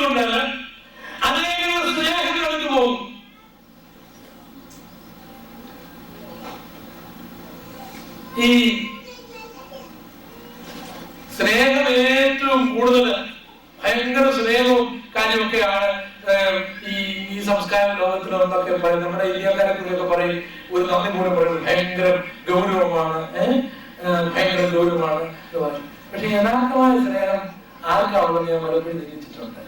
കൊണ്ട് അനേകം സ്നേഹങ്ങൾക്ക് പോകും. ഈ സ്നേഹം ഏറ്റവും കൂടുതൽ ഭയങ്കര സ്നേഹവും കാര്യമൊക്കെയാണ് ഈ സംസ്കാര ലോകത്തിലൊന്നൊക്കെ പറയും. നമ്മുടെ ഇന്ത്യക്കാരെ കുറിച്ചൊക്കെ പറയും, ഒരു നന്ദി കൂടെ പറയും, ഭയങ്കര ഗൗരവമാണ്, ഭയങ്കര ഗൗരവമാണ് എന്ന് പറയും. പക്ഷെ യഥാർത്ഥമായ സ്നേഹം ആർക്കാവുള്ളത് ഞാൻ പലപ്പോഴും ചിന്തിച്ചിട്ടുണ്ട്.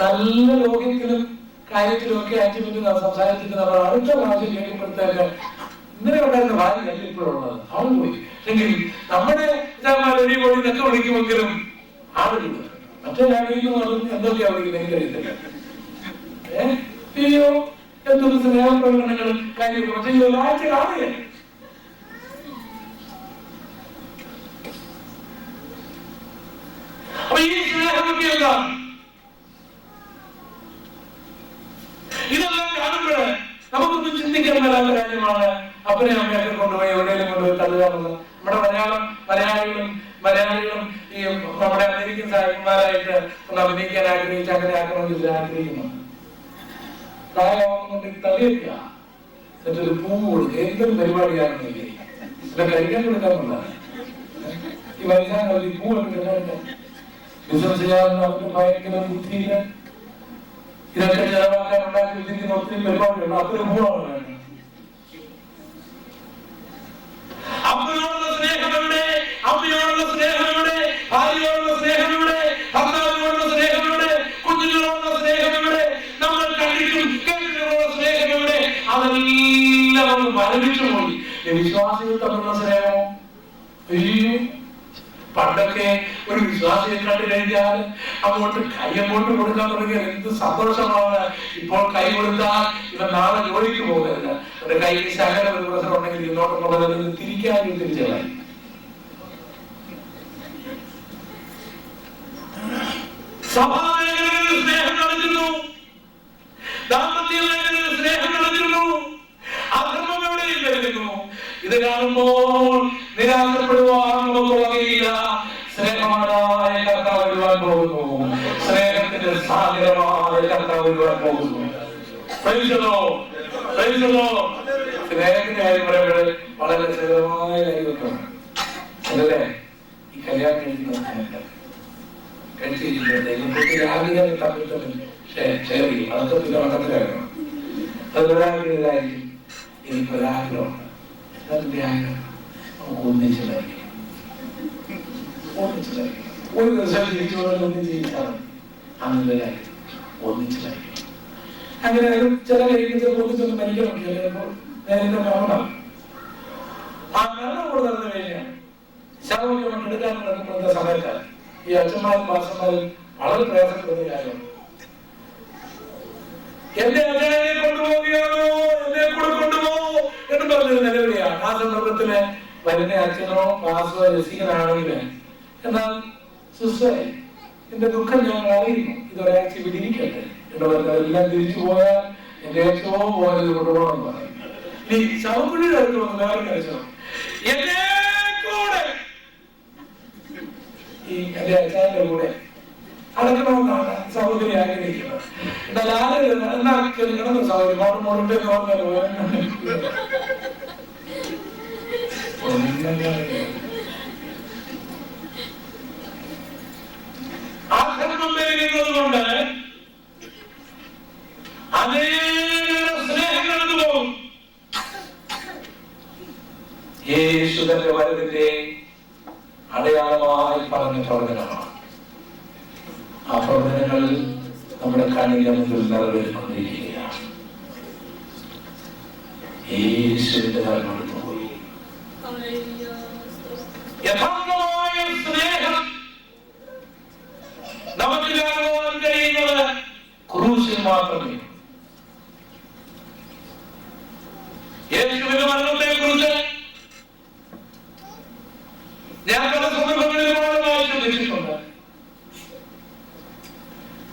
നല്ല ലോകത്തിലും കാര്യത്തിലും ഒക്കെ 5 മിനിറ്റ് സംസാരിച്ചിട്ട് നമ്മൾ അടുത്ത പ്രാവശ്യം കേൾക്കുമ്പോഴത്തേക്ക് ഇന്നലെ ഉണ്ടായിരുന്ന ഭാര്യ അല്ല ഇപ്പോഴുള്ളത്, അവൾ പോയി. എങ്കിൽ നമ്മുടെ ഇതൊക്കെ വിളിക്കുമെങ്കിലും ആളുകൾ മറ്റേ എന്തൊക്കെയാ വിളിക്കുന്നത് എനിക്കറിയത്തില്ല. അയ്യോ എന്തൊരു സ്നേഹപ്രകടനങ്ങളും കാര്യമൊക്കെ പക്ഷെ ഈ ഒരാഴ്ച കാണുകയാണ്. അപ്പൊ ഈ സ്നേഹമൊക്കെ എന്താണ്? ഇതെല്ലാം കാണുമ്പോഴേ നമുക്കൊന്നും ചിന്തിക്കാൻ മേലാത്ത കാര്യമാണ് അപ്പനെ അമ്മയൊക്കെ കൊണ്ടുപോയി എവിടെയെങ്കിലും കൊണ്ടുപോയി തള്ളുക എന്നുള്ളത്. നമ്മുടെ മലയാളികളും ഈ നമ്മുടെ അമേരിക്കൻ സാഹിത്യന്മാരായിട്ട് ഒന്ന് അഭിനയിക്കാൻ ആഗ്രഹിച്ച് അങ്ങനെ ആക്കണമെന്നില്ല ആഗ്രഹിക്കുന്നു. പ്രായമാകുന്നുണ്ട് തള്ളിയേക്കുക, എന്നിട്ടൊരു പൂ കൊടുക്കുക, എന്തൊരു പരിപാടിയാണെന്നില്ലേ ഇവിടെ കഴിക്കാൻ കൊടുക്കാന്നുള്ളതാണ്. ഈ വൈകാൻ ഈ പൂ എടുക്കാൻ ബിസിനസ് ചെയ്യാമെന്ന് അവർക്ക് ഭയങ്കര ബുദ്ധിയില്ല. ഇതൊക്കെ ചെലവാക്കാൻ ഉണ്ടാക്കി വെച്ചിരിക്കുന്ന ഒത്തിരി പരിപാടിയുണ്ട്. അത്ര പൂവാണ് വേണ്ടത്. അപ്പനോടുള്ള സ്നേഹം എവിടെ? അമ്മയോടുള്ള സ്നേഹം എവിടെ? ഭാര്യയോടുള്ള സ്നേഹം എവിടെ? ഭർത്താവിനോടുള്ള സ്നേഹം എവിടെ? കുഞ്ഞുങ്ങളോടുള്ള സ്നേഹം എവിടെ? നമ്മൾ കണ്ടിട്ടും കേട്ടിട്ടുള്ള സ്നേഹം എവിടെ? അതെല്ലാം നമ്മൾ മരവിച്ചു പോയി. വിശ്വാസികൾ തമ്മിലുള്ള സ്നേഹമോ? അയ്യോ, പണ്ടൊക്കെ ഒരു വിശ്വാസിയെ കണ്ടു കഴിഞ്ഞാൽ അങ്ങോട്ട് കൊടുക്കാൻ തുടങ്ങിയ എന്ത് സന്തോഷമാണ്. ഇപ്പോൾ കൈ കൊടുത്താൽ ഇവൻ നാളെ ജോലിക്ക് പോകരുത്, ഒരു കയ്യിൽ ശകലം ഒരു പ്രശ്നം ഉണ്ടെങ്കിൽ ഇങ്ങോട്ടുള്ളത് തിരിക്കാനും തിരിച്ചതായി. സഭാമേഖലകളിൽ സ്നേഹം നടക്കുന്നു, ദാമ്പത്യ മേഖലകളിൽ സ്നേഹം നടക്കുന്നു, അധർമ്മം എവിടെയും വരുന്നു. ഇത് കാണുമ്പോൾ നിരാശപ്പെടുവാൻ നമുക്ക് വകയില്ല. സ്നേഹവാനായ കർത്താവ് വരുവാൻ പോകുന്നു. സ്നേഹത്തിന്റെ സാഗരമായ കർത്താവ് വരുവാൻ പോകുന്നു. സ്നേഹത്തിന്റെ കാര്യം പറയുമ്പോൾ വളരെ ലളിതമായ കാര്യമൊക്കെയാണ് അല്ലേ? ഈ കല്യാണം കഴിച്ചിട്ട് ഷെയർ ചെയ്യും. അതൊക്കെ പിന്നെ വട്ടത്തിലായിരുന്നു. അതൊരാഗ്രഹമായിരിക്കും. എനിക്കൊരാഗ്രഹമുണ്ട്. അതിന്റെ ആഗ്രഹം ഒന്നിച്ചിലായിരിക്കും. ഒരു ദിവസം തിരിച്ചു ഒന്നും ജീവിച്ചാൽ അങ്ങനെ ഒന്നിച്ച് മരിക്കണം. അങ്ങനെ ചില കഴിക്കുന്ന ഒന്നിച്ചൊന്നും മരിക്കണം. ചിലപ്പോൾ നേരത്തെ മരണം. ആ മരണം കൂടെ നടന്നു കഴിഞ്ഞാൽ ശവം എടുക്കാൻ നടക്കുന്ന സമയത്ത് ഈ അച്ഛന്മാരും മാസന്മാരും വളരെ പ്രയാസപ്പെടുന്ന കാര്യമാണ്. എന്റെ അച്ഛനെ കൊണ്ടുപോവുകയാണോ, എന്നെ കൂടെ കൊണ്ടുപോകോ എന്ന് പറഞ്ഞൊരു നിലവിളിയാണ്. ആ സന്ദർഭത്തില് വരുന്ന അച്ഛനോ മാസോ രസികനാണെങ്കിൽ, എന്നാൽ സിസ്റ്ററെ എന്റെ ദുഃഖം ഞങ്ങൾ അറിയുന്നു, ഇതൊരാഴ്ച വിടിരിക്കട്ടെ എന്ന് പറഞ്ഞതെല്ലാം തിരിച്ചു പോയാൽ എന്റെ ഏറ്റവും പോയത് കൊണ്ടുപോകണം പറയും. ഈ ശവക്കുഴിയുടെ അടുത്ത് വന്ന് വേറെ കഴിച്ചോ എന്നെ കൂടെ ഈ എന്റെ അച്ഛന്റെ കൂടെ അടക്കണമെന്നാണ് സഹോദരി ആഗ്രഹിക്കുന്നത്. എന്നാൽ ആരും കിടന്ന സഹോദരി മോട്ടോട്ട് ആക്രമണം വരുന്നത് കൊണ്ട് അനേക സ്നേഹങ്ങൾ പോകും. യേശുവിന്റെ വരവിന്റെ അടയാളമായി പറഞ്ഞ പ്രവചനമാണ്. ആ പ്രവചനങ്ങൾ നമ്മുടെ കണ്ണിന്റെ മുമ്പിൽ നിറവേറിക്കൊണ്ടിരിക്കുകയാണ്. യേശുവിന്റെ കാലം പോയി. യഥാർത്ഥമായ സ്നേഹം നമുക്ക് കാണുവാൻ കഴിയുന്നത് ക്രൂശിൽ മാത്രമേ. യേശുവിന്റെ മരണത്തെ കുറിച്ച് ഞാൻ പല സന്ദർഭങ്ങളിൽ ചിന്തിച്ചിട്ടുണ്ട്.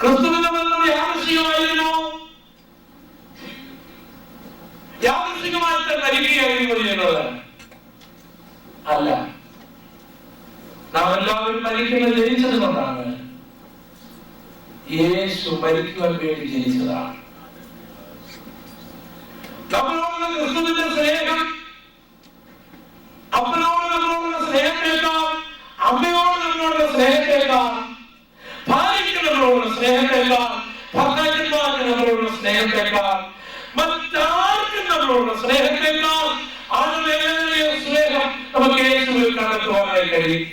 ക്രിസ്തുവിന്റെ മരണം യാദൃശ്ചികമായിരുന്നു, യാദൃശ്ചികമായിട്ട് മരിക്കുകയായിരുന്നു ചെയ്യുന്നത് അല്ല. നാം എല്ലാവരും മരിക്കുന്നത് ജനിച്ചത് കൊണ്ടാണ്. യേശു മരിക്കുവാൻ വേണ്ടി ജനിച്ചതാണ്. നമ്മളോടുള്ള ക്രിസ്തുവിന്റെ സ്നേഹം അപ്പനോട് നമ്മളോടുള്ള സ്നേഹത്തേക്കാൾ, അമ്മയോട് നമ്മളോടുള്ള സ്നേഹത്തേക്കാൾ, ഭാര്യയ്ക്ക് നമ്മളോടുള്ള സ്നേഹത്തേക്കാൾ, ഭർത്താക്കന്മാർക്ക് നമ്മളോടുള്ള സ്നേഹത്തേക്കാൾ, മറ്റാർക്കും നമ്മളോടുള്ള സ്നേഹത്തേക്കാൾ ആഴമേറിയ സ്നേഹം നമുക്ക് യേശുവിൽ കണ്ടെത്തുവാനായി കഴിയും.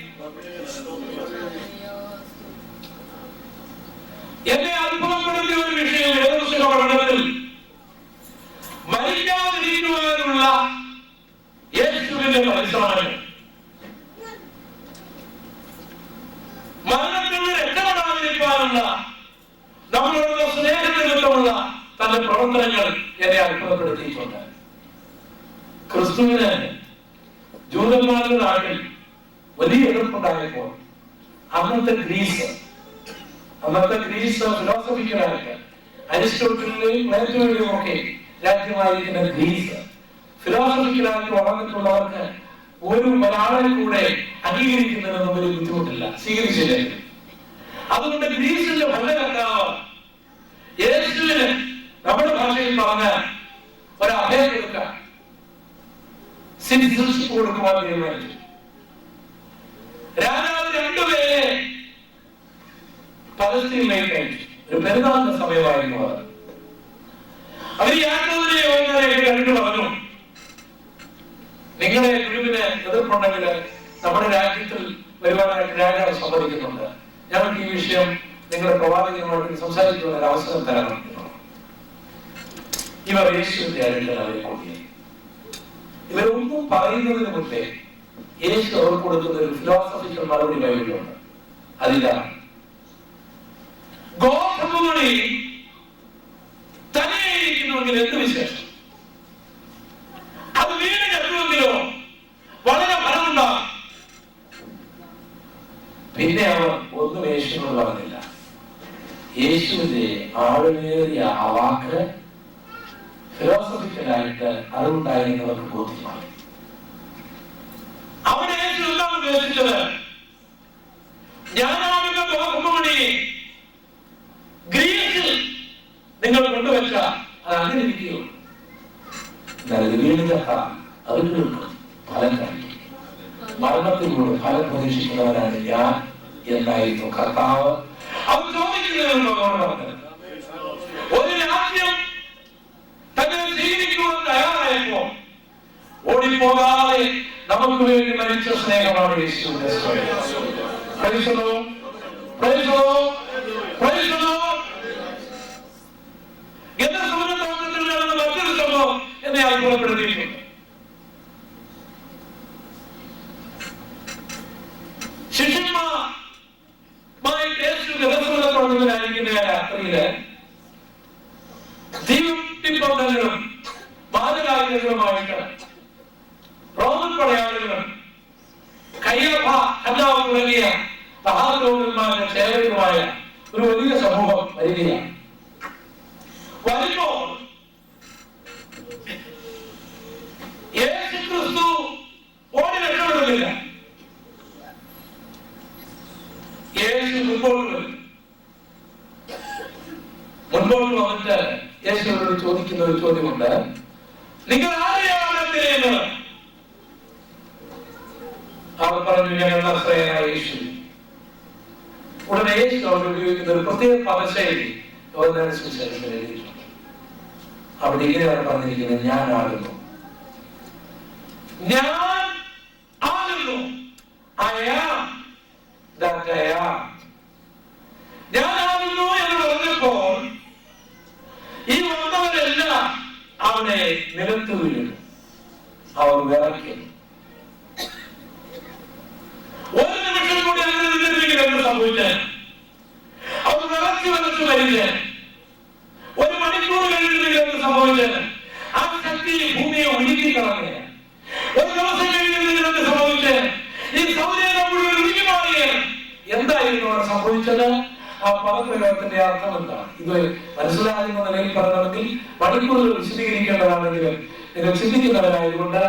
എന്നെ അത്ഭുതപ്പെടുത്തിയ ഒരു വിഷയം വേദപുസ്തക പഠനത്തിൽ മരിക്കാതിരിക്കുവാനുള്ള യേശുവിന്റെ പരിശ്രമങ്ങൾ, മരണത്തിൽ നിന്ന് രക്ഷപ്പെടാതിരിക്കാനുള്ള നമ്മളോടുള്ള സ്നേഹനിമിത്തമുള്ള തന്റെ പ്രവർത്തനങ്ങൾ എന്നെ അത്ഭുതപ്പെടുത്തിയിട്ടുണ്ട്. ക്രിസ്തുവിന് ജൂതന്മാരുടെ നാട്ടിൽ വലിയ എതിർപ്പുണ്ടായപ്പോൾ അന്നത്തെ ഗ്രീസ് ഫിലോസഫിക്കലായിട്ട് അരിസ്റ്റോട്ടലിന്റെയും പ്ലേറ്റോയുടെയും ഒക്കെ രാജ്യമായിരിക്കുന്ന ഗ്രീസ് ഫിലോസഫിക്കലായിട്ട് വളർന്നിട്ടുള്ളവർക്ക് ഒരാളെ കൂടെ അംഗീകരിക്കുന്നതിനൊന്നും ഒരു ബുദ്ധിമുട്ടില്ല, സ്വീകരിച്ചില്ല. അതുകൊണ്ട് ഗ്രീസിന്റെ ഭരണകർത്താവ് യേശുവിന് നമ്മുടെ ഭാഷയിൽ പറഞ്ഞ ഒരു അഭയം കൊടുക്കാൻ, സിറ്റിസൺഷിപ്പ് കൊടുക്കുവാൻ തീരുമാനിച്ചു. രാജാവ് രണ്ടുപേരെ പലസ്തീനിലേക്ക് അയച്ചു. ഒരു പെരുന്നാളിന്റെ സമയമായിരുന്നു അത്. അവർ യാക്കോബിനെ യോഹന്നാനായിട്ട് കണ്ടിട്ട് പറഞ്ഞു, നിങ്ങളെ ഗുരുവിന് എതിർപ്പുണ്ടെങ്കിൽ നമ്മുടെ രാജ്യത്തിൽ വരുവാനായിട്ട് രാജാവ് സമ്മതിക്കുന്നുണ്ട്. ഞങ്ങൾക്ക് ഈ വിഷയം നിങ്ങളുടെ പ്രവാചകനുമായിട്ട് സംസാരിക്കുന്ന ഒരു അവസരം തരണം. ഇവർ യേശുവിന്റെ അടുക്കൽ അവരെ കൂടി. ഇവരൊന്നും പറയുന്നതിന് മുമ്പേ യേശു അവർക്ക് കൊടുക്കുന്ന ഒരു ഫിലോസഫിക്കൽ മറുപടി ബൈബിളിലുണ്ട്. അതിലാണ്, ഗോതമ്പുമണി തനിയായിരിക്കുന്നുവെങ്കിൽ എന്ത് വിശേഷം? അത് വീട് കെട്ടുമെങ്കിലോ വളരെ ഫലമുണ്ടാകും. പിന്നെ അവർ ഒന്നും യേശുവിനോട് പറഞ്ഞില്ല. യേശുവിന്റെ ആഴമേറിയ ആ വാക്ക് ഫിലോസഫിക്കലായിട്ട് അറിവുണ്ടായിരുന്നവർക്ക് ബോധ്യമായി. അവിടെ യേശു എന്താണ് ഉദ്ദേശിച്ചത്? ഞാനാകുന്ന ഗോതമ്പുമണിയെ ഗ്രീസിൽ നിങ്ങൾ കൊണ്ടുവച്ച അത് അങ്ങനെ ഇരിക്കുകയോ, അവർക്ക് ഫലം കഴിക്കും. മരണത്തിലൂടെ ഫലം പ്രതീക്ഷിക്കുന്നവരാണ് ഞാൻ എന്നായിരുന്നു കർത്താവ് അവർ ചോദിക്കുന്നത്. ഒരു രാജ്യം തന്നെ സ്വീകരിക്കുവാൻ തയ്യാറായപ്പോ ഓടിപ്പോകാതെ നമുക്ക് വേണ്ടി മരിച്ച സ്നേഹമാണ് യേശുവിന്റെ സ്നേഹം. രൂപപ്പെടുത്തിയിട്ടുണ്ട്. ശിഷ്യന്മാരുമായി യേശു ഗതസമയത്തോടുന്നതായിരിക്കുന്ന രാത്രിയില് തീവ്യങ്ങളും ബാലകാരികളുമായിട്ട് റോമൻ പടയാളികളും കയ്യപ്പ ഹന്നാവ് തുടങ്ങിയ മഹാരോഗന്മാരുടെ സേവകരുമായ ഒരു വലിയ സമൂഹം വരികയാണ്. വരുമ്പോൾ യേശു ക്രിസ്തു ഓടി രക്ഷപ്പെടുന്നില്ല. യേശു മുൻപോട്ട് വന്നിട്ട് യേശുവിനോട് ചോദിക്കുന്ന ഒരു ചോദ്യമുണ്ട്, നിങ്ങൾ ആരെയാണ് തിരയുന്നത്? അവർ പറഞ്ഞു, ഞങ്ങൾ നസ്രയനായ യേശു. ഉടനെ യേശു അവർ ഉപയോഗിക്കുന്ന ഒരു പ്രത്യേക പദശൈലി എഴുതിയിട്ടുണ്ട്. അവിടെ ഇങ്ങനെയാണ് പറഞ്ഞിരിക്കുന്നത്, ഞാനാകുന്നു, ഞാൻ ആകുന്നു, ഞാനാകുന്നു എന്ന് പറഞ്ഞപ്പോൾ ഈ വന്നവരെല്ലാം അവനെ നിലത്ത് വീഴുന്നു. അവർ വിറയ്ക്കുന്നു. ഒരു നിമിഷം കൂടി അങ്ങനെ എന്ത് സംഭവിച്ചാൽ അവർ വിറച്ചു വരില്ല. ഒരു മണിക്കൂർ കഴിഞ്ഞിട്ട് സംഭവിച്ചാൽ ആ ശക്തി ഭൂമിയെ ഒഴുക്കി കളഞ്ഞ. ഒരു ദിവസം കഴിഞ്ഞിട്ട് സംഭവിച്ച് ഈ സൗരേഖ മുഴുവൻ ഒഴുകി മാറിയാണ്. എന്തായിരുന്നു അവിടെ സംഭവിച്ചത്? ആ പദപ്രയോഗത്തിന്റെ അർത്ഥം എന്താണ്? ഇത് മനസ്സിലാകുന്ന നിലയിൽ പറഞ്ഞെങ്കിൽ മണിക്കൂറുകൾ വിശദീകരിക്കേണ്ടതാണെങ്കിലും നിങ്ങൾ ചിന്തിക്കുന്നവരായതുകൊണ്ട്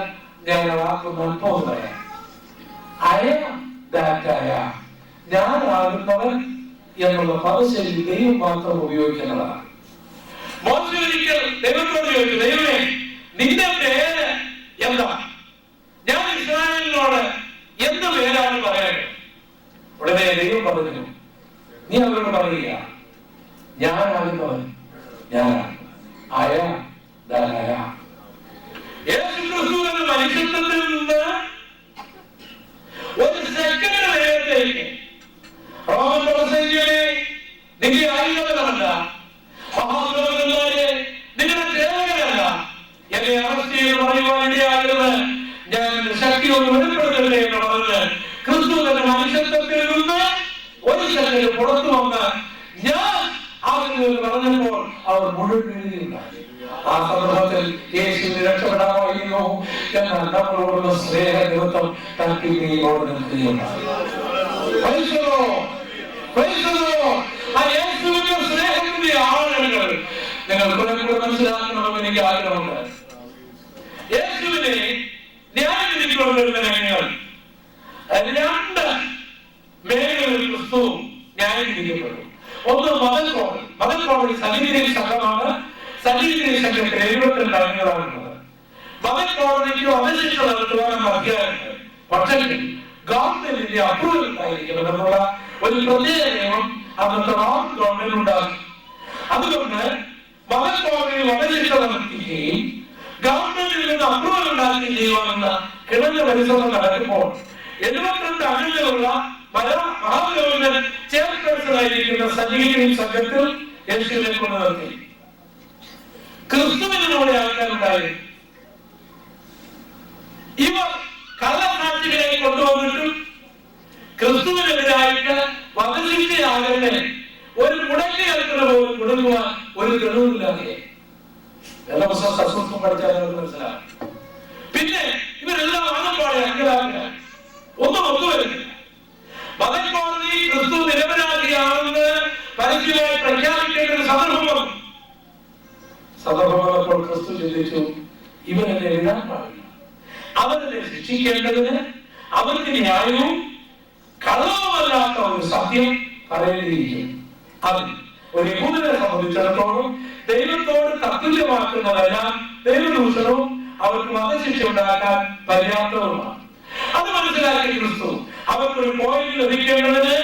ഞാൻ ആ വാക്കൊന്ന് അല്പം പറയാം. ഞാനാകുന്നവൻ എന്നുള്ള പദശൈലി ദൈവം മാത്രം ഉപയോഗിക്കുന്നതാണ്. മോശെ ഒരിക്കൽ ദൈവത്തോട് ചോദിച്ചു, ദൈവമേ, നിന്റെ പേര് എന്താ? ഞാൻ ഇസ്രായേലിനോട് എന്ത് പേരാണ് പറയാനുള്ളത്? ഉടനെ ദൈവം പറഞ്ഞു, നീ അവരോട് പറയുക, ഞാനാകുന്നവൻ ഞാനാണ്. യേശു ക്രിസ്തു എന്ന മനുഷ്യത്വത്തിൽ നിന്ന് ഒരു സെക്കൻഡ് നേരത്തേക്ക് റോമൻ പടസൈന്യമേ, നിന്റെ ആയുധമല്ല, മഹാസുരന്മാരെ നിങ്ങളുടെ സേവകരല്ല, എന്നെ അറസ്റ്റ് ചെയ്ത് പറയുവാൻ ഇടയാകരുത്, ഞാൻ ശക്തി ഒന്ന് വെളിപ്പെടുത്തട്ടെ എന്ന് പറഞ്ഞ് ക്രിസ്തു എന്ന മനുഷ്യത്വത്തിൽ നിന്ന് ഒരു സെക്കൻഡ് പുറത്തു വന്ന് ഞാൻ ആകുന്നു എന്ന് പറഞ്ഞപ്പോൾ അവർ മുഴുവൻ എഴുതിയുണ്ടായി. ആ സന്ദർഭത്തിൽ യേശുവിനെ രക്ഷപ്പെടാമായിരുന്നു. എന്നാൽ നമ്മളോടുള്ള സ്നേഹ നിമിത്തം തർക്കിയോട് നിൽക്കുകയുണ്ടായി. ആ യേശുവിന്റെ സ്നേഹത്തിന്റെ ആഴങ്ങൾ നിങ്ങൾ കുറെ കൂടെ മനസ്സിലാക്കണമെന്ന് എനിക്ക് ആഗ്രഹമുണ്ട്. യേശുവിനെ ന്യായം വിധിക്കൊണ്ടിരുന്ന ഞങ്ങൾ രണ്ട് മേഖലകളിൽ ക്രിസ്തു ന്യായം വിധിക്കപ്പെട്ടു. ഒന്ന് മതക്കോടതി സജീവ സംഘമാണ്. സജീവ സംഘത്തിൽ 72 അംഗങ്ങളാണുള്ളത്. മതക്കോടതിക്ക് വധശിക്ഷ നടത്തുവാനുള്ള അധികാരമുണ്ട്. പക്ഷേ ഗവൺമെന്റിന്റെ അപ്രൂവൽ ഉണ്ടായിരിക്കണം എന്നുള്ള ഒരു പ്രത്യേക നിയമം അന്നത്തെ ഗവൺമെന്റ് ഉണ്ടാക്കി. അതുകൊണ്ട് മതക്കോടതി വധശിക്ഷ നടത്തുകയും ഗവൺമെന്റിൽ നിന്ന് അപ്രൂവൽ ഉണ്ടാക്കുകയും ചെയ്യുവാനുള്ള കിടന്ന പരിശ്രമം നടക്കുമ്പോൾ 72 അംഗങ്ങളുള്ള മഹാഗവൺമെന്റ് ചെയർപേഴ്സൺ ആയിരിക്കുന്ന സജീവ സംഘത്തിൽ യേശുവിനെ കൊണ്ട് നിർത്തി. ക്രിസ്തുവിനോടെ ആൾക്കാരുണ്ടായി. ഇവർ കള്ളസാക്ഷികളെ കൊണ്ടുവന്നിട്ടും ക്രിസ്തുവിനെതിരായിട്ട് വധശിക്ഷയാകട്ടെ ഒരു മുടക്കി കേൾക്കുന്ന പോലും കൊടുക്കുവാൻ ഒരു തെളിവില്ലാതെ എല്ലാ ദിവസവും സസ്വത്വം പഠിച്ചാൽ നമുക്ക് മനസ്സിലാകും. പിന്നെ ഇവരെല്ലാം ആകപ്പാടെ അംഗരാണ്. ഒന്നും ഒത്തുവരുന്നില്ല. മതക്കോടതി ക്രിസ്തു നിരപരാധിയാണെന്ന് പരസ്യമായി പ്രഖ്യാപിക്കേണ്ട ഒരു സന്ദർഭം വന്നപ്പോൾ ക്രിസ്തു ചിന്തിച്ചു, ഇവരെന്നെ എഴുതാൻ പാടില്ല, അവരെ ശിക്ഷിക്കേണ്ടതിന് അവർക്ക് ന്യായവും കളവുമല്ലാത്ത ഒരു സത്യം പറയേണ്ടിയിരിക്കും. അതിൽ ഒരു യഹൂദനെ സംബന്ധിച്ചിടത്തോളം ദൈവത്തോട് തത്തുല്യമാക്കുന്നതെല്ലാം ദൈവദൂഷണവും അവർക്ക് വധശിക്ഷ ഉണ്ടാക്കാൻ പര്യാപ്തവുമാണ്. അത് മനസ്സിലാക്കിയ ക്രിസ്തു അവർക്കൊരു പോയിന്റ് ലഭിക്കേണ്ടതിന്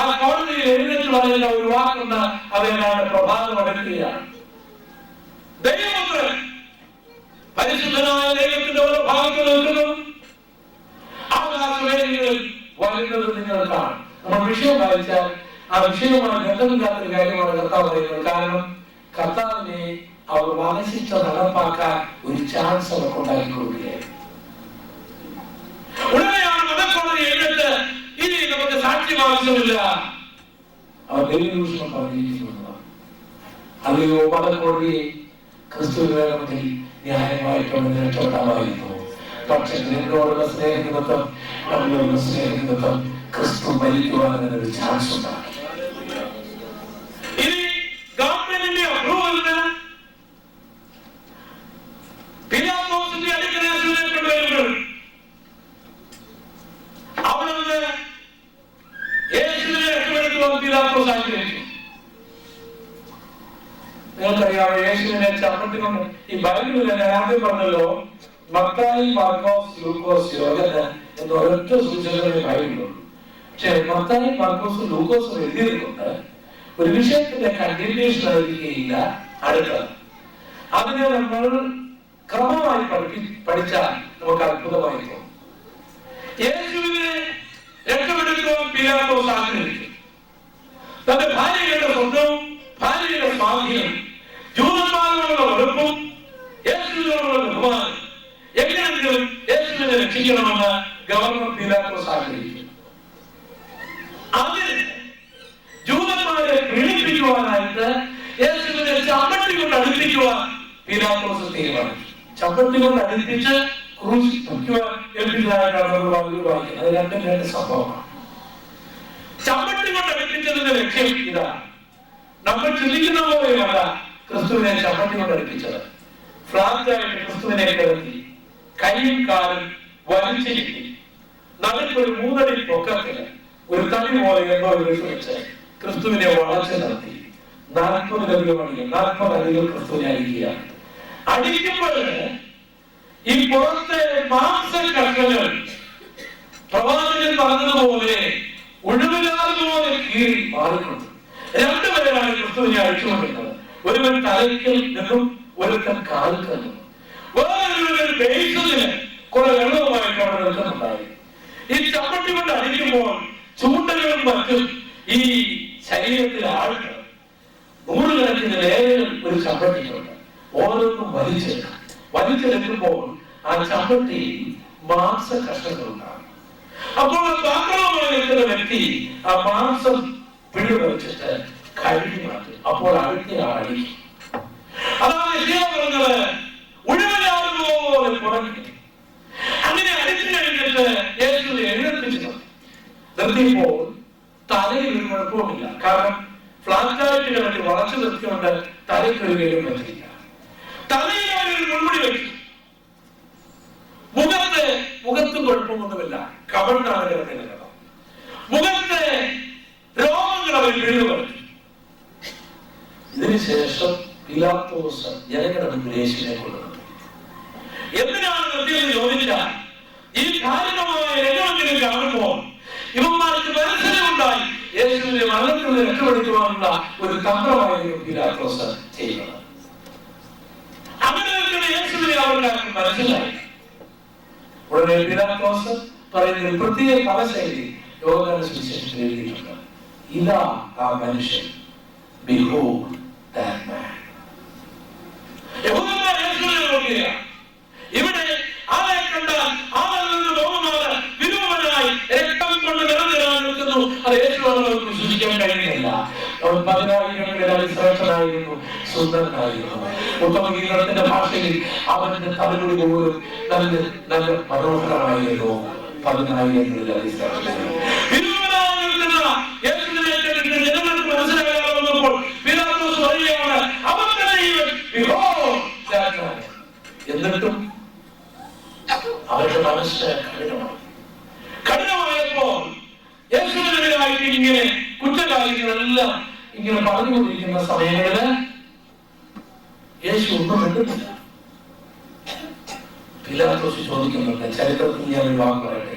ആ കോടതിയിൽ എഴുന്നേറ്റ് പറയുന്ന ഒരു വാക്കുണ്ട്. അതെന്നാണ് പ്രഭാതം എടുക്കുകയാണ്. ദൈവപുത്രൻ പരിശുദ്ധനായ ദൈവത്തിന്റെ ഓരോ ഭാഗത്ത് നിൽക്കുന്നു. ആകാശവേദികളിൽ വരുന്നത് നിങ്ങൾ കാണും. നമ്മൾ വിഷയം വായിച്ചാൽ ആ വിഷയവുമായി ബന്ധമില്ലാത്തൊരു കാര്യമാണ് കർത്താവ് പറയുന്നത്. കാരണം കർത്താവിനെ അവർ വധശിക്ഷ നടപ്പാക്കാൻ ഒരു ചാൻസ് അവർക്ക് ഉണ്ടാക്കി കൊടുക്കുകയായിരുന്നു. ഉടനെയാണ് മതക്കോടതി എഴുതിട്ട് ഇനി നമുക്ക് സാക്ഷ്യം ആവശ്യമില്ല, അവർ ദൈവദൂഷണം പറഞ്ഞിരിക്കുന്നതാണ്. അല്ലയോ മതക്കോടതിയെ, ക്രിസ്തു വേണമെങ്കിൽ ന്യായമായിട്ടൊന്ന് രക്ഷപ്പെടാമായിരുന്നു. പക്ഷെ നിന്നോടുള്ള സ്നേഹനിമിത്തം, നമ്മളുള്ള സ്നേഹനിമിത്തം ക്രിസ്തു മരിക്കുവാൻ ഒരു ചാൻസ് ഉണ്ടാക്കി. ഇനി ഗവൺമെന്റിന്റെ അപ്രൂവലിന് പിലാത്തോസിന്റെ അടുക്കൽ യേശുവിനെ കൊണ്ടുവരുമ്പോൾ അവിടെ നിന്ന് യേശുവിനെ രക്ഷപ്പെടുത്തുവാൻ പിലാത്തോസ് ആഗ്രഹിച്ചു. നിങ്ങൾക്കറിയാമോ, യേശുവിനെ ചമ്മട്ടിക്കൊണ്ട് ഈ ബൈബിളിൽ ഞാൻ ആദ്യം പറഞ്ഞല്ലോ, മത്തായി, മാർക്കോസ്, ലൂക്കോസ്, യോഹന്നാൻ എന്ന ഒരൊറ്റ സൂചനകളെ ബൈബിളുള്ളൂ. പക്ഷെ മത്തായി, മാർക്കോസും ലൂക്കോസും എഴുതിയതുകൊണ്ട് ഒരു വിഷയത്തിന്റെ കണ്ടിന്യൂഷൻ ആയിരിക്കുകയില്ല അടുത്തത്. അതിനെ നമ്മൾ ക്രമമായി പഠിച്ചാൽ നമുക്ക് അത്ഭുതമായി തോന്നും. യേശുവിനെ രക്ഷപ്പെടുത്തുവാൻ പിലാത്തോസ് ആഗ്രഹിച്ചു. തന്റെ ഭാര്യയുടെ സ്വന്തവും ഭാര്യയുടെ സ്വാധീനം, ജൂതന്മാരോടുള്ള വെറുപ്പും യേശുവിനോടുള്ള ബഹുമാനം, എങ്ങനെയെങ്കിലും യേശുവിനെ രക്ഷിക്കണമെന്ന് ഗവർണർ പിലാത്തോസ് ആഗ്രഹിച്ചു. അതിന് ജൂതന്മാരെ പീഡിപ്പിക്കുവാനായിട്ട് യേശുവിനെ ചമ്മട്ടി കൊണ്ട് അടുപ്പിക്കുവാൻ പിലാത്തോസ് തീരുമാനിച്ചു. ചമ്മട്ടി കൊണ്ട് അടുപ്പിച്ച് ക്രൂശിക്കുവാൻ ഏൽപ്പിച്ചതായിട്ടാണ് നമ്മൾ വായിക്കുന്നത്. അത് രണ്ടും രണ്ട് സംഭവമാണ്. ചമ്മട്ടി കൊണ്ട് അടുപ്പിച്ചതിന്റെ ലക്ഷ്യം ഇതാണ്. നമ്മൾ ചിന്തിക്കുന്ന പോലെയല്ല ക്രിസ്തുവിനെ ചമ്മട്ടി കൊണ്ട് അടുപ്പിച്ചത്. ഫ്ലാറ്റായിട്ട് ക്രിസ്തുവിനെ കിടത്തി കൈയും കാലും വലിച്ചിരുത്തി നടുക്കൊരു 3 അടി പൊക്കത്തില് ഒരു തടി പോലെ എന്തോ വെച്ച് ക്രിസ്തുവിനെ വളച്ച് നടത്തി 40 അടികൾ ക്രിസ്തുവിനെ അടിക്കുകയാണ്. അടിക്കുമ്പോൾ ഈ പുറത്തെ മാംസക്കഷ്ണങ്ങൾ പ്രവാചകൻ പറഞ്ഞതുപോലെ ഒഴിവില്ലാതുപോലെ കീറി മാറിക്കൊണ്ട് 2 പേരാണ് ക്രിസ്തുവിനെ അടിച്ചുകൊണ്ടിരുന്നത്. ഒരുവൻ തലയ്ക്കൽ നിന്നും ഒരുത്തൻ കാൽക്കൽ നിന്നും. വേറൊരു ബേസിന് കുറെ വെള്ളവുമായിട്ട് അവിടെ നിൽക്കുന്നുണ്ടായി. ഈ ചമ്മട്ടി കൊണ്ട് അടിക്കുമ്പോൾ ചൂണ്ടകളും മറ്റും ഈ ശരീരത്തിൽ ആഴ്ച 100 കണക്കിന് ലേഖകൾ ഒരു ചമ്മട്ടിക്കുണ്ട്. ഓരോന്നും വലിച്ചെടുക്കുമ്പോൾ ആ ചമ്മട്ടി മാംസ കഷ്ണങ്ങൾ ഉണ്ടാകും. അപ്പോൾ പാത്രവുമായി നിൽക്കുന്ന വ്യക്തി ആ മാംസം പിടിവലിച്ചിട്ട് കഴുകി മാറ്റും. അപ്പോൾ അടുത്ത അടിക്കും. അതാണ് പറഞ്ഞത്, ഒഴിവില്ലാതുപോലെ പുറകെ. അങ്ങനെ അടിച്ചു കഴിഞ്ഞിട്ട് യേശുവിനെ എഴുന്നേൽപ്പിച്ചു നിർത്തിയപ്പോൾ തലയിൽ ഒരു കുഴപ്പവുമില്ല. കാരണം ഫ്ലാറ്റായിട്ട് കിടത്തി വളച്ചു നിർത്തിക്കൊണ്ട് തലയ്ക്കൊരു കേടും പറ്റില്ല. തലയിൽ അവരൊരു മുൾമുടി വെച്ചു. മുഖത്ത് കുഴപ്പമൊന്നുമില്ല, കവണ്ണാണ് കിടക്കുന്നത്. മുഖത്തെ രോഗങ്ങൾ അവർ പിഴുതു പറ്റി. ഇതിനുശേഷം പിലാത്തോസ് ജനങ്ങളുടെ മുന്നിൽ യേശുവിനെ കൊണ്ടുവന്നു. എന്തിനാണ് നിർത്തിയെന്ന് ചോദിച്ചാൽ, ഈ കാരണമായ രംഗമെങ്കിലും കാണുമ്പോൾ ഇവന്മാർക്ക് മനസ്സിലുണ്ടായി യേശുവിനെ മരണത്തിൽ നിന്ന് രക്ഷപ്പെടുത്തുവാനുള്ള ഒരു തന്ത്രമായിരുന്നു പിലാത്തോസ് ചെയ്യുന്നത്. അങ്ങനെ യേശുവിനെ അവർക്ക് മനസ്സിലായി. ഉടനെ പിലാത്തോസ് പറയുന്ന ഒരു പ്രത്യേക പദശൈലി യോഹന്നാന്റെ സുവിശേഷത്തിൽ എഴുതിയിട്ടുണ്ട്. ഇതാ ആ മനുഷ്യൻ, behold that man. യഹൂദന്മാർ യേശുവിനെ നോക്കുകയാണ്. ഇവിടെ ആരെ കണ്ടാൽ ആരിൽ നിന്ന് ബഹുമാന വിരൂപനായി രക്തം കൊണ്ട് നിറഞ്ഞിരാൻ നിൽക്കുന്നു. അത് യേശുവാണെന്ന് അവർക്ക് വിശ്വസിക്കാൻ കഴിയുന്നില്ല. അവൻ 10,000 ശ്രേഷ്ഠനായിരുന്നു, സുന്ദരനായിരുന്നു. ഉത്തമഗീതത്തിന്റെ ഭാഷയിൽ അവന്റെ തലമുടി പോലും നല്ല മനോഹരമായിരുന്നു. 10,000 ശ്രേഷ്ഠനായിരുന്നു. ജനങ്ങൾക്ക് മനസ്സിലാകാവുന്നപ്പോൾ പിലാത്തോസ് പറയുകയാണ്, അവൻ എന്നിട്ടും അവരുടെ മനസ്സ് കഠിനമായപ്പോൾ യേശുവിനെതിരായിട്ട് ഇങ്ങനെ കുറ്റകാര്യങ്ങളെല്ലാം ഇങ്ങനെ പറഞ്ഞുകൊണ്ടിരിക്കുന്ന സമയങ്ങളില് യേശു ഒന്നും കണ്ടിട്ടില്ല. പിലാത്തോസ് ചോദിക്കുന്നുണ്ട്, ചരിത്രത്തിൽ ഞാൻ ഒരു വാക്ക് പറയട്ടെ.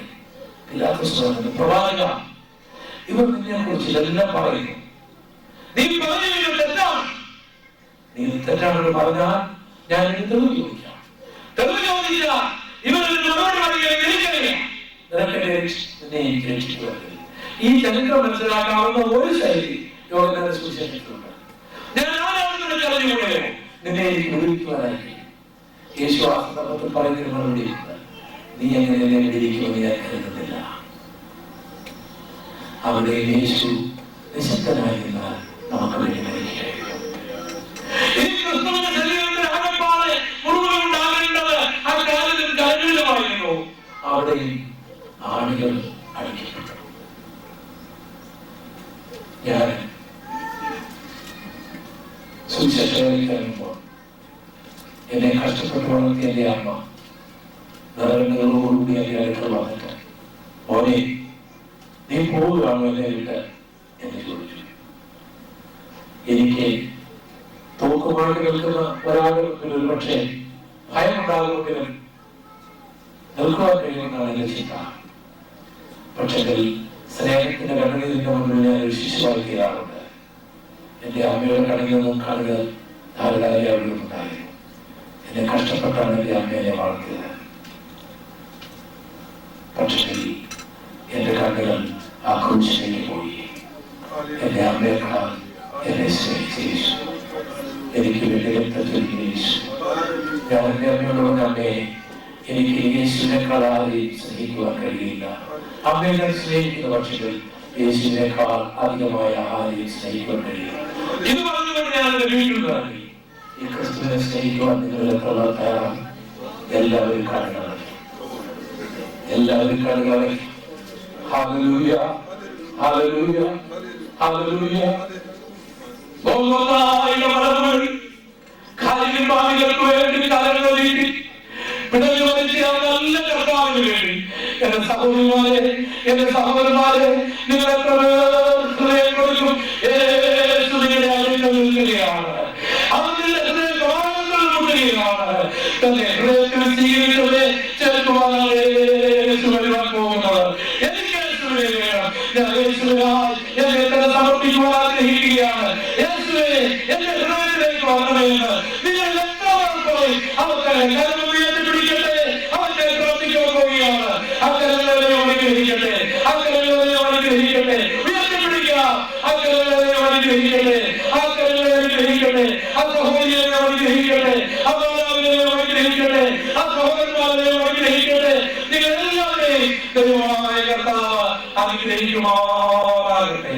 പിലാത്തോസ് പറയുന്നത്, പ്രവാചക, ഇവർ നിന്നെ കുറിച്ച് ഇതെല്ലാം പറയുന്നു, നീ പറഞ്ഞു തെറ്റാണ്. നീ തെറ്റാണെന്ന് പറഞ്ഞാൽ ഞാൻ തെളിവ് ചോദിക്കാം. തെളിവ് ചോദിച്ചാൽ ഇവരുടെ മറുപടി പറയുകയും എനിക്കറിയാം, നിന്നെ എനിക്ക് രക്ഷിക്കുക. ഈ ചരിത്രം മനസ്സിലാക്കാവുന്ന ഒരു ശൈലി യോഹന്നാന്റെ സുവിശേഷത്തിലുണ്ട്. ഞാൻ ആരാണെന്ന് അറിഞ്ഞുകൂടെയോ? നിന്നെ എനിക്ക് വിടുവിക്കുവാനായി. യേശു ആ സന്ദർഭത്തിൽ പറയുന്നതിന് മറുപടി, നീ എങ്ങനെ എന്നെ വിടുവിക്കുമെന്ന് ഞാൻ കരുതുന്നില്ല. അവിടെ യേശു നിശബ്ദനായി നിന്നാൽ നമുക്ക് വേണ്ടി മരിക്കുകയായിരുന്നു. അവിടെയും ആണികൾ അടിക്കപ്പെട്ടു. ഞാൻ സുവിശേഷകഴിക്കുമ്പോൾ എന്നെ കഷ്ടപ്പെട്ട് വളർത്തിയ എന്റെ അമ്മ നിറവേറുകളോടുകൂടി എന്റെ അടുത്ത് വന്നിട്ട്, മോനെ നീ പോവുകയാണോ എന്നെ വിട്ട് എന്ന് ചോദിച്ചു. എനിക്ക് തോക്കുമായിട്ട് നിൽക്കുന്ന ഒരാൾക്ക് ഒരു പക്ഷേ ഭയമുണ്ടാകുമെങ്കിലും നിൽക്കുവാൻ കഴിയുമെന്നാണ് എന്റെ ചിന്ത. പക്ഷെ സ്നേഹത്തിന്റെ കണ്ണുനീരിന്റെ മുന്നിൽ ഞാൻ ഒരു ശിശുവായി തീരാറുണ്ട്. എന്റെ അമ്മയുടെ കണ്ണിൽ നിന്നും കണ്ണുകൾ ധാരാളമായി അവിടെ ഉണ്ടായിരുന്നു. എന്നെ കഷ്ടപ്പെട്ടാണ് എന്റെ അമ്മയെ വളർത്തിയത്. പക്ഷേ എന്റെ കണ്ണുകൾ ആ ക്രൂശിലേക്ക് പോയി. എന്റെ അമ്മയെക്കാൾ എന്നെ സ്നേഹിച്ച യേശു, എനിക്ക് വേണ്ടി രക്തത്തിൽ യേശു. ഞാൻ എന്റെ അമ്മയോട് പറഞ്ഞ, അമ്മയെ എനിക്ക് യേശുവിനേക്കാൾ ആരെയും സ്നേഹിക്കുവാൻ കഴിയില്ല. അമ്മയെ ഞാൻ സ്നേഹിക്കുന്ന പക്ഷികൾ യേശുവിനേക്കാൾ അധികമായ ആരെയും സ്നേഹിക്കുവാൻ കഴിയില്ല. ഇത് പറഞ്ഞുകൊണ്ട് ഞാൻ വീട്ടിൽ പറഞ്ഞു, ഈ ക്രിസ്തുവിനെ സ്നേഹിക്കുവാൻ നിങ്ങൾ എത്ര തയ്യാറാണ്? എല്ലാവരും കാണുക, എല്ലാവരും കാണുക. Hallelujah, hallelujah, hallelujah. ഗോൽഗോഥായിലെ മലമുകൾ കാലിനും പാവികൾക്ക് വേണ്ടി തലങ്ങൾ നീട്ടി പിടഞ്ഞു വലിച്ച നല്ല കർത്താവിന് വേണ്ടി എന്റെ സഹോദരിമാരെ, എന്റെ സഹോദരന്മാരെ, നിങ്ങൾ എത്ര ഹൃദയം കൊടുക്കും? യേശുവിന്റെ അരികിൽ നിൽക്കുകയാണ്. അവന്റെ ഹൃദയദ്വാരങ്ങൾ മുട്ടുകയാണ്. തന്റെ ഹൃദയത്തിൽ സ്വീകരിച്ചവരെ ചേർക്കുവാനാണ് യേശു വരുവാൻ പോകുന്നത്. എനിക്ക് യേശുവിനെ വേണം. ഞാൻ യേശുവിനായി എന്നെ തന്നെ സമർപ്പിക്കുവാൻ ആഗ്രഹിക്കുകയാണ്. യേശുവേ, എന്റെ ഹൃദയത്തിലേക്ക് വരണമെന്ന് നിങ്ങൾ എത്ര പറയും. അവർക്ക് പിടിക്കട്ടെ, അവന്റെ പ്രവർത്തിക്കാൻ പോവുകയാണ്. അക്കരങ്ങളെ അനുഗ്രഹിക്കട്ടെ, അക്കരങ്ങളെ അനുഗ്രഹിക്കട്ടെ. ഉയർത്തിപ്പിടിക്കാം, അക്കരങ്ങളെ അനുഗ്രഹിക്കട്ടെ, അക്കരങ്ങളെ അനുഗ്രഹിക്കട്ടെ. ആ സഹോദരിയെ അനുഗ്രഹിക്കട്ടെ, ആ മാതാവിനെ അനുഗ്രഹിക്കട്ടെ, ആ സഹോദരന്മാരെ അനുഗ്രഹിക്കട്ടെ. നിങ്ങൾ എല്ലാവരെയും ദൈവമായ കർത്താവ് അനുഗ്രഹിക്കുമാറാകട്ടെ.